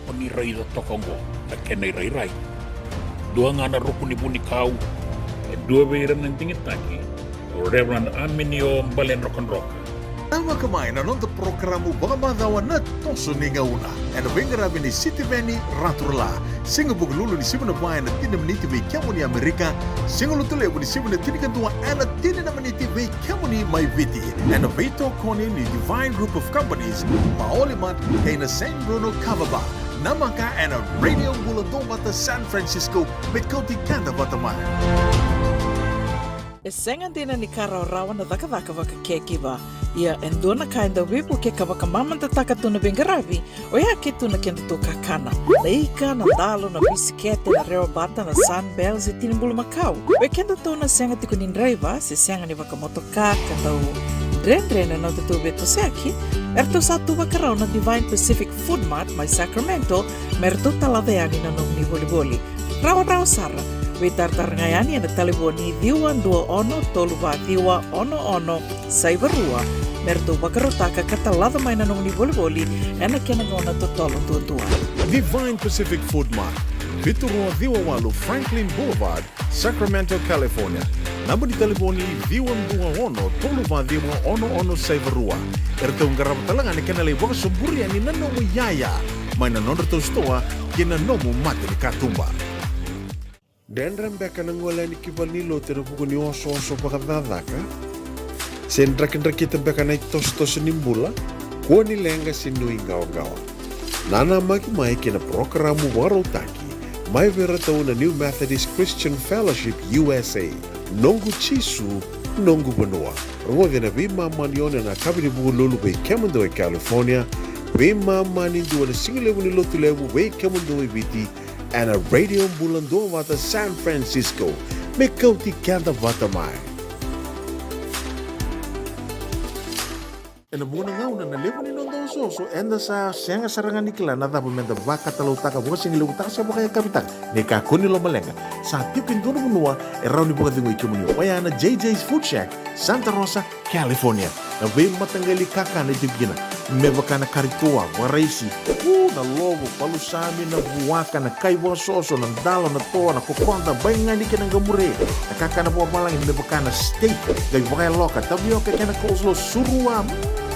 O ni rai da tokongo na kenay rai. Dua nga na rukuni buni kau. E dua beiran ng tingit taki. O Reverend Aminio Balen Rock. Tama kamain na nonton programu Bagamadawa na toso ni ngauna. E na bengarabi ni City Veni Raturla. Singa buglulu ni sibuna bayan na tina meniti vei kiamu ni Amerika. Singa lutule ni sibuna tini kantua ana tina na meniti vei kiamu ni Mai Viti. E na veito koni ni Divine Group of Companies. Maolimat kay na San Bruno Cavaba. Namaka and a Radio Buladong Bata San Francisco met Koti Kanda Bataman. E senga dina ni kara rawa na daka waka kekiwa. Ia endona kainda wipu ke kawaka mamanta taka tuna bengaravi. O ia ke tuna kenda to kakana. Leika na dalo na bisikete na reo bata na sunbells e tinimbulu makau. O kenda tona senga tiko nindraiva se senga ni waka motoka kandau. Dren no te beto seki. Erto satu wakarau na Divine Pacific Food Mart mai Sacramento. Merto talaveani na nom ni boli. Rawa sara. Witar ngayani na taliboni diwan 21 toluva diwa ono saivarua. Merto wakarotaka katalada mai na nom ni boli. Ena kena gona totolo tua. Divine Pacific Food Mart. Viturua Diwa Walu Franklin Boulevard, Sacramento, California. Namba di telefoni Diwan 21 toluva diwa ono saivarua. Erto ngarap talangan ni kenalay waka suburi ani nanomu yaya. May nanonor to stoa kina nomu mati ni katumba. Dendram beka nang wala ni kibalilo tero buku ni oso pakadadaka. Sendra kita beka na tos nimbula. Kuo ni lenga sinui gawa. Nana mai kina programu warotaki. Mai vera tau na New Methodist Christian Fellowship USA. Nongu chisu, nongu banua. Rongo na bima manione na kabini buku lulu bei Kemando e California. Bima mani dua na singilewu ni lotu lewu bei Kemando e Viti. And a radio bulando wata San Francisco. Mekauti kanda wata mai. Ena muna ngau na nalepo ni nondo so enda sa senga sarangan nikila na dabu menda baka talau taka buka singi lewu taka sa baka kapitang neka kuni lo malenga sa tipin dono munua erau ni buka dingo ikimuni waya na JJ's Food Shack Santa Rosa, California na vei matanggali kaka na itibgina mebaka na karitua waraisi na lobo palusami na buwaka na kaiwa soso na dalo na toa na kukonta bainga ni kinang gamure na kaka na buwa malang mebaka na steak gay baka loka tabioka kena coleslaw surua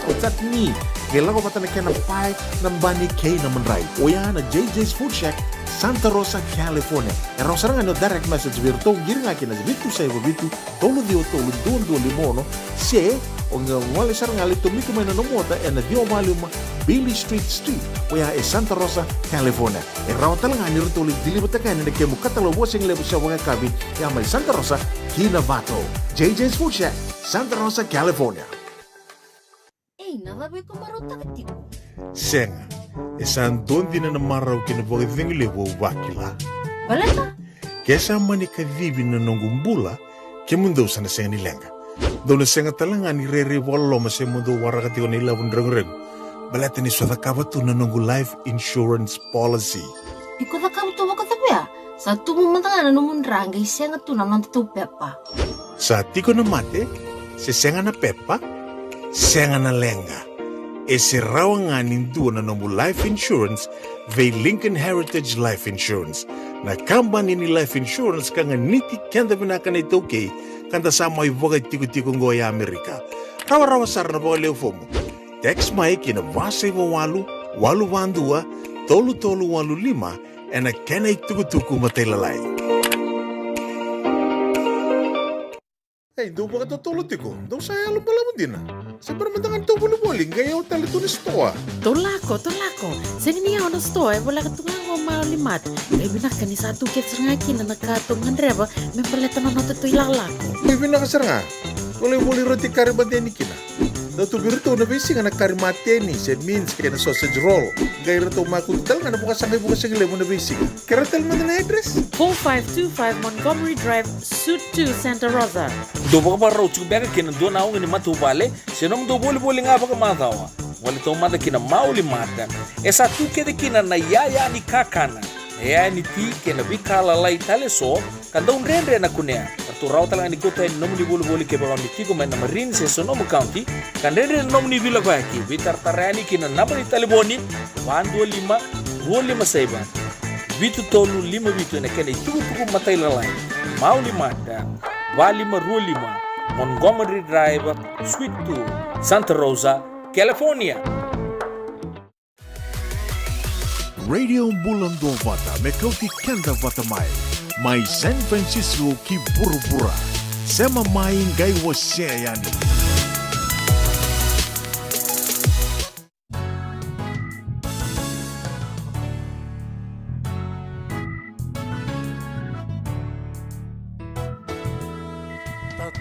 otat ni Kailangan ko na kena pie ng bani kay na manray. O yan na JJ's Food Shack, Santa Rosa, California. E raw sarang direct message virto giri nga kina vitu sa iba vitu tolo do limono se o nga wala sarang alito mito may nanomota e na dio maluma Billy Street. O yan e Santa Rosa, California. E raw talaga ni rito dilibot ka ni kemo katalo wasing lebo sa mga kabi ya may Santa Rosa, Kinavato. JJ's Food Shack, Santa Rosa, California. Nada ko marota katiw. Senga, esan dondi na namaraw kinabagay dingli wo wakila. Wala ka? Kesa mani kadibi na nongumbula, kimundo sa nasenga nilenga. Daw na senga talanga ni rere walo masemundo warakati ko nila wundrang-reng. Balata ni swata kabato na nongu life insurance policy. Iko na kamuto wakatabi sa tumumantanga na numundrang ay senga to na nanto pepa. Sa tiko na mate, si senga na pepa, senga na lenga. E si rawanganin doon na nomu life insurance vei Lincoln Heritage Life Insurance. Na company ni life insurance ka nga niti kanda binaka na ito kay kanda sa may vogay tiko-tikong goya Amerika. Rawa-rawa sar na baka leo mo. Text may kinabasay wawalu, walu-wandua, tolu-tolu walu-lima, e na kenay tuku-tuku matilalay. Hey, do ba ka tutulot ko? Daw saya alam pala mo din Siyempre mandangan ito buli-buling, gayaw talito ni stoa. Tolako. Sa niya ako na stoa, wala ka tungang maulimat. Kaya binaka ni sa tukit sa ngaki na nagkatungan reba, may paleta na natutoy lalako. May binaka nga. Wala roti karibante ni kina. Daw tubirito na bisi nga nagkarimate ni, said means kaya na sausage roll. Gaya rito makuntal nga nabukas sa gilay mo na bisi. Karatal mo na address? 4525 Montgomery Drive, Suite 2, Santa Rosa. Do ba ka raw tubeka kina do na ako ni matubale, sinong do boli nga ba ka matawa? Wala ito mata kina maulimatan. E sa tuke de kina na yaya ni kakana. Yaya ni ti kina bikalalay taleso, Kandau rendre na kunea. Arturau talang ni kota ni nomu ni bolu-bolu ke bawa mitigo main na Marine se Sonoma County. Kan rendre nomu ni vila baki. Vitar tarani kina napa ni taliboni. 125 saiba. Vitu tolu 5 vitu na kena tuku matai lalai. Mau 5 dan 2525 Montgomery Drive, Suite 2, Santa Rosa, California. Radio Bulando Vata Mekauti Kenda Vata Mai Mai San Francisco ki Burubura Sema Mai Ngai Waseayani.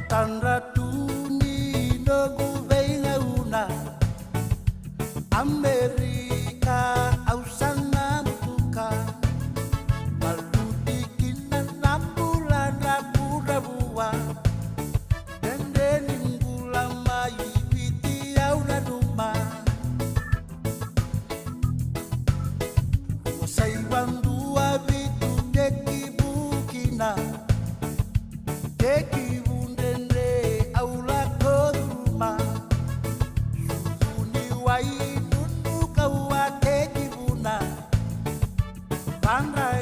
Tandra tuni nogu venga una Amerika ausana mutuka Maludi kina nambula na burabua Dende ningula mai viti au na duma Wasai wandua vitu deki bukina Deki Can I?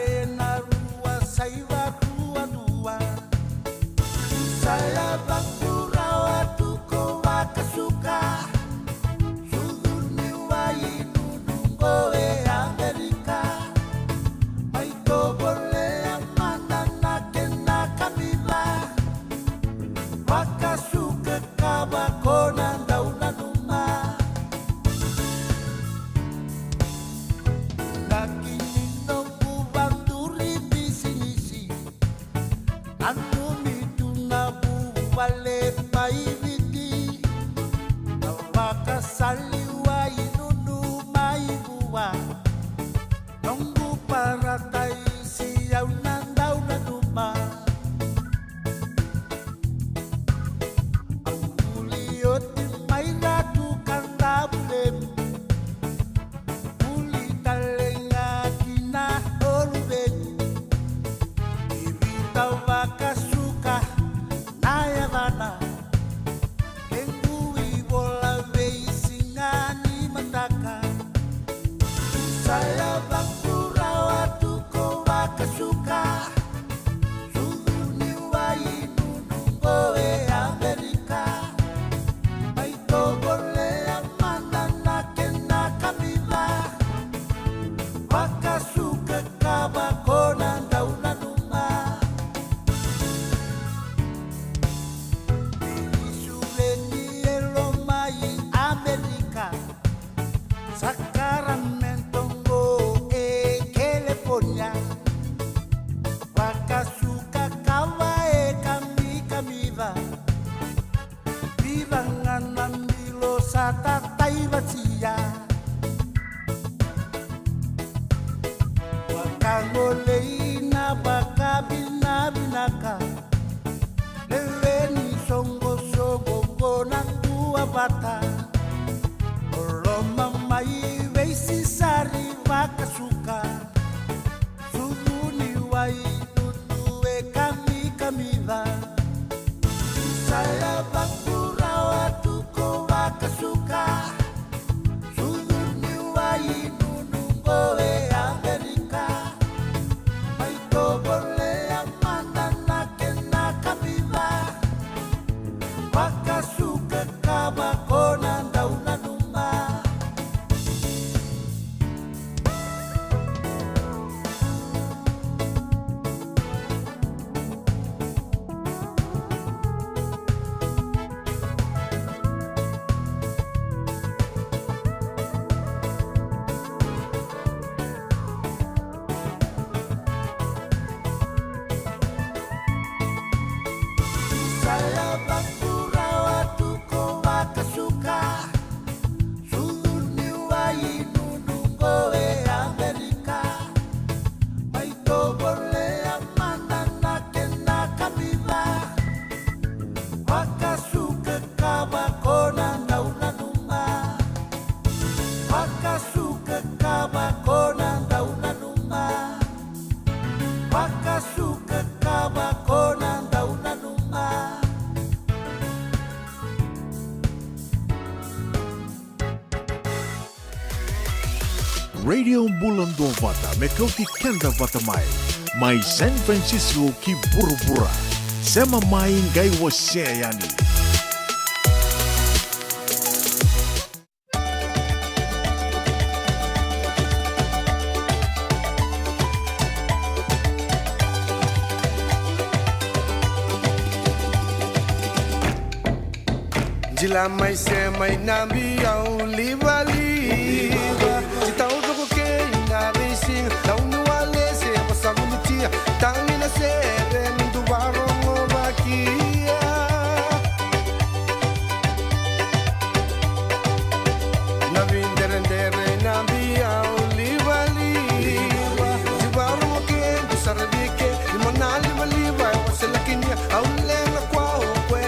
1 Wakasuka kama kona Radio Bulan Dovata me kauti kenda vatamai. Mai San Francisco ki burubura. Sema mai ngai wase yani. Jila mai se mai nambi au liva liva. Tau doko ke na racing. Tau nu ale se pasa munitia. Tangi na se rendu barongo bakia. Na vindere nambi au liva liva. Jibarongo ke kusarabike. Limana liva liva. Waselakinia au lenga kwao kwe.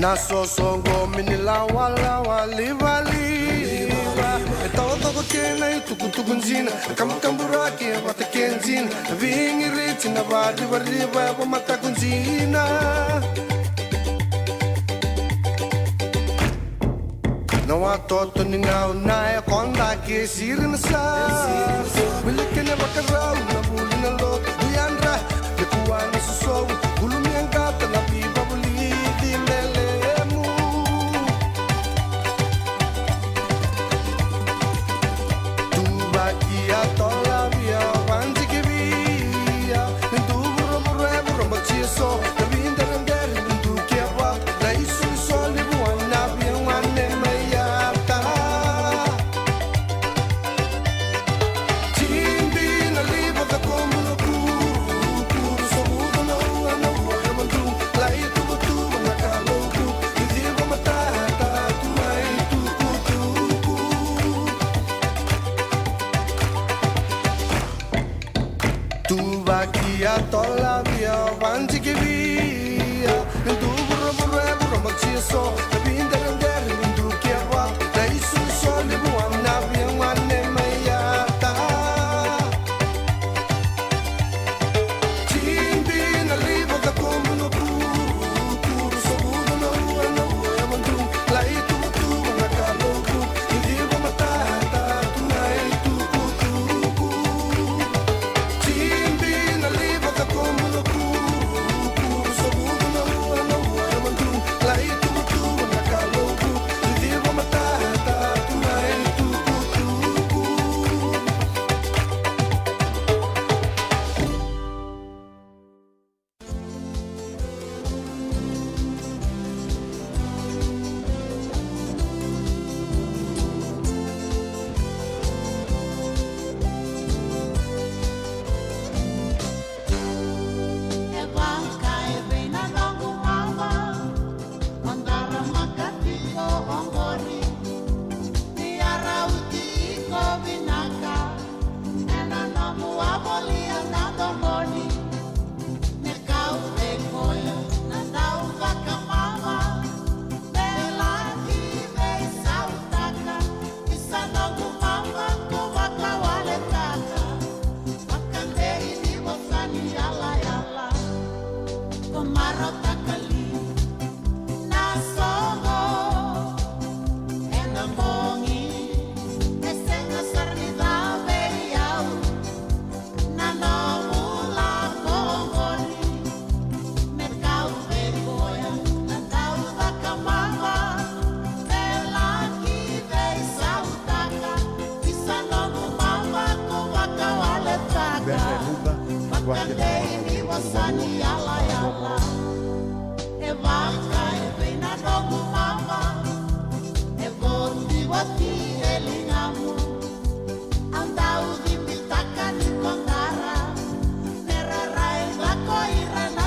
Na sosongo minila wala liva liva. Todo ko kena tukutukunzina. Kamburaki mata kenzina. Vingi rich na vadi variva pa mata kunzina. Na watoto ni na konda ke sirin sa. Wilekene bakarau na buli na lo. Buyandra lekuan suso. Gulumi ang gata na pipa buli di mele. Tola via avanti che via tu burro macieso la vinda rendere tu che va dai sul sole buona via wanne mayata timbi na liva da como no puro so mudo no mandu la tu na calo tu digo matata tu mai tu tu vacchia tola via avanti che via tu burro macieso la vinda rendere tu che va dai sul sole buona via wanne mayata timbi na liva da como no puro so mudo no mandu la tu na calo tu digo matata tu mai tu Andau di mitaka ni kondara, nera rai la koirana.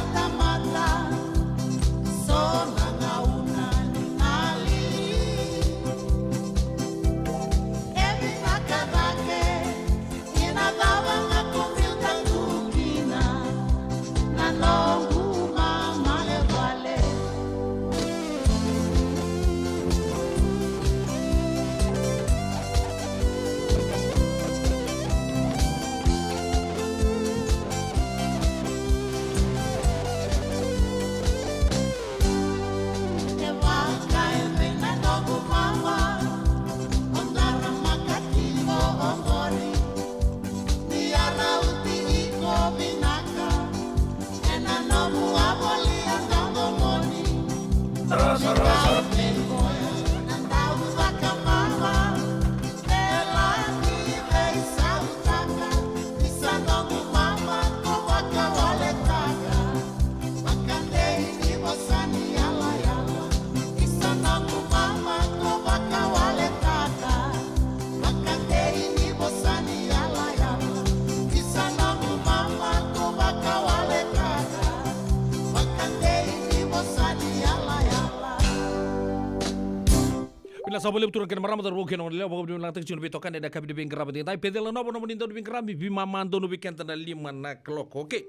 bila sa boleh turun ke marama dar woken on leo bogo bilang tak cun betokan da kabi de beng kerabat tai pedela no bono monindo beng kerami bi mamando no weekend na 5 o'clock. Okay.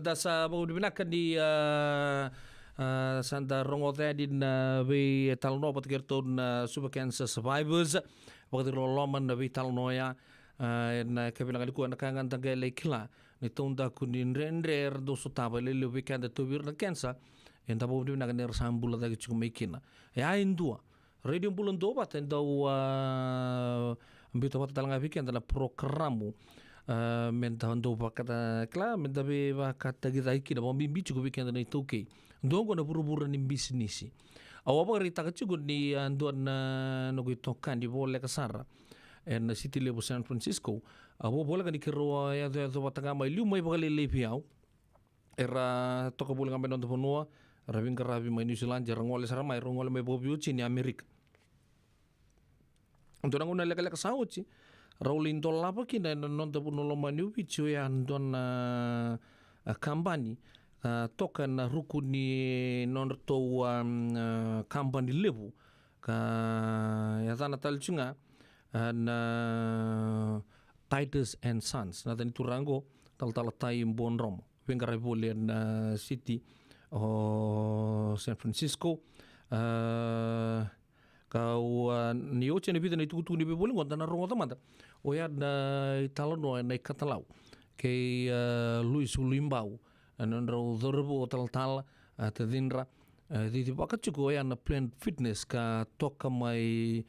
Da sa bogo bilang kan di sanda rongote din we talno pat kerton super cancer survivors bogo lo loman na we talno ya na kabilang aliku na kangan tangale kila ni tonda kunin render do sotaba le weekend to bir na cancer enda bogo bilang kan sambula da ciku mekina ya indua Radio Bulan Dobat endau ambito pat talanga weekend na programo menta ando bakata kla menta be bakata gita ikina bombi bichu ko weekend na itoke ndongo na buru-buru ni business awa ba rita ka chugo ni ando na no gito kandi bole kasara en city level San Francisco awo bola kan ikero ya do batanga mai lu mai bakale lepiau era toka bulan ngamen on ponua Rabing karabi mai New Zealand jarang oleh sarang mai rongol mai bobi uci ni Amerika. Untuk orang guna lek sauci, Rolling dollar apa kina non tapu nolong mani uci ya andon kampani tokan rukuni non tau kampani lebu ka ya tanah talcunga na Titus and Sons na tani turango tal tai bonrom pengkarai boleh city San Francisco kau ni oce ni bida ni tuku ni bebole ngonta na rongo tamata o ya na italo no na katalau ke Luis Ulimbau na ro dorbo tal tadinra di baka chuko ya na Planet Fitness ka toka mai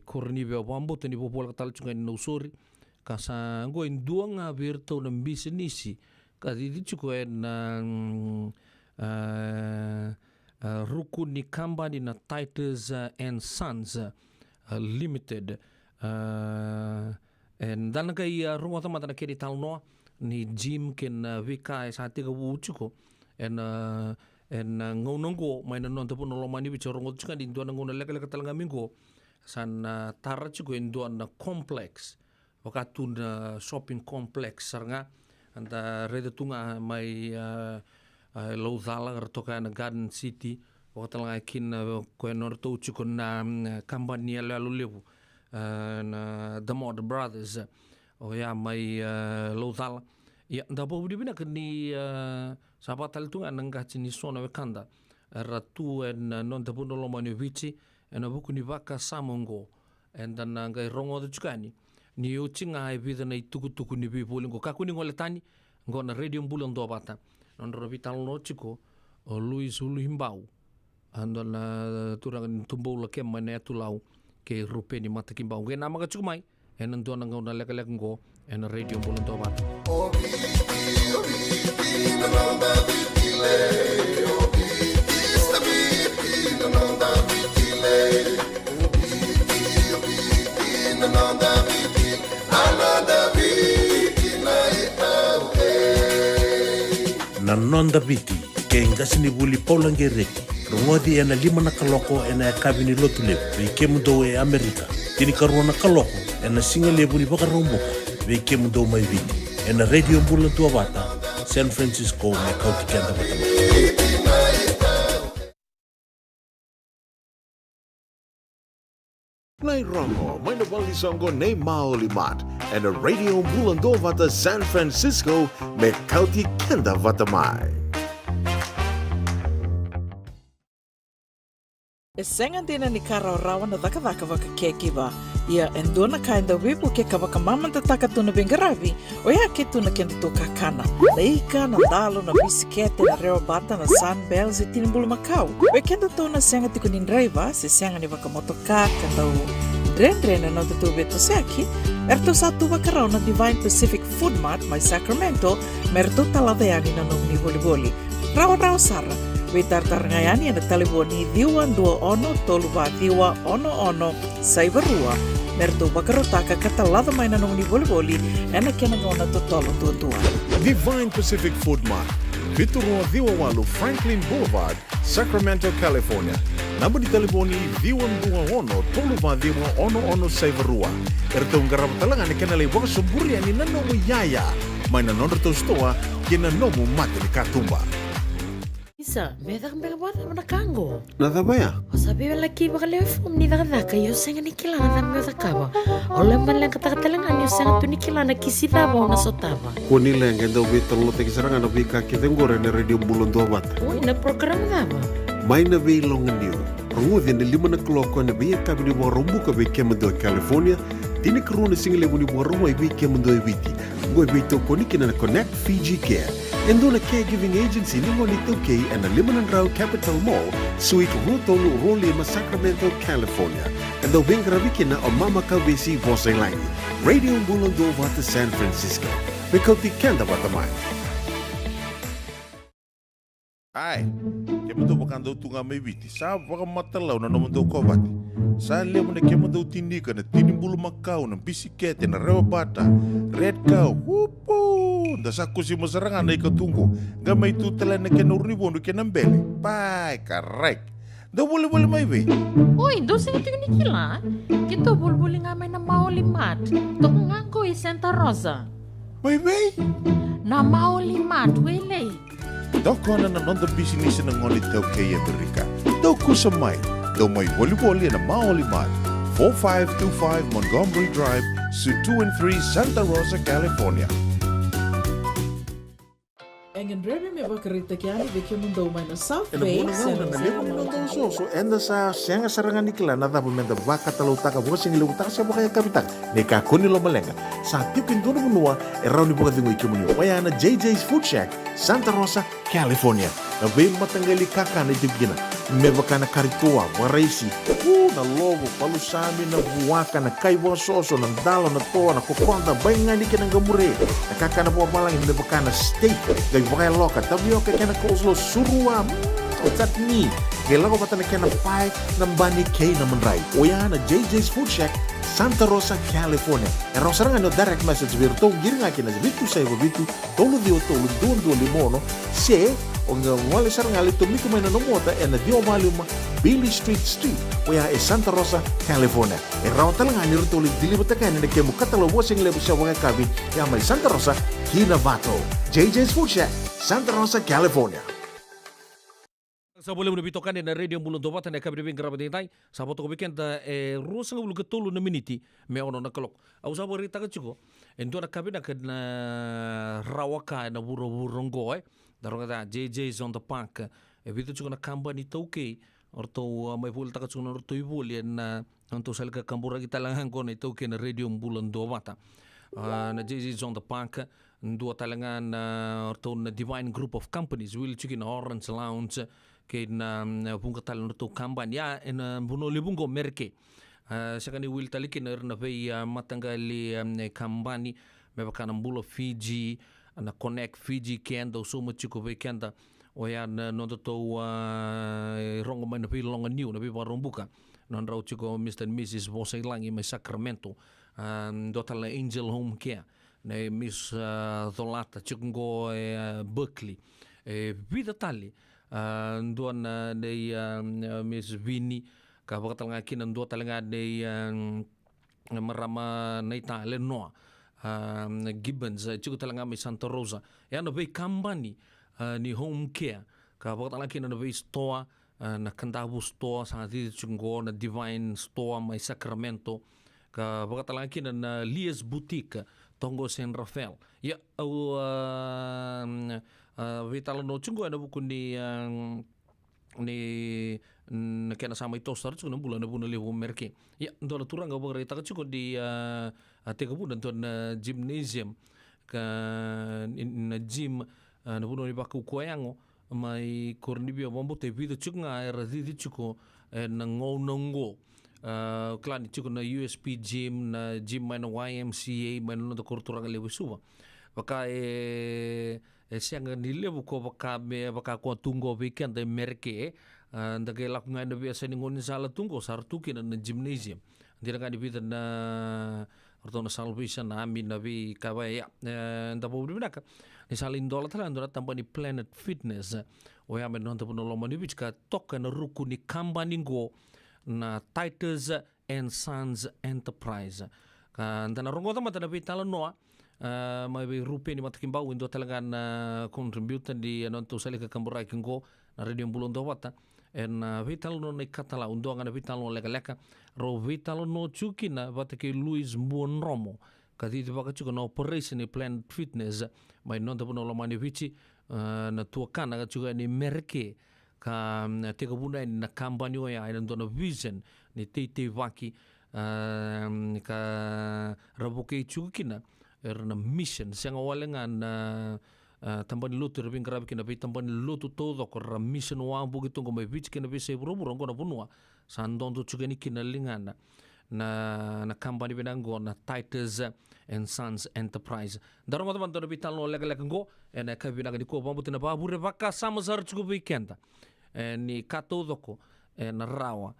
korni be bambo tani popol katal chunga no sori ka sa ngo induanga virtu na business ka di chuko na rukun ni company na Titus and Sons Limited and dan kai rumah tempat na kiri talno ni gym ken vika sa tiga wuchuko and ngonongo mai na non tapon lo mani bicho rongo chuka din do na ngona leka talanga minggo san tar chuko indo na complex wakatun shopping complex sarnga anda rede tunga mai lau zala toka na Garden City o talanga kin ko norto chuko na kampanya lalu lebu na The Mod Brothers o ya mai lau zala ya da bo di bina kini sabat tal tunga nanga chini sona wekanda ratu en non da bono lo mani vici en buku ni vaka samongo en dan ngai rongo de chukani ni uchinga ai bidana tuku ni bi bolingo kakuni ngoletani ngona Radio Bulan Dobata non rovital no chico o Luis Ulimbau ando na turang tumbau la kem mane tulau ke rupeni mata kimbau ge nama ka chumai en ando na ngona lek ngo en Radio Bulan Dobat na nonda biti ke ngasini buli paulange reki rongodi ena 5 na kaloko ena kabini lotule be kemundo e Amerika tini karona kaloko ena singale buli baka romboka be kemundo mai viti ena Radio Bulan Dobata San Francisco me kauti kenda batama Nai Rongo, mai na wali songo nei Maolimat, and a Radio Bulan Dobata San Francisco me kauti kenda vatamai. E senga dina ni kara rawa na daka waka kekiwa. Ia endona kainda wipu ke kawaka mamanta taka tuna bengaravi, o ia ke tuna kenda to kakana. Leika na dalo na bisikete na rewa bata na sunbells e tinimbulu makau. We kenda tona senga tiku ni driver, se senga ni waka motoka kanda u Dren na tutu beto seki, erto satu wakarau na Divine Pacific Food Mart mai Sacramento, merto talaveani na nungni boli-boli. Rawa sara, we tartar ngayani na taliboni diwa dua ono toluwa diwa ono saibarua, merto wakarotaka katalada mai na nungni boli-boli, ena kena ngona totolo tua. Divine Pacific Food Mart, Viturua Viwawalu Franklin Boulevard, Sacramento, California. Namba di telefoni Viwan Ono Toluva Diwa Ono Saivarua. Ertong garap talangan ni kanalay waka suburi ani nanomu yaya. May nanonro to stoa kina nomu mati ni katumba. Isa, meda kang beka bata na kango. Nadabaya? O sabi wala kiba ka lefum ni daka yo senga ni kilana na meda kaba. Ole man lang katakatalangan yo senga tu ni kilana kisita ba na sotaba. Kuni lenga ndo bita lo teki saranga na bika kitengore na radio Bulan Dua Bata. Uy, na program daba. Mai na vei longa niu. Rungudhi na 5 na vei kabini wa rombu ka vei kemendo California. Tini karuna singile wuni wa rombu vei kemendo witi. Ngoi vei to koniki na Connect Fiji Care. Endona Caregiving Agency Lingoni Tukei and the Limanan Rao Capital Mall, Suite Rotolo Rolima, Sacramento, California. And the Wingravikina o Mama Kawesi Voselani. Radio Bulan Dua Bata San Francisco. Mikoti Kenda Batamai. Ai, kemendo bakando tunga mai witi. Sa baka matalau na naman daw ko bati. Sa lemo na kemendo tinika na tinimbulu makau na bisikete na rewa bata. Red cow, wupo. Dasa kusi masarangan na ikatungo. Gamay tutala na kenurnibondo kenambele. Pai, correct. Daw boleh mai we. Uy, doon sa ito ni kila. Kito bulbuli nga may na maulimat. Tok nga ko Santa Rosa. May we? Na maulimat, wele. Daw ko na nanonda business na ngonit daw kay Amerika. Daw ko sa may. Daw may wali-wali na maulimat. 4525 Montgomery Drive, Suite 2 and 3, Santa Rosa, California. Engen rebe me bakarita kiani beke mundo mai na South Ena Bay. bona ngau na lemo no tong so enda sa senga sarangan nikla na dapat menda baka talau taka bo sing lu taka sa baka kapitan ne ka koni lo malenga sa tipin dono menua erau ni boka dingo ikemuni waya na JJ's Food Shack Santa Rosa California na be matangali kaka na jibgina me baka na karitua waraisi na logo palusami na buwaka na kaiwa soso na dalo na toa na kokonda bainga ni kenang gamure na kaka na buwa malang me baka na steak gai baka loka tapioca kena coleslaw surua chutney gela ko patana kena pie na bani kay na manray oya na JJ's Food Shack Santa Rosa California e rosaranga no direct message virto giringa kina bitu sai bitu tolo dio tolo dondo limono se onga wale saranga le to miku mena no mota e na dio maluma Billy Street oya e Santa Rosa California e rawtalanga ni rutoli dili butaka ni ke mukatalo washing le busha wanga kabi ya mai Santa Rosa Kinavato JJ's Food Shack Santa Rosa California. Sa boleh menebitokan na radio Bulan Dua Bata na kabiri bing grabe dintai sa boto ko weekend rusa nga bulu ketulu na miniti me ono na kalok au sa bori ta kachiko endo na kabina kad na rawaka na burongo darong da JJ's on the park e bitu chuko na company tauke orto mai pul ta kachiko na orto ibuli na anto salka kambura kita langan ko na tauke na radio Bulan Dua Bata na JJ's on the park dua talangan orto na Divine Group of Companies will chicken Orange Lounge ke na bunga talan orto kampanya na buno libungo merke sakani will taliki na erna vei matangali kampani mebaka na mbulo Fiji na Connect Fiji kenda so machiko vei kenda oya na nondo to rongo mai na vei longa new na vei barombuka non rau chiko Mr. and Mrs. Vosailangi mai Sacramento dotala Angel Home Care na Miss Dolata chikungo Berkeley vida tali doon day Miss Vinnie kabaka talanga kinan do talanga day marama na Italia no Gibbons chiku talanga may Santa Rosa yan bay company ni home care kabaka talanga kinan bay store na Kandabu store sa chikungo na Divine store may Sacramento kabaka talanga kinan na Lias Boutique Tongo San Rafael ya au vitala no chungo na buku ni kena sama itu star chungo bulan na bulan lewu merke ya ndo la turanga bo reta chungo di teka bulan to na gymnasium ka na gym na bulan ni baku koyango mai kornibio bombo te video chunga era di chuko na ngo klani chuko na USP gym na gym mai na YMCA mai no to kurturanga lewu suba baka siang nile buko baka ko tunggo weekend de merke ndage lak ngai no biasa ni ngoni sala tunggo sartuki na gymnasium dira kan dibita na orto na salvation na amin na bi kabaya nda bo binaka ni salin dola tala ndora tamba ni Planet Fitness o ya men non tapuno lo mani bichka toka na ruku ni kambaningo na Titus and Sons Enterprise kan dana rongo tama tana bitala noa mai rupe ni matakin bau indo talaga na contributan di nonto sali ka kamburai kingo na radio bulon do wata na vitalo no nei katala undonga na vitalo leka ro vitalo no chukina wata ke Luis Mbonromo ka dito baka chuka na operation ni Planet Fitness mai non tapo no lamani vici na tuakana ka chuka ni merke ka te kabuna ni na kampanyo ya ina dona vision ni te waki ka raboke chukina na mission sianga walenga na tambani lutu rabin karabi kina pi tambani lutu todo ko ra mission wa bugi tungo mai vici kina bi se buru ngona bunua sandondo chugani kina lingana na company binango na Titus and Sons Enterprise. Darong teman teman bital no lega ngo ena ka binaga ni ko bambuti na babure baka sama zar chugo weekend. Ni kato doko na rawa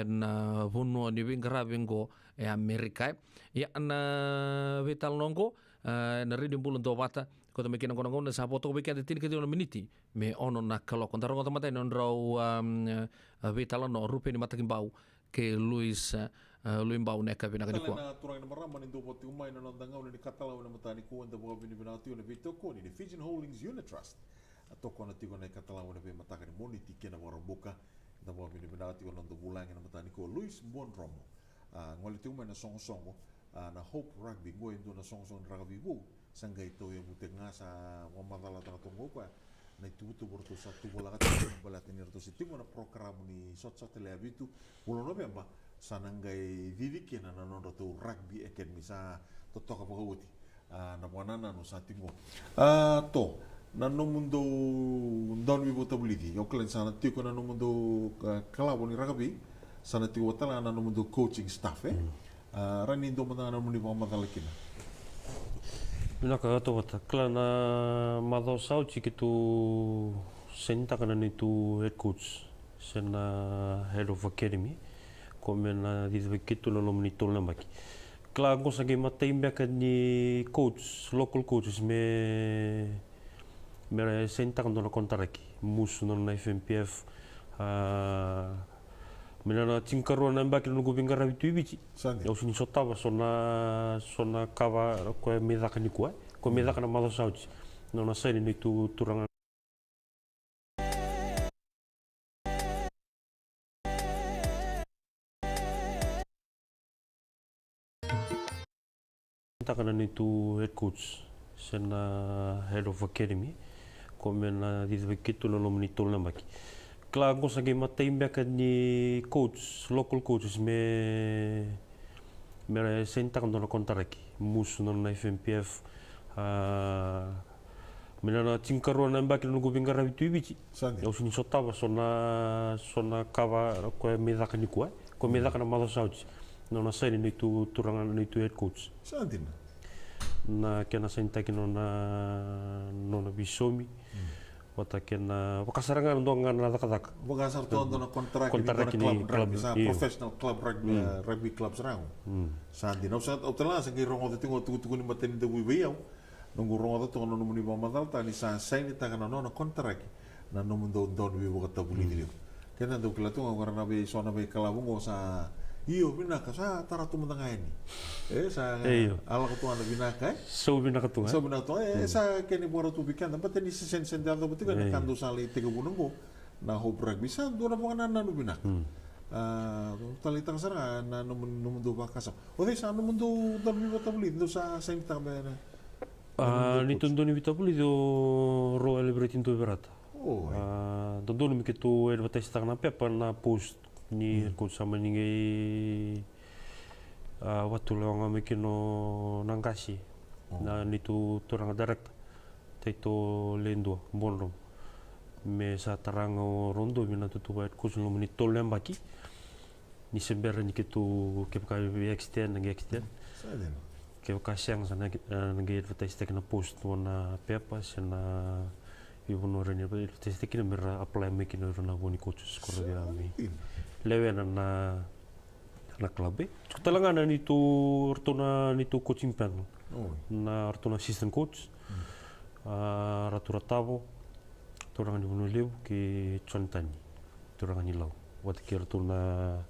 na vuno ni bingra bingo Amerika. Ya na bital nongo na reading bulun do bata ko me kina kono na sapoto weekend tin ke na miniti me ono na kalo kon darong teman teman raw bital no rupe ni matakin bau ke Luis Luimbau neka vinaka dikua. Na turang na marama ni dobo ti umay na nandangao ni katalaw na matani ko anda buka binibinati na vito ko ni Fijian Holdings Unit Trust. Atoko na tigo na katalaw na bimataka ni moniti kena warabuka na buka binibinati ko nando bulang na matani ko Luis Mbonromo. Ngoli ti umay na songo na Hope Rugby go indo na songo rugby bu sangga ito yung butek nga sa mamadala tangatong ko na itubuto borto sa tubo lagat balatin nirto si tingo na program ni sot teleabitu bulan November sananggay didiki na nanonood to rugby academy sa totoka pagawuti na buwanan no sa tingo to nano mundo down vivotabuliti yoklen sana tiko nano mundo kalabo ni rugby sana tiko watala nano mundo coaching staff ranindo mo nano mundo mamadalakina Naka ato wata, kala na madao sao chiki tu senta kana ni tu head coach sena head of academy ko mena dito kitu lo ni tol na maki. Kala ko sa game matimba ka ni coach, local coaches me senta kana kontaraki mus no na FMPF Mena na tingkaro na mbaki no gubinga rabi tu bici. Ya usini sotava sona kawa ko medaka ni ko medaka na malo sauti. No na sai ni tu turanga takana ni tu head coach sena head of academy ko mena dito kitu no ni tol na mbaki. Kala ko sa game matimba ka ni coach, local coaches me senta kana kontaraki mus no na FMPF mena na tingkaro na mbaki no gubinga rabi tu bici. Ya usini sotava sona kawa ko medaka ni ko medaka na malo sauti. No na sai ni tu turanga ni tu head coach. Santina. Na kena senta kino na bisomi. Wata kena wakasarangan ndo ngana daka wakasar to ndo na kontrak ni club sa professional club rugby club serang sandi no sa utala sa girongo de tingo tu ni maten de wiwiaw nungu rongo to no muni mamadal tani sa sai ni takana no kontrak na no mundo don wi wakata buli ni kena do klato ngora be sona be kalabungo sa iyo binaka sa taratu mendengai ini sa ala ketua na binaka so binaka tu sa kene boro tu bikan tempat ni sen dado betul kan kandu sali 30 nunggu na Hope Rugby sa do na mga nanu binaka talitang sara na numundo bakasa o sa numundo dami matabuli do sa senta ba ni tondo ni bitabuli do Royal Liberating to Verata tondo ni mikitu advertise tak na pepa na post ni coach sama ningai watu lawanga mikino nangasi na nitu turang direct taito lendo bonrom me sa tarango rondo mina tutu wat coach no mini tol lembaki ni sember ni kitu kepka extend kepka siang sana ngai advertise tekna post wana pepa sana ibuno reni advertise tekna mera apply mikino na boni coaches korga mi lewe na club talanga na nitu ortona nitu coaching panel na ortona assistant coach ratura tavo toranga ni bunu lew ki chontani toranga ni law wat ki ortona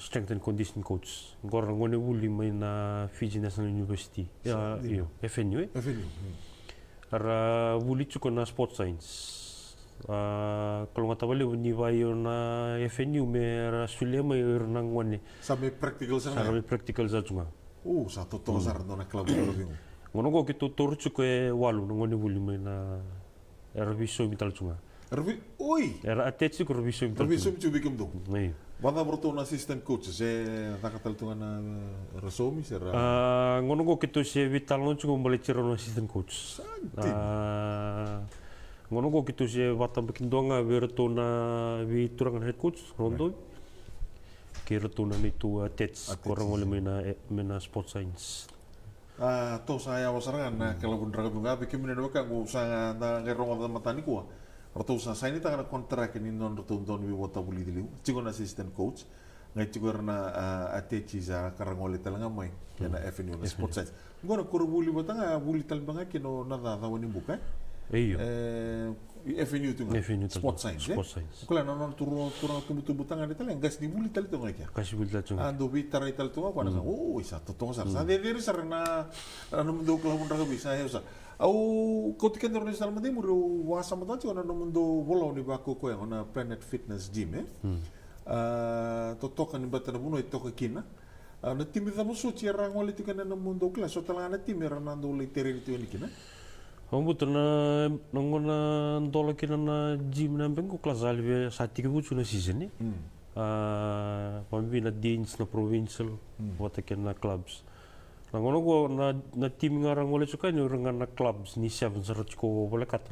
strength and conditioning coach gorang ngone wuli mai na Fiji National University FNU ra wuli chuko na sports science Kalau nggak tahu ni bayo na FNU me Australia me renang wane. Sampai practical sana. Sampai practical sa cunga. Satu tosar na club lebih. Ngono ko kita toru cuke walu ngone buli me na era viso mital cunga. Era attach ko viso mital. Viso mi bikim do. Nei. Banda bertu na assistant coach takatal tunga na rasomi sera. Ngono ko kita se vital no cuko boleh cero na assistant coach. Ngono ko kita se batam bikin donga bertu na vi turangan head coach rondo. Kira tu na nitu attach korang oleh mena sport science. To saya wasarangan na kalau bundra bunga bikin mina doka ko sa na ngerong matani ko. Roto sa saya ni tangan kontrak ni non roto don wi wata buli diliu. Cikon assistant coach ngai cikor na attach za karangole talanga mai na FNU na sport science. Ngona ko buli botanga buli talbanga kino na da wani buka. Iyo. FNU tu sport science. Kula non turun tubu tangan itu lah gas dibuli tal tu ngai. Kasih buli tal tu. Ando bitar tal tu apa nak? Isa tu sa. Sa diri sarana mundo kalau pun raga bisa ya sa. Au kau tikan orang Islam mesti muru wasa mata tu orang mundo bola ni baku ko yang ona Planet Fitness Gym totokan ibatan buno itu kekina. Na tim itu musuh ciarang wali tu kan na mundo kelas. So talang na tim era nando literi itu ni kina. Kamu na nongona dola kina na gym na bengo kelas alve sati ke bucu na season ni. Pambi na deans na provincial, wata kena clubs. Nangono ko na team ngarang oleh suka ni orang na clubs ni seven serat ko boleh kata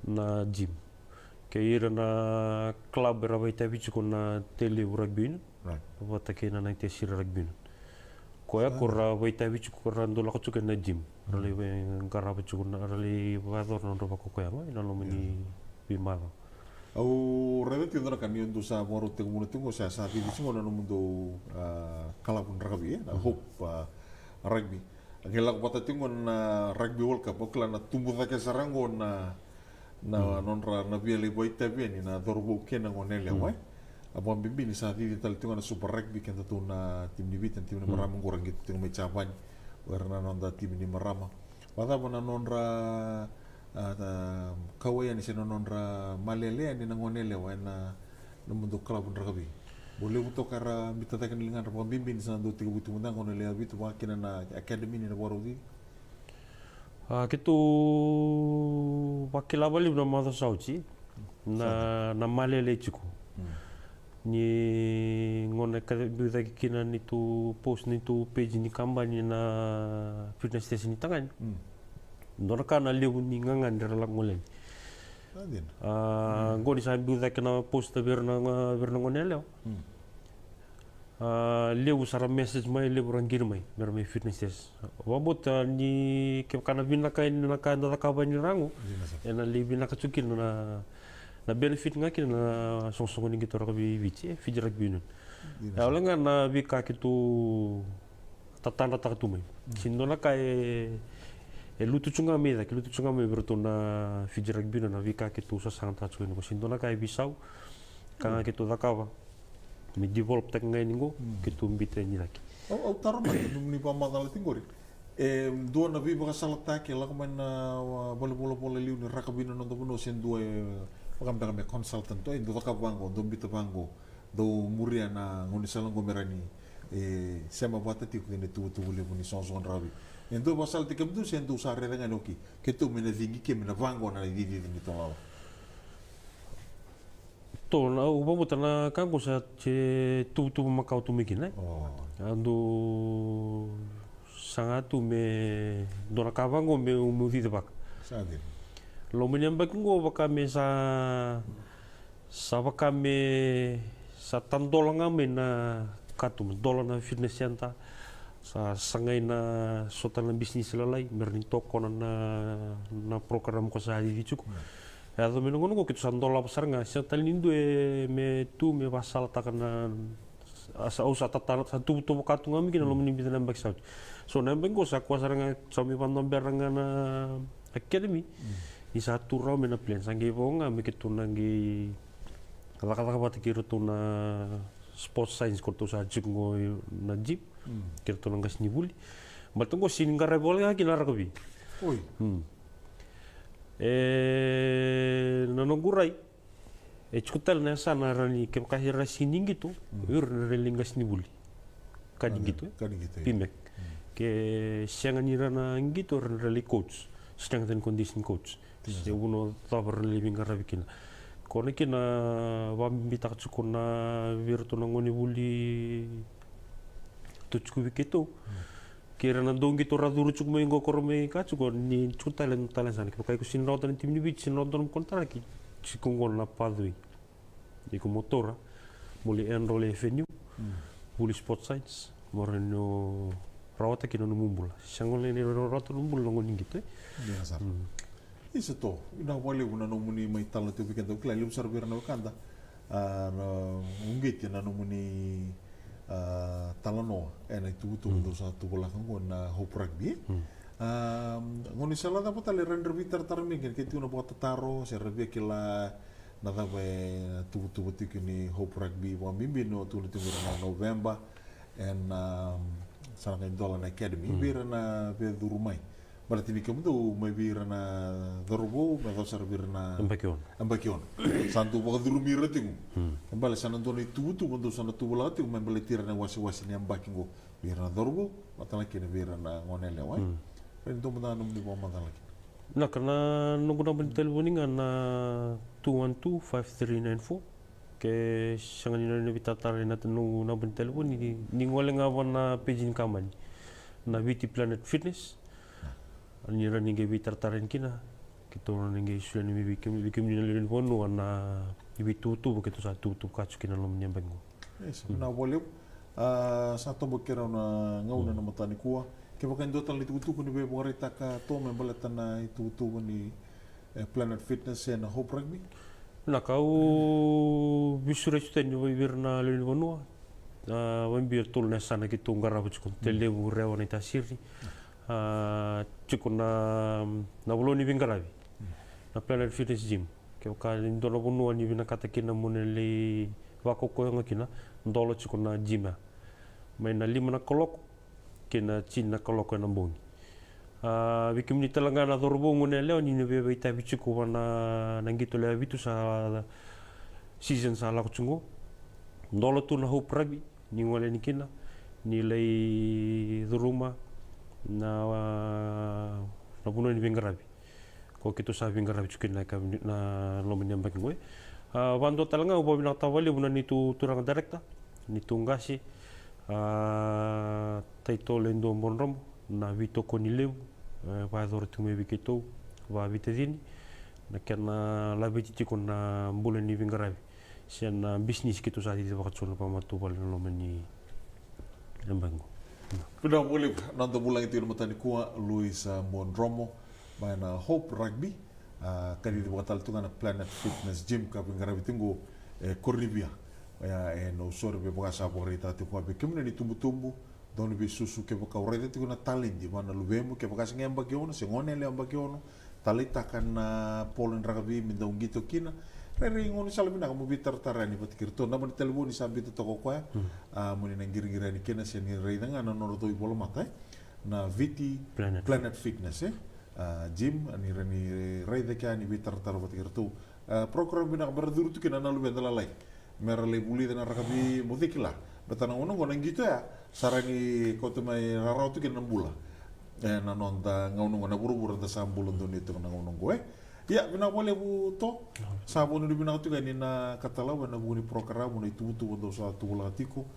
na gym. Kaya na club berabai tapi cukup na tele rugby ni. Wata kena na tesi rugby ni. Koya kora waita bichu kora ndola ko cuka na gym. Rali ngara bichu na rali vador na ndo bako koya mai na lomini bimado. Au rebe ti ndora kami untuk sa moro te komuno tungo sa sa ti bichu na mundo kala pun rugby na hope rugby. Agela ko pata tungo na rugby world cup okla na tumbu ke sarango na nonra na biele waita bien na dorbo kena ngonele wai. Abang bimbi ni saat ini tali tengah super rugby kan tu na tim ni bitan tim ni merama kurang gitu tengah mecapan karena nonda tim ni merama. Pada mana nonra kawayan ni seno nonra malele ni nangonele wa na mundu kelab rugby. Boleh untuk kara mita takan lingan abang bimbi ni sana do tiga butu mundang ngonele abitu wakin na academy ni na baru di. Kita wakil abali na mata sauci na malele cukup. Ni ngone kada bisa kina ni tu post ni tu page ni kampanye na fitness station ni tangan. Dorka na lewu ni ngangan deralak ngole. Ngoni sa bisa kena post berna ngone leo. Lewu sara message mai lewu rangir mai berme fitness station. Wabot ni ke kana bina kai na ka nda ka bani rangu. Ena lebi na kacukin na benefit ngakin na song-song ni kita rugby bici fiji rugby nun. Ya oleh na bika kitu tatanda tak tu mai. Sindona kai lutu cunga me bertu na fiji rugby nun na bika kitu sasang tak cuin ko sindona kai bisau kanga kitu dakawa. Mi develop tak ngai ningo kitu mbite ni lagi. Au taruh ni pamadal tinggori. Dua nabi baka salat tak la komen bola liu ni rugby nun do bono sen dua kami consultant tu, itu tak bangko, do bita bangko, do muria na ngoni salang gomerani, sama buat tu kini tu boleh puni song rabi. Itu pasal tiga tu sen tu sare dengan oki, ketu mina tinggi ke mina bangko na di tu lawa. Tu na ubamu tanah kangku sa tu makau tu mungkin, ando sangat tu me dona kavango me umudi tebak. Sadin. Lo menyambak ngo bakame sa bakame sa tandolanga me na katum dola na fitness center sa sangai na sota na bisnis lalai merni toko na program ko sa di cukup. Ya to menunggu ngo kitu sandola besar nga sa talindo me tu me basal takana asa usa tatana satu tu katunga mi kina lo menimbi nambak sa. So nambak ngo sa kuasa nga sa mi pandom beranga na academy. Ni satu raw mena plan sangi bonga mikitu nangi kala-kala bati kiro tu na sports science ko tu sa jingo na jeep kiro tu nangas ni buli batong ko siningare bola ki na rugby. Oi. Nanonggurai. Cukutal na sana rani ke kahira sining gitu. Ur relingas ni buli. Kadi gitu. Pimek. Ke siangan irana gitu rali coach. Strength and condition coach. Se uno tabar living arabikina. Kone kina wambita tsukona virtu nangoni buli tutsku wiketo. Kira nandong gitu raduru cuk mo ingo korome ka cuk ni chutalan talan ke kai kusin rotan tim ni bit sin rotan kontraki cikungol na padui iku motora muli enroll avenue muli sport science moreno rawata kino mumbula sangol ni rawata mumbul ngoni gitu biasa isso to ina wale una no muni mai tala tu weekend o klali usar ver na kanda na ungit na no muni talano ena tu do sa tu bola ngona hope rugby ngoni sala da potale render vitar tarmingen ke tu na bota taro se revie ke la na da we tu tikini hope rugby wa mimbino tu na November and sana kan dolan academy bira na be durumai berarti ni kamu tu mai bira na dorbo me dosar bira na ambakion santu boka durumi ratingu kembali sana tu untuk sana tu bola tu membeli tirana wasi-wasi ni ambakingo bira na dorbo matala kini bira na ngonele wai Pento mo na nung di mo matalaki. Na karena nung na teleponing na 212-5394 ke sangan ina ni bitatare na nung na telepon ni ngole nga na pejin kaman na Viti Planet Fitness ani ra ninge bitatare kina kito na ninge isu ni bikim ni len wonu na ibitutu begitu satu tu kacu kina lom nyambengo. Na boleh satu bukira na ngauna na matani kuah. Kaya baka ito tali tutu ni bebo rita ka to membalatan na itutu ni Planet Fitness and Hope Rugby. Na kau bisura itu ni wir na leni vanua. Wambir tul na sana gitu ngarabu cukup telebu rewa na tasiri. Cukup na boloni bingarabi. Na Planet Fitness Gym. Kaya baka ito na vanua ni bina katakin na muneli wako ko yang kina ndolo cukup na gym. Main na 5 na kolok. Kena China kalau kena bongi. Bikim ni talanga na dorbo ngone leo ni nebe baita bichuko wana nangito leo bitu sa season sa la kuchungo. Ndolo tu na Hope Rugby ni ngole ni kina nilai doruma na puno ni bingarabi. Ko kito sa bingarabi chukin na lomenya mbakingwe. Bando talanga ubo bina tawali buna ni tu turang director ni tungasi. Taito lendo bonrom na vito konileu va dor tu me vikito va vitezini na kana la vititi kon na mbule ni vingaravi sian business kito sa di vakatsono pa matubal no meni lembango Puna boleh nanti bulan itu matani kuah Luis Mondromo main Hope Rugby kali di batal tu kan Planet Fitness Gym ka vingaravi tinggu Cornivia ya no sore be boka sa borita te kwa be kemne ni tumbu don be susu ke boka orete te kuna talent di mana lubemu ke boka ngem bagiono se ngone le bagiono talita kan polen rugby minda ungito kina re ngone salmina kamu bitar tarani patikir to na ban telefoni sabi to ko kwa muni nang gira ni kena se ni re danga na no to ibolo mata na Viti Planet Fitness gym ani re de ka ni bitar tar patikir to program bina berduru tu kena na lubenda lalai merale buli dan rakabi mutikla betana ngono ngono gitu ya sarani kota mai rarau tu kena bula na nonta ngono ngono buru-buru ta sambul untuk itu na ngono gue ya bina boleh bu to sabun di bina tu kan na katala wana buni program wana itu untuk satu latiko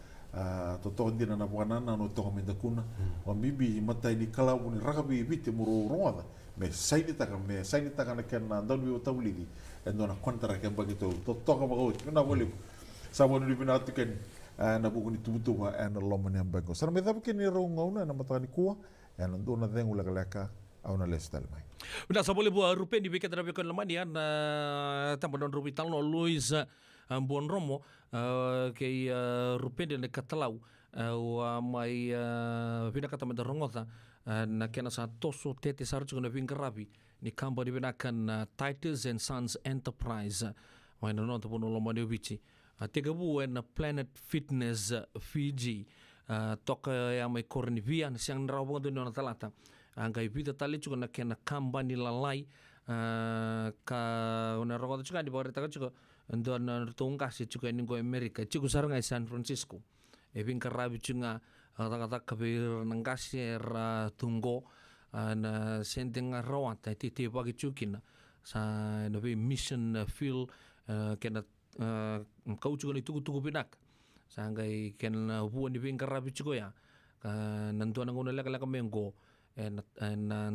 to ndina na bwana na no to minda kuna wa bibi mata ini kala buni rakabi bite muru roda me saini taka na kena don bi tawlidi endo na kontra kan begitu to ka bago na boleh sabon di bina tu kan na buku ni tubutu wa na lomon yang bago sar me tabu kini rongauna na matani kuwa na ndona dengu lakalaka au na lestal mai udah sabole bu rupen di biket rabi kon lamani na tambon rupi talno Luis Mondromo ke rupen de katalau wa mai bina kata menda rongota na kena sa toso tete sarju na vingarabi ni kamba di binakan Titus and Sons Enterprise mai na non tapono lomani bici tiga bu na Planet Fitness Fiji toka ya mai Cornivia siang rawang tu nona talata angkai bita tali juga na kena kamba ni lalai ka una rongo chuka di borita ka chuka ndo na tunga si chuka ningo Amerika chuku saranga San Francisco e bin karabi chunga kata kabir nangasi ra tungo na sending rawata titi pagi chukina sa no mission field kena kau chuka ni tuku binak sangai kena huo ni bin karabi chuko ya nantua nangona leka mengo en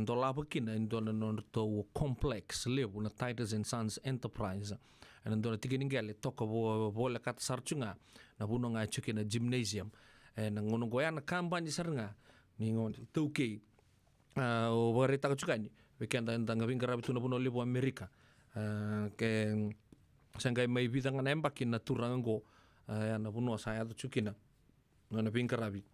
ndola bakin en dona non to complex lebu na Titus and Sons Enterprise en dona tigini ngale toka bo le kat sarchunga na buno nga chuki na gymnasium en ngono goyana kampanye sarnga ni ngon tuki o barita ka chukani weekend ndanga bingara bituna buno lebu Amerika ke sangai mai bidanga nembakin na turango na buno saya to chukina na bingarabi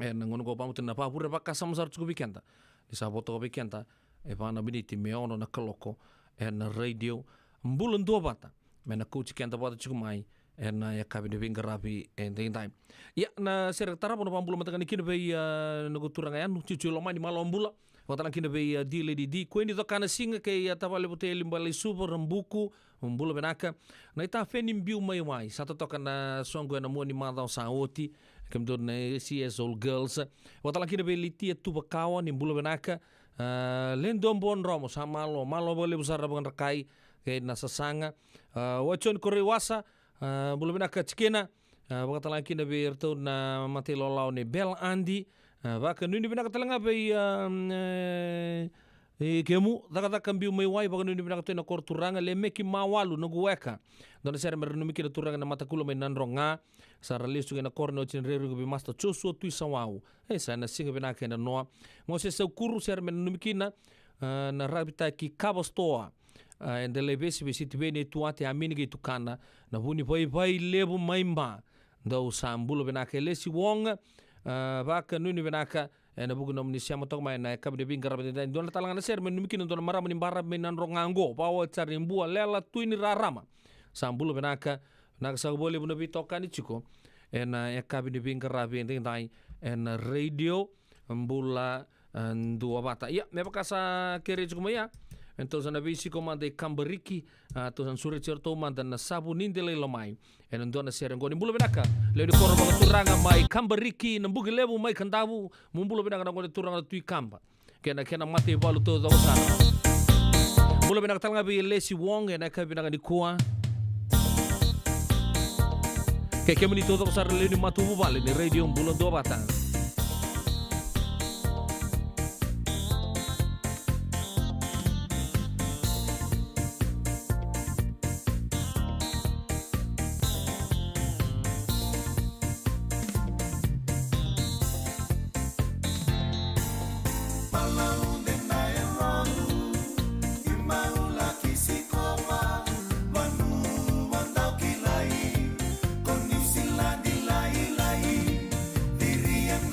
ngono ko pamutin na papura baka samsar chuku bikenta di saboto bikenta e pana biniti me ono na kaloko na radio mbulan do bata mena coach kenta bata chuku mai na ya kabine bingarabi ending time ya na seretara pono pambula matangani kina be no guturanga ya no chuchu lo mai malombula watana kina be di lady di kweni to kana singa ke ya tabale boteli mbali super rambuku mbula benaka na ita feni mbiu mai satu to kana songo na moni madao saoti kem do na CS All Girls watala kina be litia tuba kawa ni mbula benaka lendom bon romo samalo malo bole busara bangan rakai ke na sasanga wachon korewasa mbula benaka chikena wakatala kina be erto na matelo lao ni Bel Andi baka nuni benaka talanga be kemu daka kambiu mai wai baka nuni benaka tena kor turanga le meki mawalu no gueka dona sera merenumi kina turanga na matakula mai nanronga sara listu kena korno chin reru be master chosu tu sawau sana singa benaka na noa mo se kuru sera merenumi kina na rabita ki kabostoa endele besi besi tibene tuate amini ki tukana na huni bai lebu maimba ndau sambulo benaka lesi wonga baka nuni benaka na buku nomni siamo tok mai na kabde bingara benda don talanga na ser men mikin don mara men barab men nan rongango bawa charimbu lela tuini rarama sambulo benaka na sa bole buna bitokani chiko na kabde bingara benda dai na radio mbula ndua bata ya me bakasa kere chiko ya entonces na bisi komanda kambariki to sure certo manda na sabu nindele lomai en ndona serengoni mbula benaka le di koro baka turanga mai kambariki na mbugi lebu mai kandabu mumbulo benaka na ngone turanga tui kamba kena mate balu to zawasana mbula benaka talanga bi lesi wong na ka benaka ni kuwa ke kemini to zawasara le ni matu bubale ni radio mbula do bata Diriam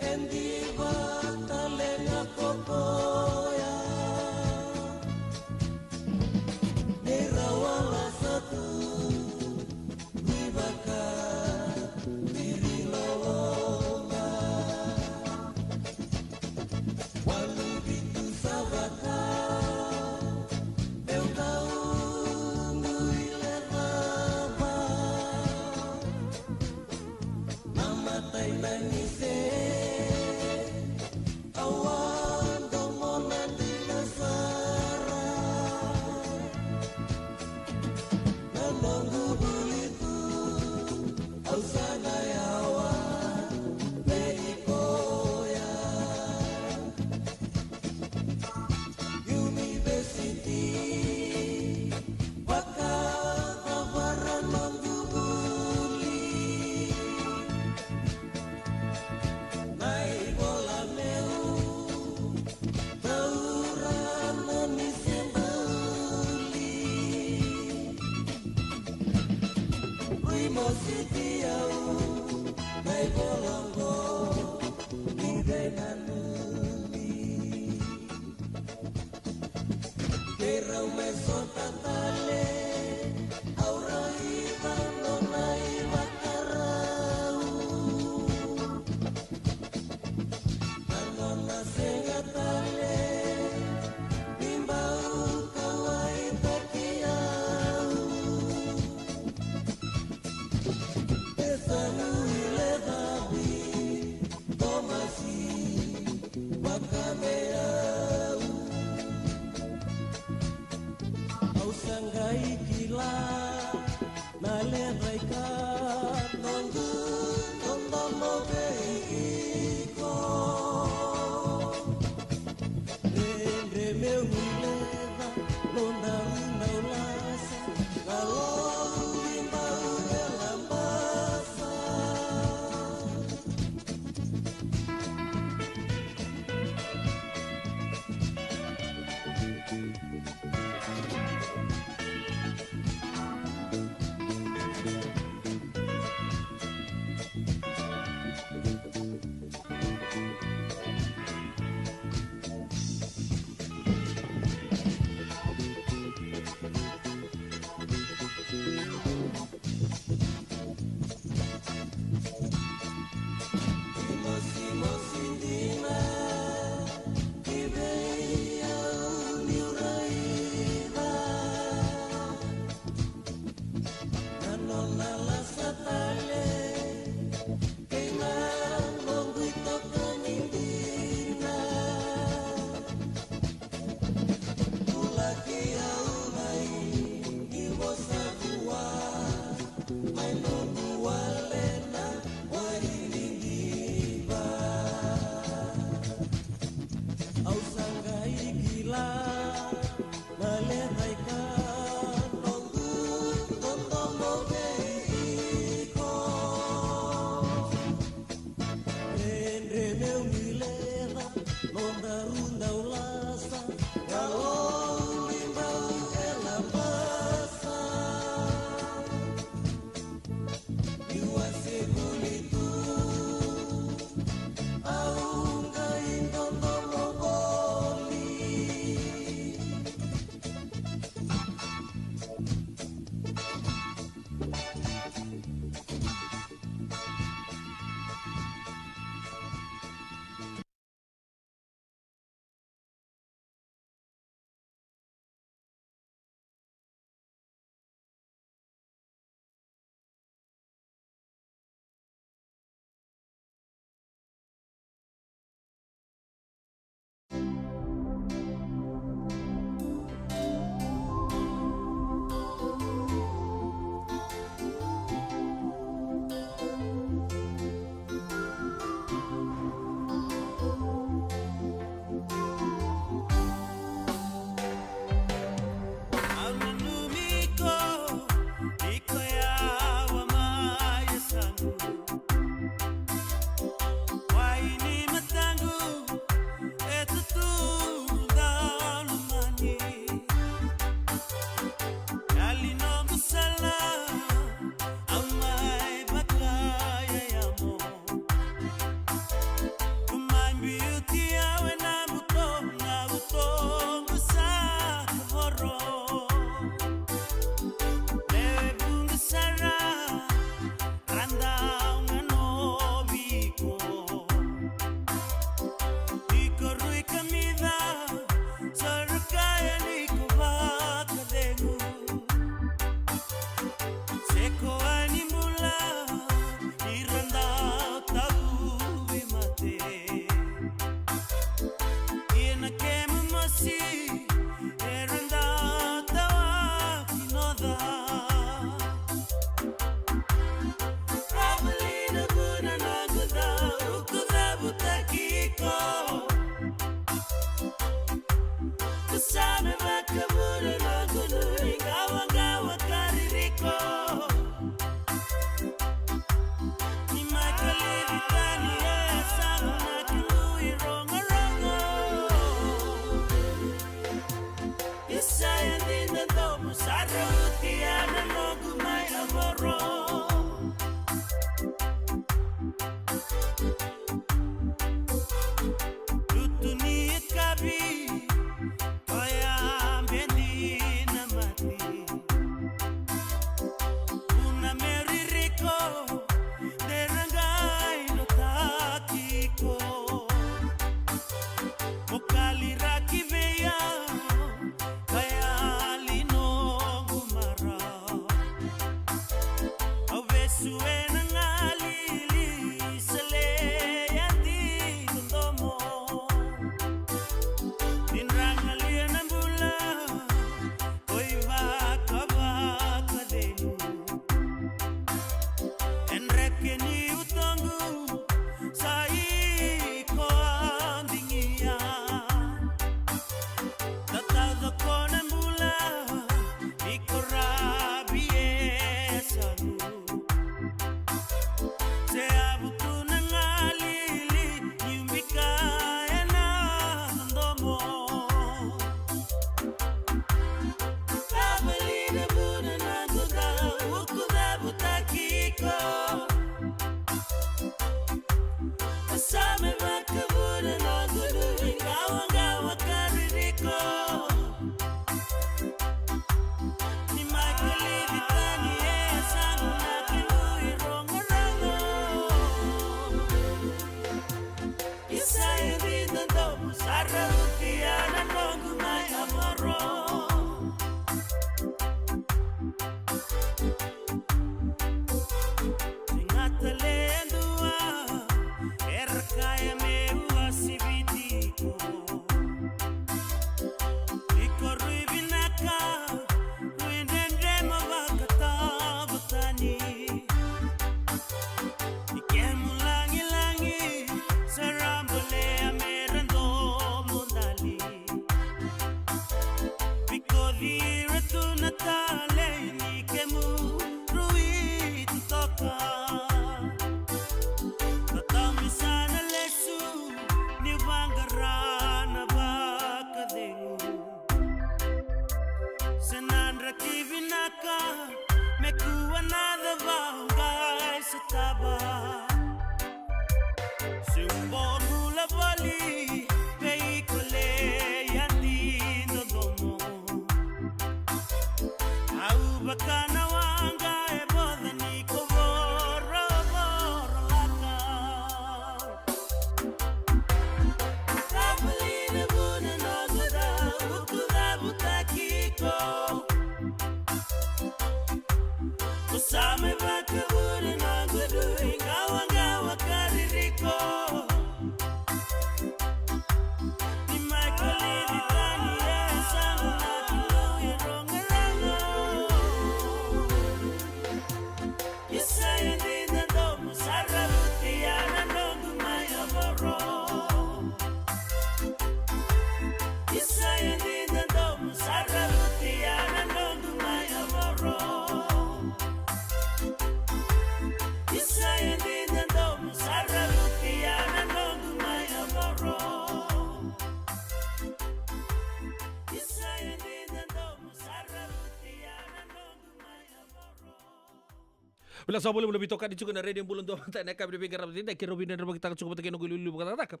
Bila sa boleh lebih tokan juga na radio bulan dua mata na kabel pinggir rapat tidak kira bina rabak tak cukup tak kena gulu kata tak.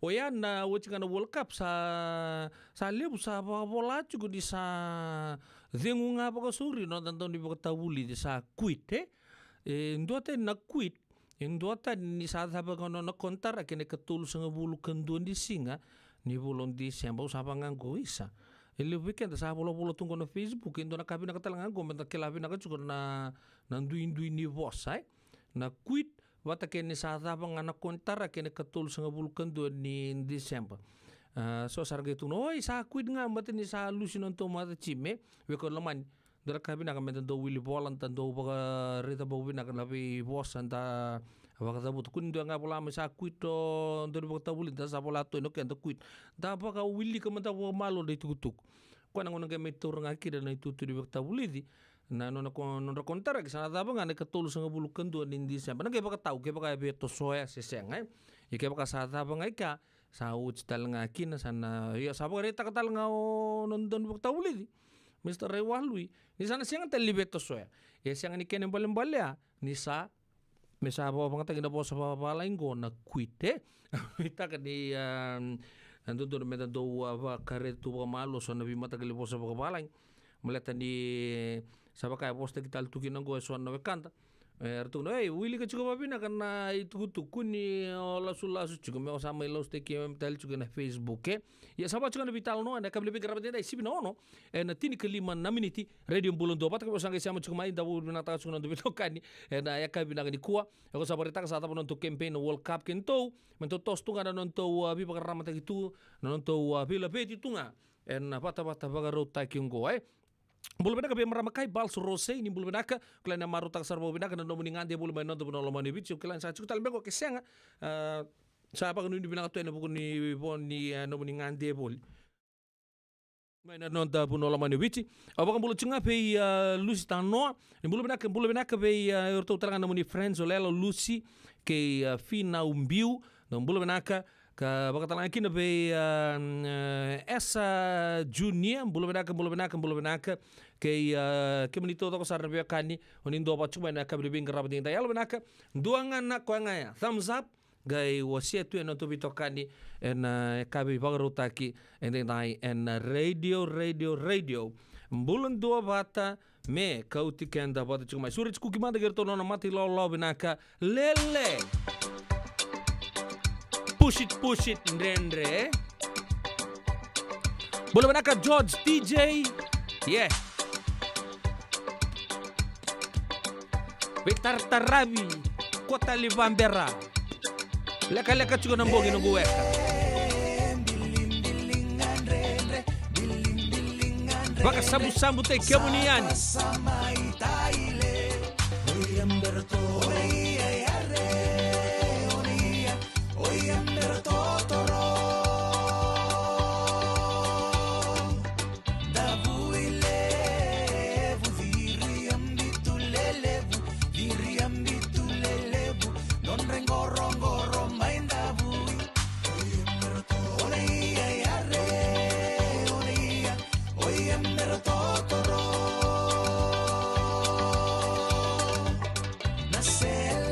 O ya na watching na World Cup sa lebu sa bola juga di sa zengunga pa suri no tanto di kota wuli di sa quit ndo te na quit ndo ta ni sa ba kono na kontar akene ketul sa bulu kenduan di singa ni bulon di semba usapa nganggo isa. Ele weekend sa polo tunggu na Facebook indo na kabina katalangan ko menta kelabi na kacukur na nanduin ni bosai na quit wata kene sa bang anak kontar kene ketul sanga bulkan do ni Desember. So sarga itu no sa quit nga mata ni sa lusinon to mata chime we ko laman dara kabina ka menta do Willy Bolan tan do baga reta bobina ka labi bos anta Waka sabut kun do nga pola sa quit do do bota bulin ta sa pola to no kento quit da baka Willy ka menta malo de tutuk ko nang nang may tur nga kira na itutu di bota bulidi na no kontara ki sana daba nga nakatul sa bulukan do nin Desember nang baka tau ke baka beto soya seseng ay ke baka sa daba nga ka sa uch tal nga kin sana ya sa baka reta katal nga nondon bota bulidi Mr. Rewalui ni sana siang tal libeto soya ya siang ni kenen balem-balya ni sa mesa apa pangata kina bosa apa lain go na quit kita ka di ando do meta do apa kare tu malo so na bimata kali bosa apa lain meleta di sabaka posta kita tu kina go so na kanta ertu no Willy ka chuko babina kana itu tukuni la sulla su chuko me sama los te ke metal chuko na Facebook ya saba chuko na vital no na kabli be garabate dai sibi no na tini kelima na miniti radio bulun do pat ka sanga sama chuko mai da bu na ta chuko na do bitokani na ya kabina ni kuwa ko sabarita ka sa tapon to campaign World Cup kento mento tos tunga na nonto bi pagaramata gitu na nonto bila beti tunga na pata baga rota kingo Bulu benaka be maramakai bal surose ini bulu benaka klana maru tak sarbo benaka na nomuni ngande bulu main nonto bono lomani bichu klana sa chutal beko kesenga sa pa kanu ni benaka to ena buku ni boni nomuni ngande bol main nonto bono lomani bichi abaka bulu cunga be Lucy tano ni bulu benaka be urto utalanga nomuni friends olelo Lucy ke fina umbiu no bulu benaka ka baka talang kina be esa junior bulu benaka ke menito to sar be kani onin do bachu bana ka be ngarab ding tayal benaka duangan na ko ngaya thumbs up gai wasietu en to bitokani en ka be bagarutaki en dai en radio bulun do bata me kauti kenda bata chuma surich kukimanda gerto no mati lo benaka lele push it ndendre boleh benaka George DJ yeah Victor Tarabi Kota Livambera leka chuko nambogi no guweka baka sambu te kemuniani Say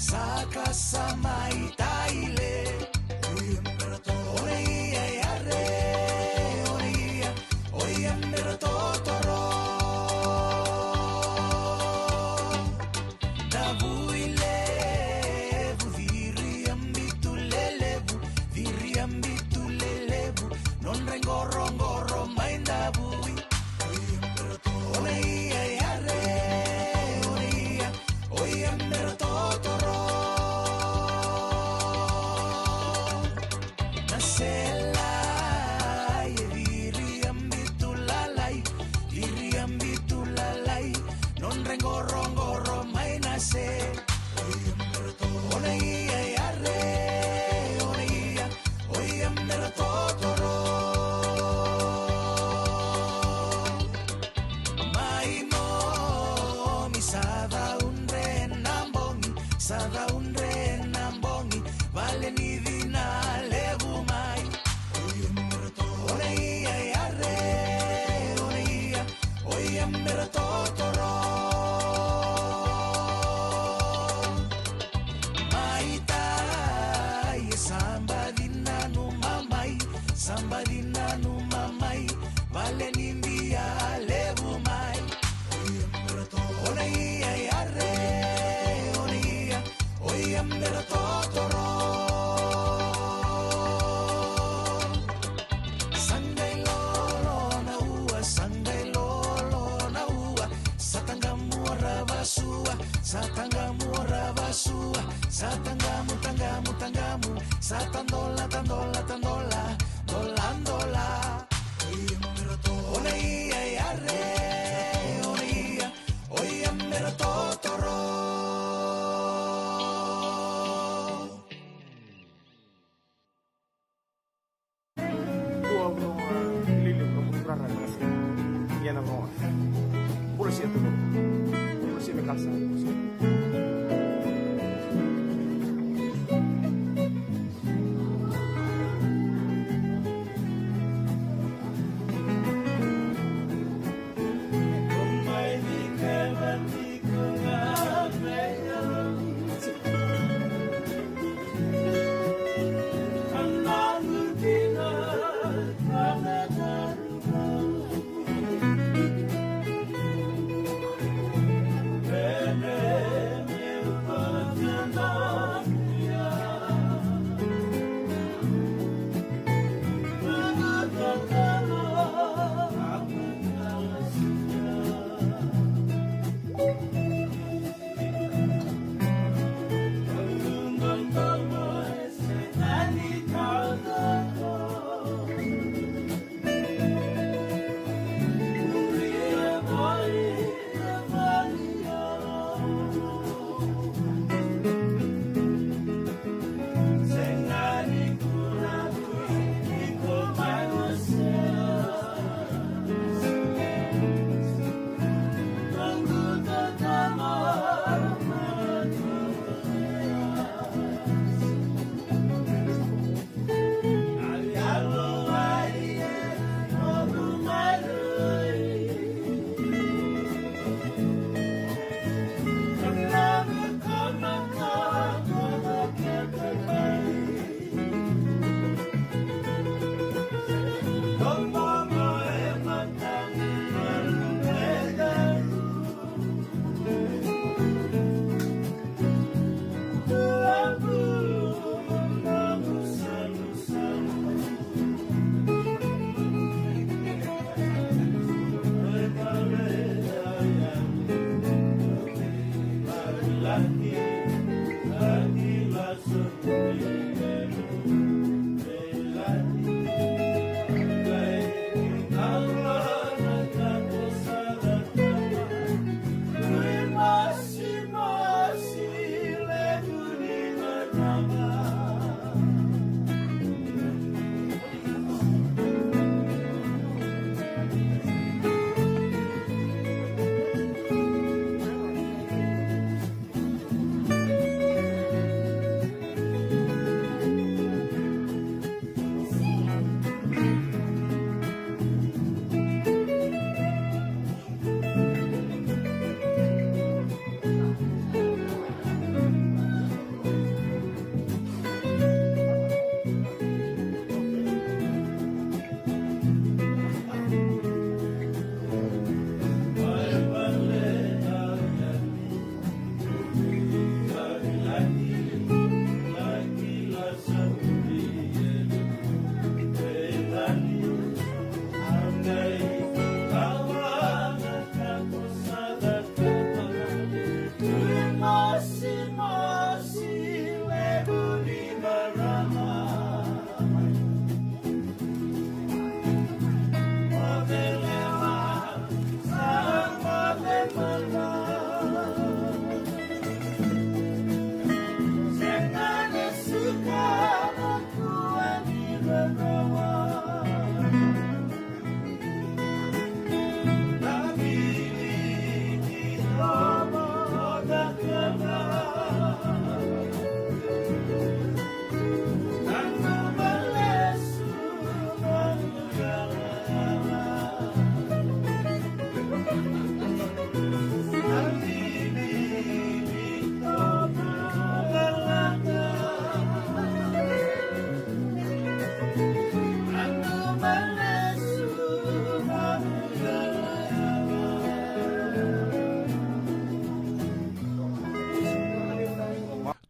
Saka samai taile Oia yare Oia mera totoro Davuile Viriambitu lelebu Non rengoro maindabui Oia yare Oia mera totoro Non rengoro mai nase Oia yare Oia mera totoro Mai mo mi sada unre nambongi Vale ni vina levu mai Oia yare Oia mera totoro Sambadina no mamai Vale nimbia levu mai Oia yare Oia mera totoro Sangai lolo na ua Satangamu ravasua Satangamu tangamu Satandola Dolandola Oia yare Oia mera totoro Bene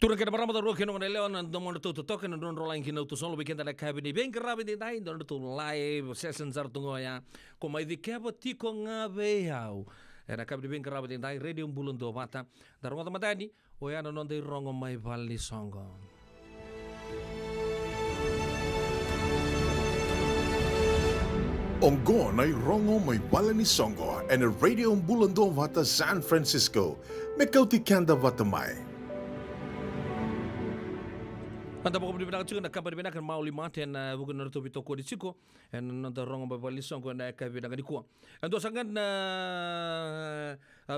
Turun ke marama da roke no leon and the monitor to token and rolling kino to solo weekend like have the bank rabbit in nine don to live sessions are to ya como I dikeba tiko ngabe yau era kabi bank rabbit in nine radio bulun do mata dar ngota matani o ya non dei rongo mai valli songo Ongo na rongo mai balani songo and a radio bulun do mata San Francisco mekauti kanda vatamai. Anda pokok bina juga nak kabar bina kan mau lima ten bukan naruto bito ko di siko and nanda rongo babali song ko na kabar bina kan dikuah. Ando sangan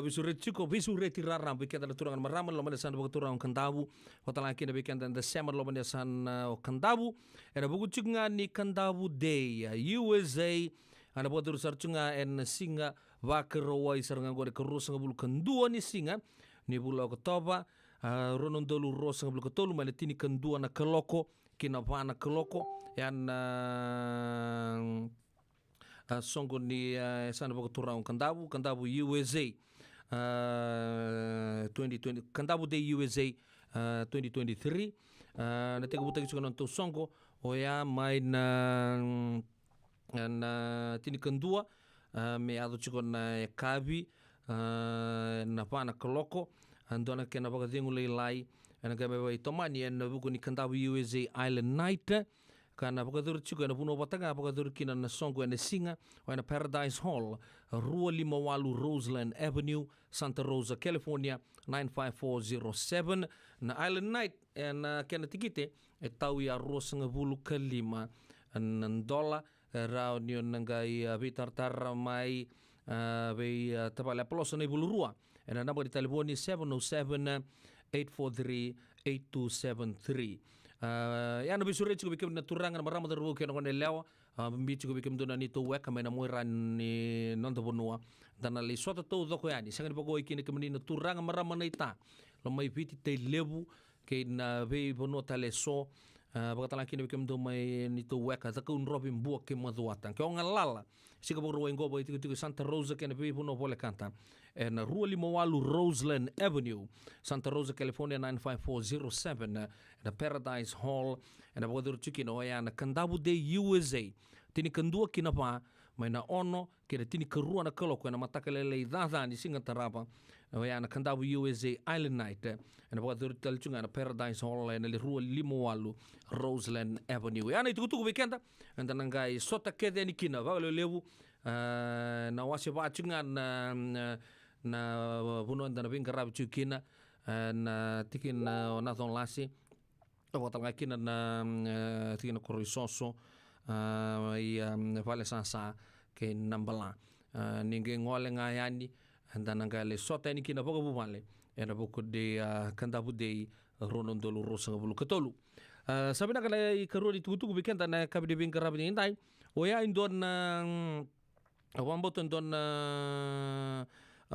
bisuret siko bisuret tiraram bikin ada turangan meramal lo mana san bukan turang kandabu hotel lagi na bikin ada semer lo mana san kandabu. Ada buku cunga ni kandabu day USA. Anda buat terus cunga en singa wakerawai serangan gua kerus ngabul kendua ni singa ni bulau ketoba. Ronon dolu rosa ngabul ketolu mana tini kendua na keloko kina vana keloko yan songo ni sana boko turang kandabu USA 2020 kandabu day USA 2023 na tega buta kisu kanon to songo o ya mai na tini kendua me ado chiko na kabi na vana keloko andona kena baka dingu lai ana ka beba itomani en buku ni kandabu USA Island Night kana baka dur chuka na puno batanga baka dur kina na songo en singa o na Paradise Hall Rua 58 Roseland Avenue Santa Rosa California 95407 na Island Night en kena tikite e tau ya rosanga bulu kalima an dola rao ni ngai bitartar mai be tapala ploso na bulu rua. En dan number di telefon ni 707-843-8273. Ya nabi sure cukup bikin naturangan marama terbu kena kone lewa. Bimbi cukup bikin dona ni to wek kami na moiran ni non to bonua. Dan ali suatu to doko yani. Sangat bago ikini kami ni naturangan marama na ita. Lomai viti te lebu ke na be bonua tale so. Bakatala kini bikin do mai ni to wek. Zaka un robin buak ke maduatan. Ke ongan lala. Sika bago roen gobo itu Santa Rosa kena be bonua boleh kanta. En Rua 58 Roseland Avenue, Santa Rosa, California 95407, en Paradise Hall, en bago dur chuki no ya na kandabu de USA. Tini kendua kina pa, mai na ono kina tini kerua na keloko na matakalele dada ni singa tarapa. Ya na kandabu USA Island Night, en bago dur telchunga na Paradise Hall en le Rua 58 Roseland Avenue. Ya na itu kutu weekend, en tanangai sota kede ni kina bago lewu na wasi bachunga na buno ndana binga rab chukina na tikin na thon lasi o tanga kina na tikin korisoso vale sansa ke nambala ninge ngole ngayani ndana ngale sota ni kina bogo bumale ena boko de kandabu de ronon dolu rosa bulu ketolu sabina kala ikaru di tutu weekend na kabide binga rab ni ndai o ya indon wamboton don a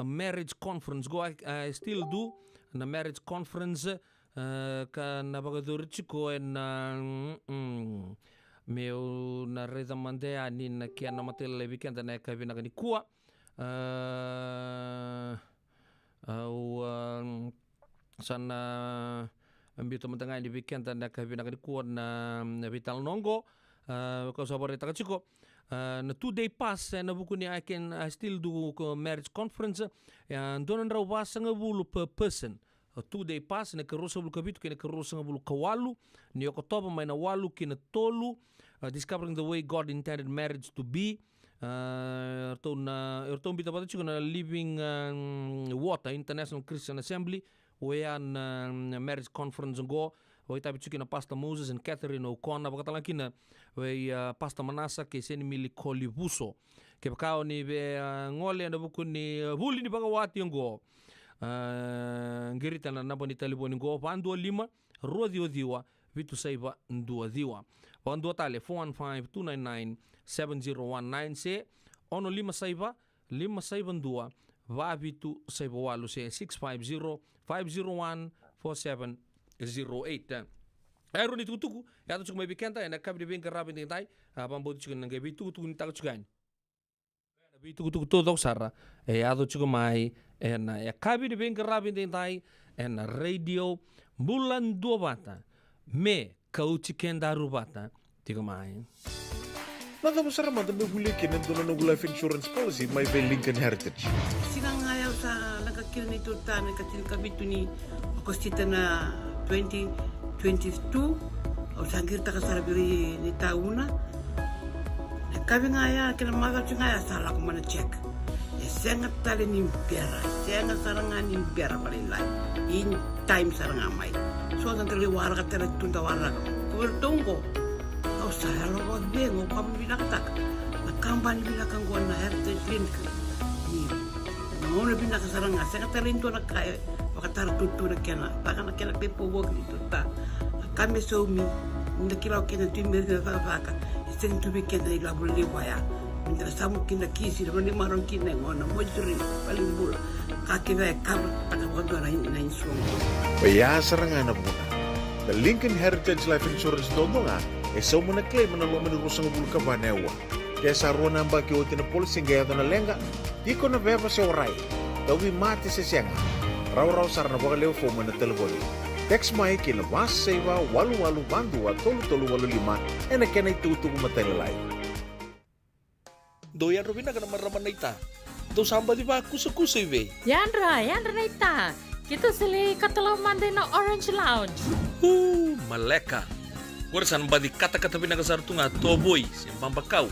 marriage conference go I still do a marriage conference ka na bagadur chiko en meu na reza mande ani na kia na matele weekend na ka vina ni kuwa au sana ambito matanga ni weekend na ka vina ni kuwa na vital nongo ko sabore ta chiko na 2-day pass na buku ni I still do marriage conference and donan raw wasanga bulu per person a 2-day pass na karosa bulu kabitu kena karosa bulu kawalu ni okotoba mai na walu kina tolu discovering the way God intended marriage to be erton bita pata chuko na Living Water International Christian Assembly wean marriage conference go Wai tabi chuki na Pastor Moses and Catherine O'Connor bakatala kina wai Pastor Manasa ke seni mili kolibuso ke bakao ni be ngole na buku ni huli ni bagawati ngo ngirita na nabo ni taliboni ngo pandua 5 ruo diwa vitu saiba ndua diwa pandua tale 415-299-7019 se ono 5 saiba 2 va vitu saiba walu se 650-501-4708. Aero ni tukutuku ya tu mai bikenta ena kabi de benga rabin dai abambo tu nang gebi tukutuku ni tak chugan ena bi tukutuku to dok sara e ado chuko mai ena ya kabi de benga rabin dai ena radio bulan 2 bata, me kauti kendaru bata, tiga main. Nada besar mata me boleh kena dona no life insurance policy my Lincoln Heritage. Sinang ayaw sa nagkakil ni Tuta, nagkakil kabito ni Agostita na 2022, o sangkir ta kasarabiri ni tauna. Kami ngaya, kena mata ngaya salah ko mana check. Sangat tali ni pera, sangat sarangan ni pera palilai. In time sarangan mai. So ang tali wara ka tali tunda wara. Kubertungko. Kau saya lo buat bengo, kamu bilang tak. Nakamban bilang kan gua na heritage link. Ni, namun lebih nak sarangan. Sangat tali itu nak kaya. Wakatar tutu nak kena. Takkan nak kena pepo work itu tak. Kami sumi. Nak kira kena timber na faka. Sen tu bikin dari labur liwaya. Minta samu kina kisi, tapi ni marong kina ngona mojuri paling bula. Kaki baik kabel tak bodoh na insuang. Baya serangan apa pun. The Lincoln Heritage Life Insurance dondonga, eso mana claim mana lo mana rusang bulu kabanewa. Kaya saruan nambah kau tina polisi gaya tu na lenga, iko na beba se orai. Tapi mati se siang. Raw sarana baga leo fo mana telefoni. Text mai kina mas seva walu bandu tolu walu 5 ena kena itu materi lain. Doyan Robina kana marama naita. Do samba di ba kusa iwe. Yandra naita. Kita sili katalau mande na Orange Lounge. Maleka. Warasan badi kata-kata pinakasar tunga toboy simpamba kau.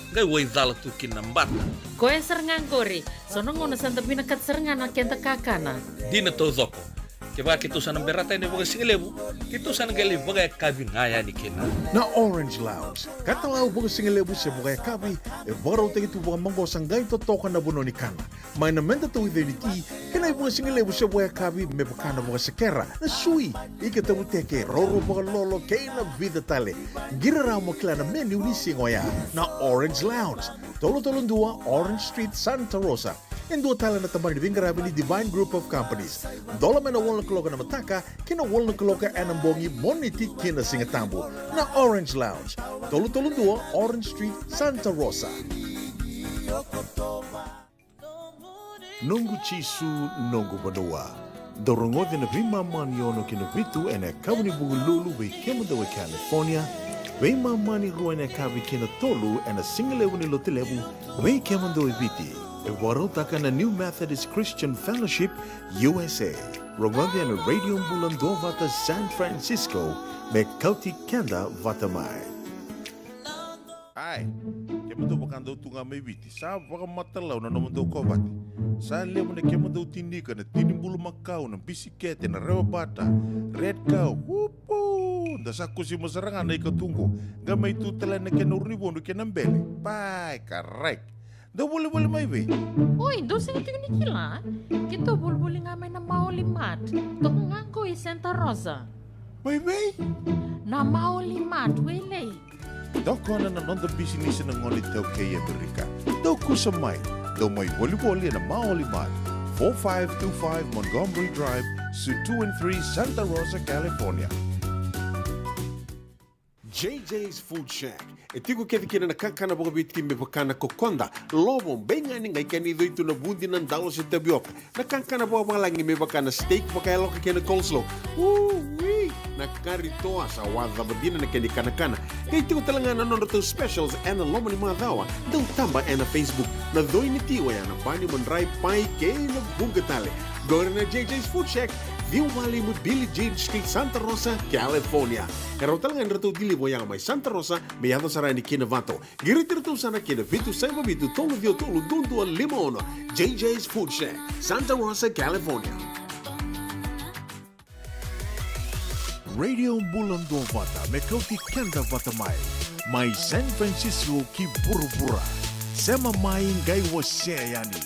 Gai wai dala tu kinambata. Koe serengan kori. Sono ngona santa pinakat serengan na kenta kakana. Dina to zoko. Keba kita sana berata ini bagai singelebu, kita sana gali bagai kabin ngaya ni kena. Na Orange Lounge, kata lau bagai singelebu se bagai kabi, baru tegi tu bagai manggo sanggai to tokan na buno ni kana. Mai na menda tu identity, kena bagai singelebu se bagai kabi me bakana bagai sekera. Na sui, ika tamu teke roro bagai lolo kena vida tale. Gira ramo klana menu ni singoya. Na Orange Lounge, tolo-tolong 2 Orange Street, Santa Rosa. Yang dua tala na tambang di Bingarabi ni Divine Group of Companies. Dola mena wala keloka na mataka, kina wala keloka anambongi moniti kina singatambu. Na Orange Lounge, tolu-tolu 2 Orange Street, Santa Rosa. Nungu chisu, nungu badua. Dorongode na vima maniono kina vitu ene kabuni bugululu we kemudawe California. Vima mani rua ene kabi kina tolu ene singalewu ni lotilewu we kemudawe viti. Ewarotaka na New Methodist Christian Fellowship, USA. Rongode na Radio Bulan Dovata San Francisco, me kauti kenda vatamai. Ai, kemudo bakando tunga me viti. Sa baka matalaw na namundo kobati. Sa lemo na kemudo tindika na tinimbulu makau na bisikete na rewa bata. Red cow, wupo. Dasa kusi masarangan na ikatungo. Gamay tutala na kenuribo no kenambele. Pai, correct. Daw boleh mai be. Oi, dosa itu ni kila. Kita boleh ngamai na Maulimat. Tok nganggo i Santa Rosa. Mai be? Na Maulimat wele. Daw ko na nonda business na ngoli tau kaya Amerika. Daw ko sa mai. Daw may boli na Maulimat. 4525 Montgomery Drive, Suite 2 and 3, Santa Rosa, California. JJ's Food Shack. Etigo kedi kina na kakana boga bitki me bakana kokonda. Lobo benga ni ngai kani do itu na bundi nan dalos ite biok. Na kakana boga langi me bakana steak baka loka kena coleslaw. Wee. Na karito asa wadha badina na keni kana. Etigo talanga na nondo specials and lomo ni madawa. Dau tamba na Facebook. Na doi ni tiwa ya na bani mandrai pai ke na bungatale. Go na JJ's Food Shack. Viu Valley mo Billie Jean Street, Santa Rosa, California. Karo talagang rato dili mo yang may Santa Rosa, may ato saray ni Kinavato. Giritirito sana kina Vitu Saiba Vitu Tolo Dio Tolo Duntua Limono. JJ's Food Shack, Santa Rosa, California. Radio Bulan Dovata, me kauti kenda vatamai. Mai San Francisco ki burubura. Sema mai ngai wase yani.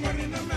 Mana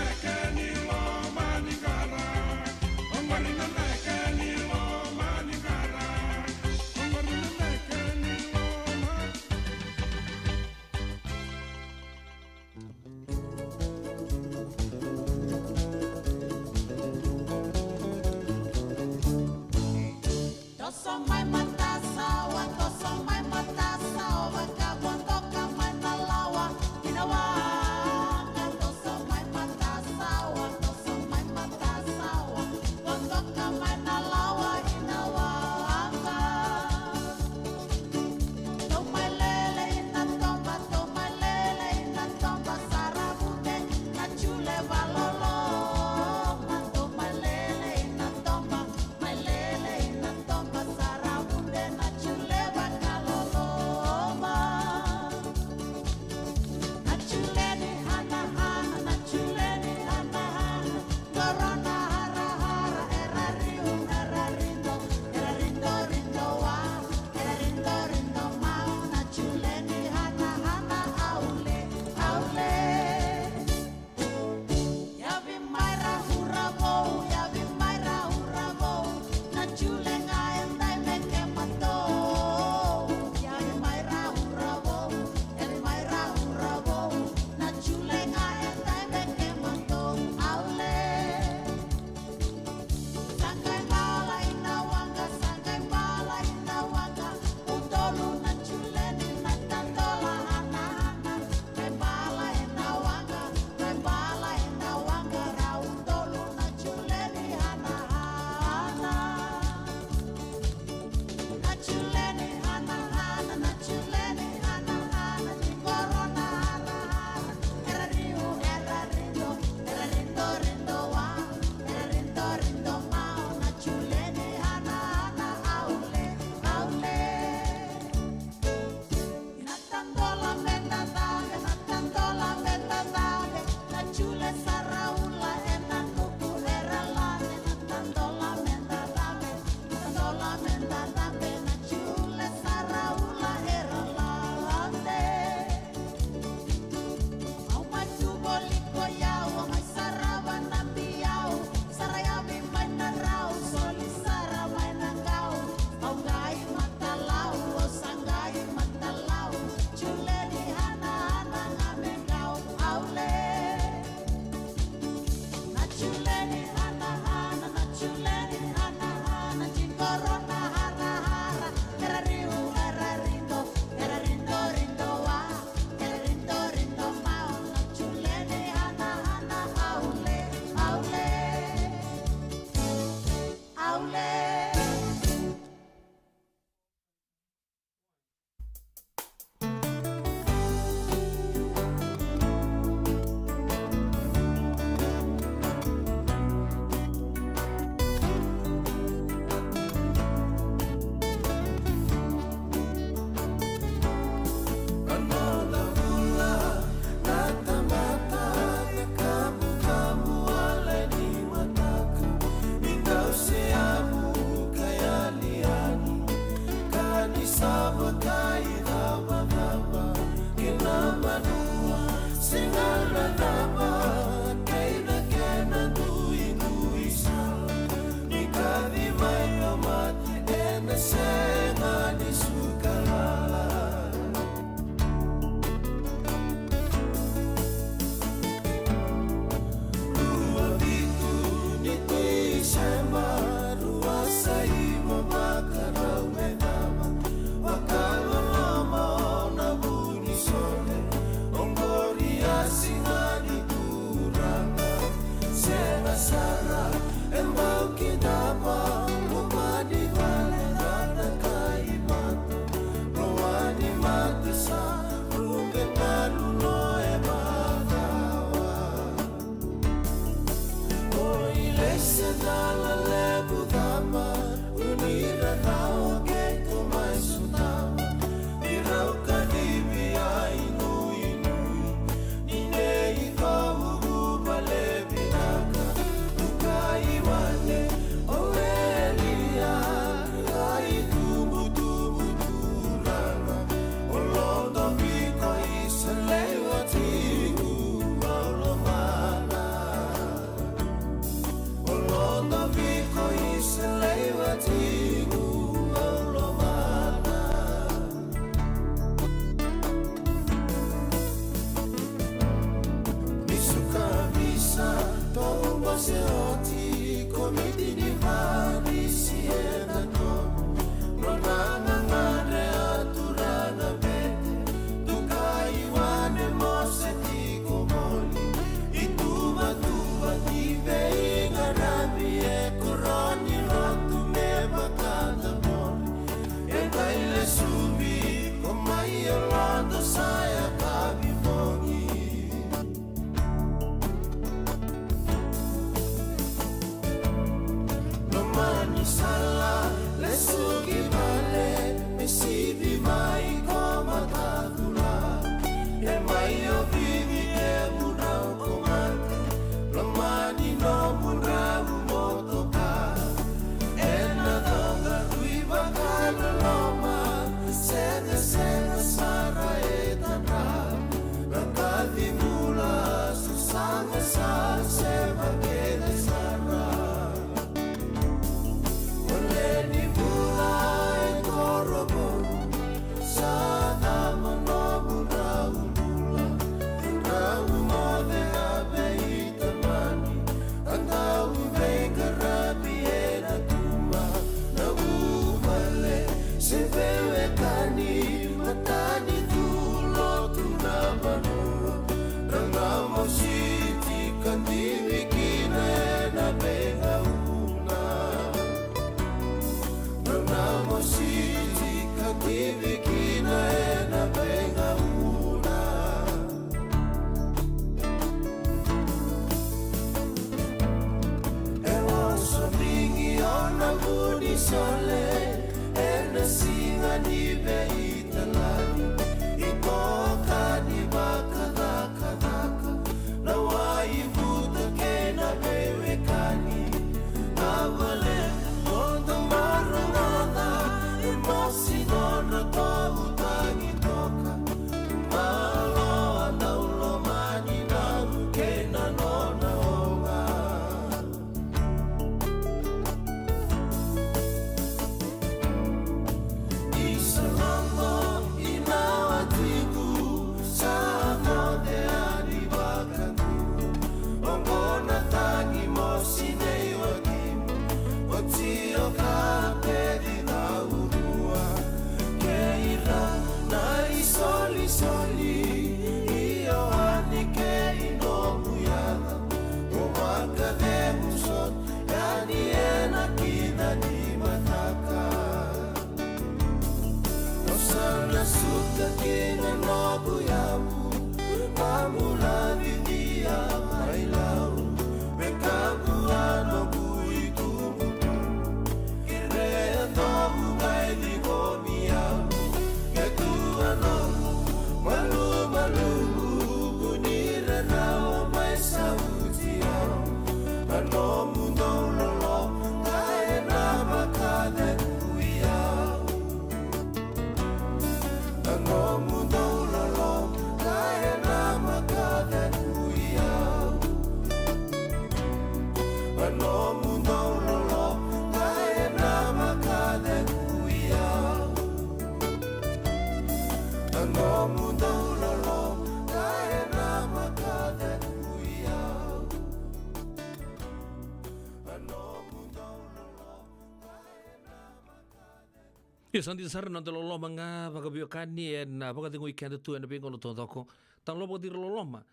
Ya santi sar nanti lolo manga baga biokani na baga tingu weekend tu na bingo no toko tan lo baga lolo ma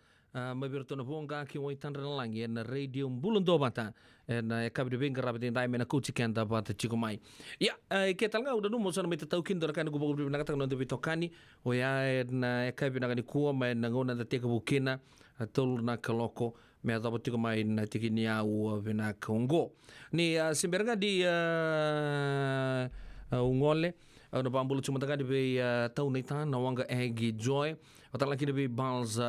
mabirto na bonga ki mo tan langi na radio bulun do bata na e kabi de binga rabin dai mena kuchi kenda bata chiko mai ya ke talga udah no mo sana meta tau kindo kan go baga na katang no bitokani o ya na e kabi na ni kuwa ma na ngona da teka bukina tol na kaloko me adabo tiko mai na tikini au vena kongo ni simberga di ungole no bambulu cuma tagad be tau nita na wanga egi joy atala kini be balls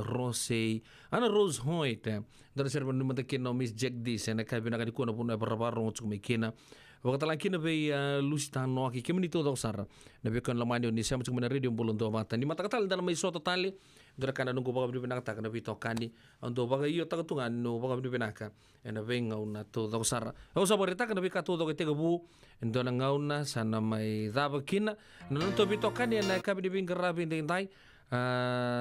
rose ana rose hoit dari serba numa takino miss jack dis na kai bina kadi kuna puna barabar ro cuma kina wakatala kini be lusita no aki kemini to do sar na be kan lamani ni sama cuma radio bulun do mata ni mata katal dalam iso totali dura kana nunggu baga bina kata kana be tokani ando baga iyo tagatungan no baga bina ka ena venga una to do sar o saborita kana be ka to do ke bu endo na ngauna sana mai daba kina na to be tokani na ka be bina rabi dai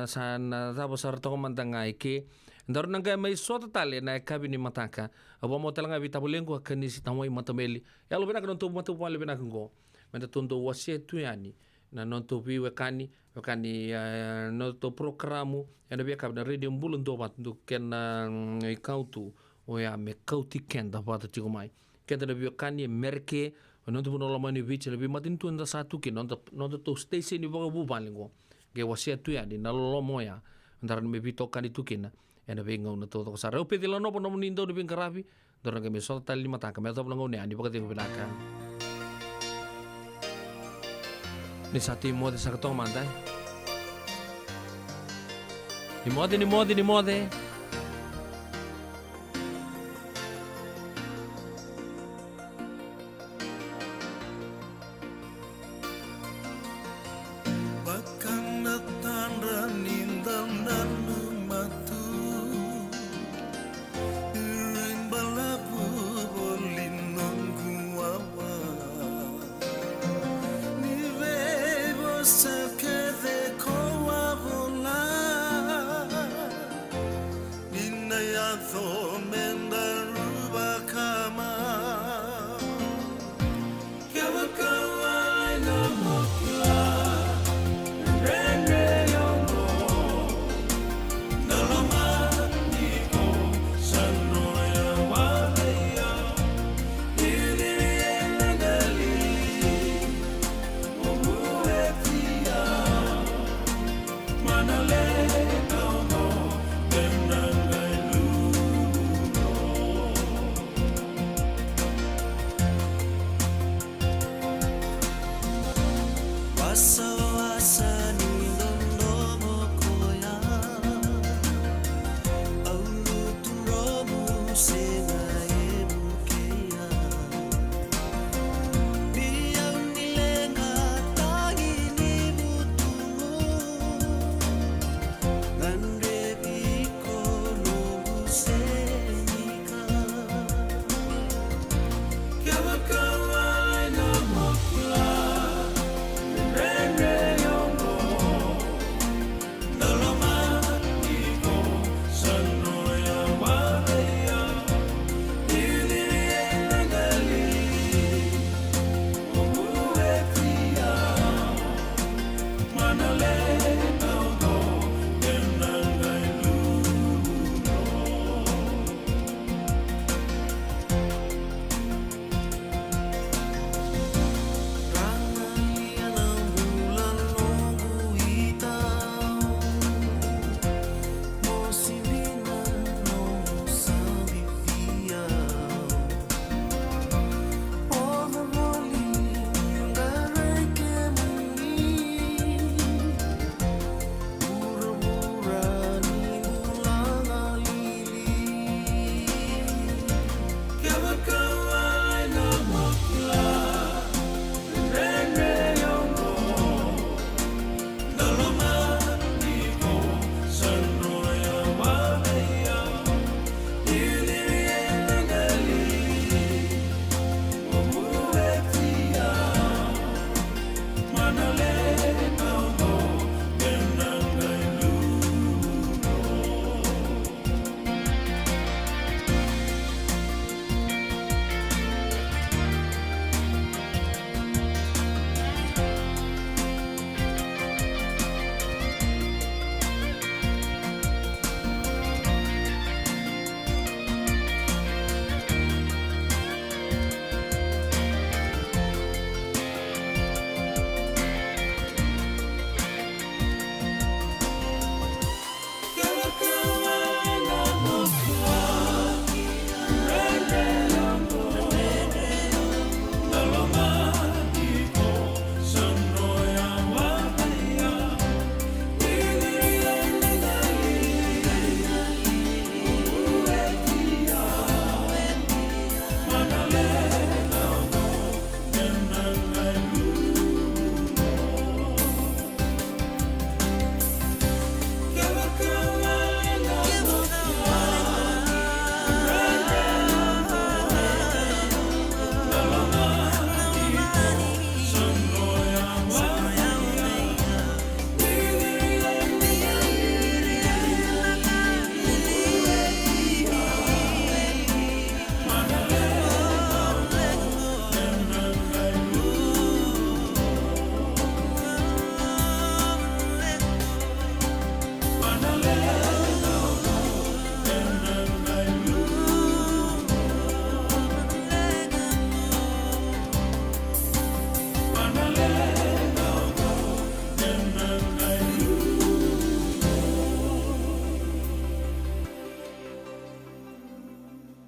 sana daba sar to mantangai ke Ndaro nanga mai sota tale na kabi ni mataka. Abo mo talanga vita bulengo kanisi tamoi matameli. Ya lo bena kanto matu pale bena kango. Menda tondo wasia tu yani. Na nonto vi wekani no to programu ena bia kabna radio mbulun do bat do ken kautu o ya me kauti ken da bat tigo mai. Ken da bia kani merke nonto puno lamani vich le bia matin tu nda satu ken nonto to station ni boga bu balingo. Ge wasia tu yani na lo moya. Ndar me bito kani tu ken. Ena benga una todo cosa. Reo pedila no pono nindo ni benga rabi. Dorang me solta lima taka me to blango ne ani boga tigo belaka. Ni satu mode sa katong manday. Ni mode.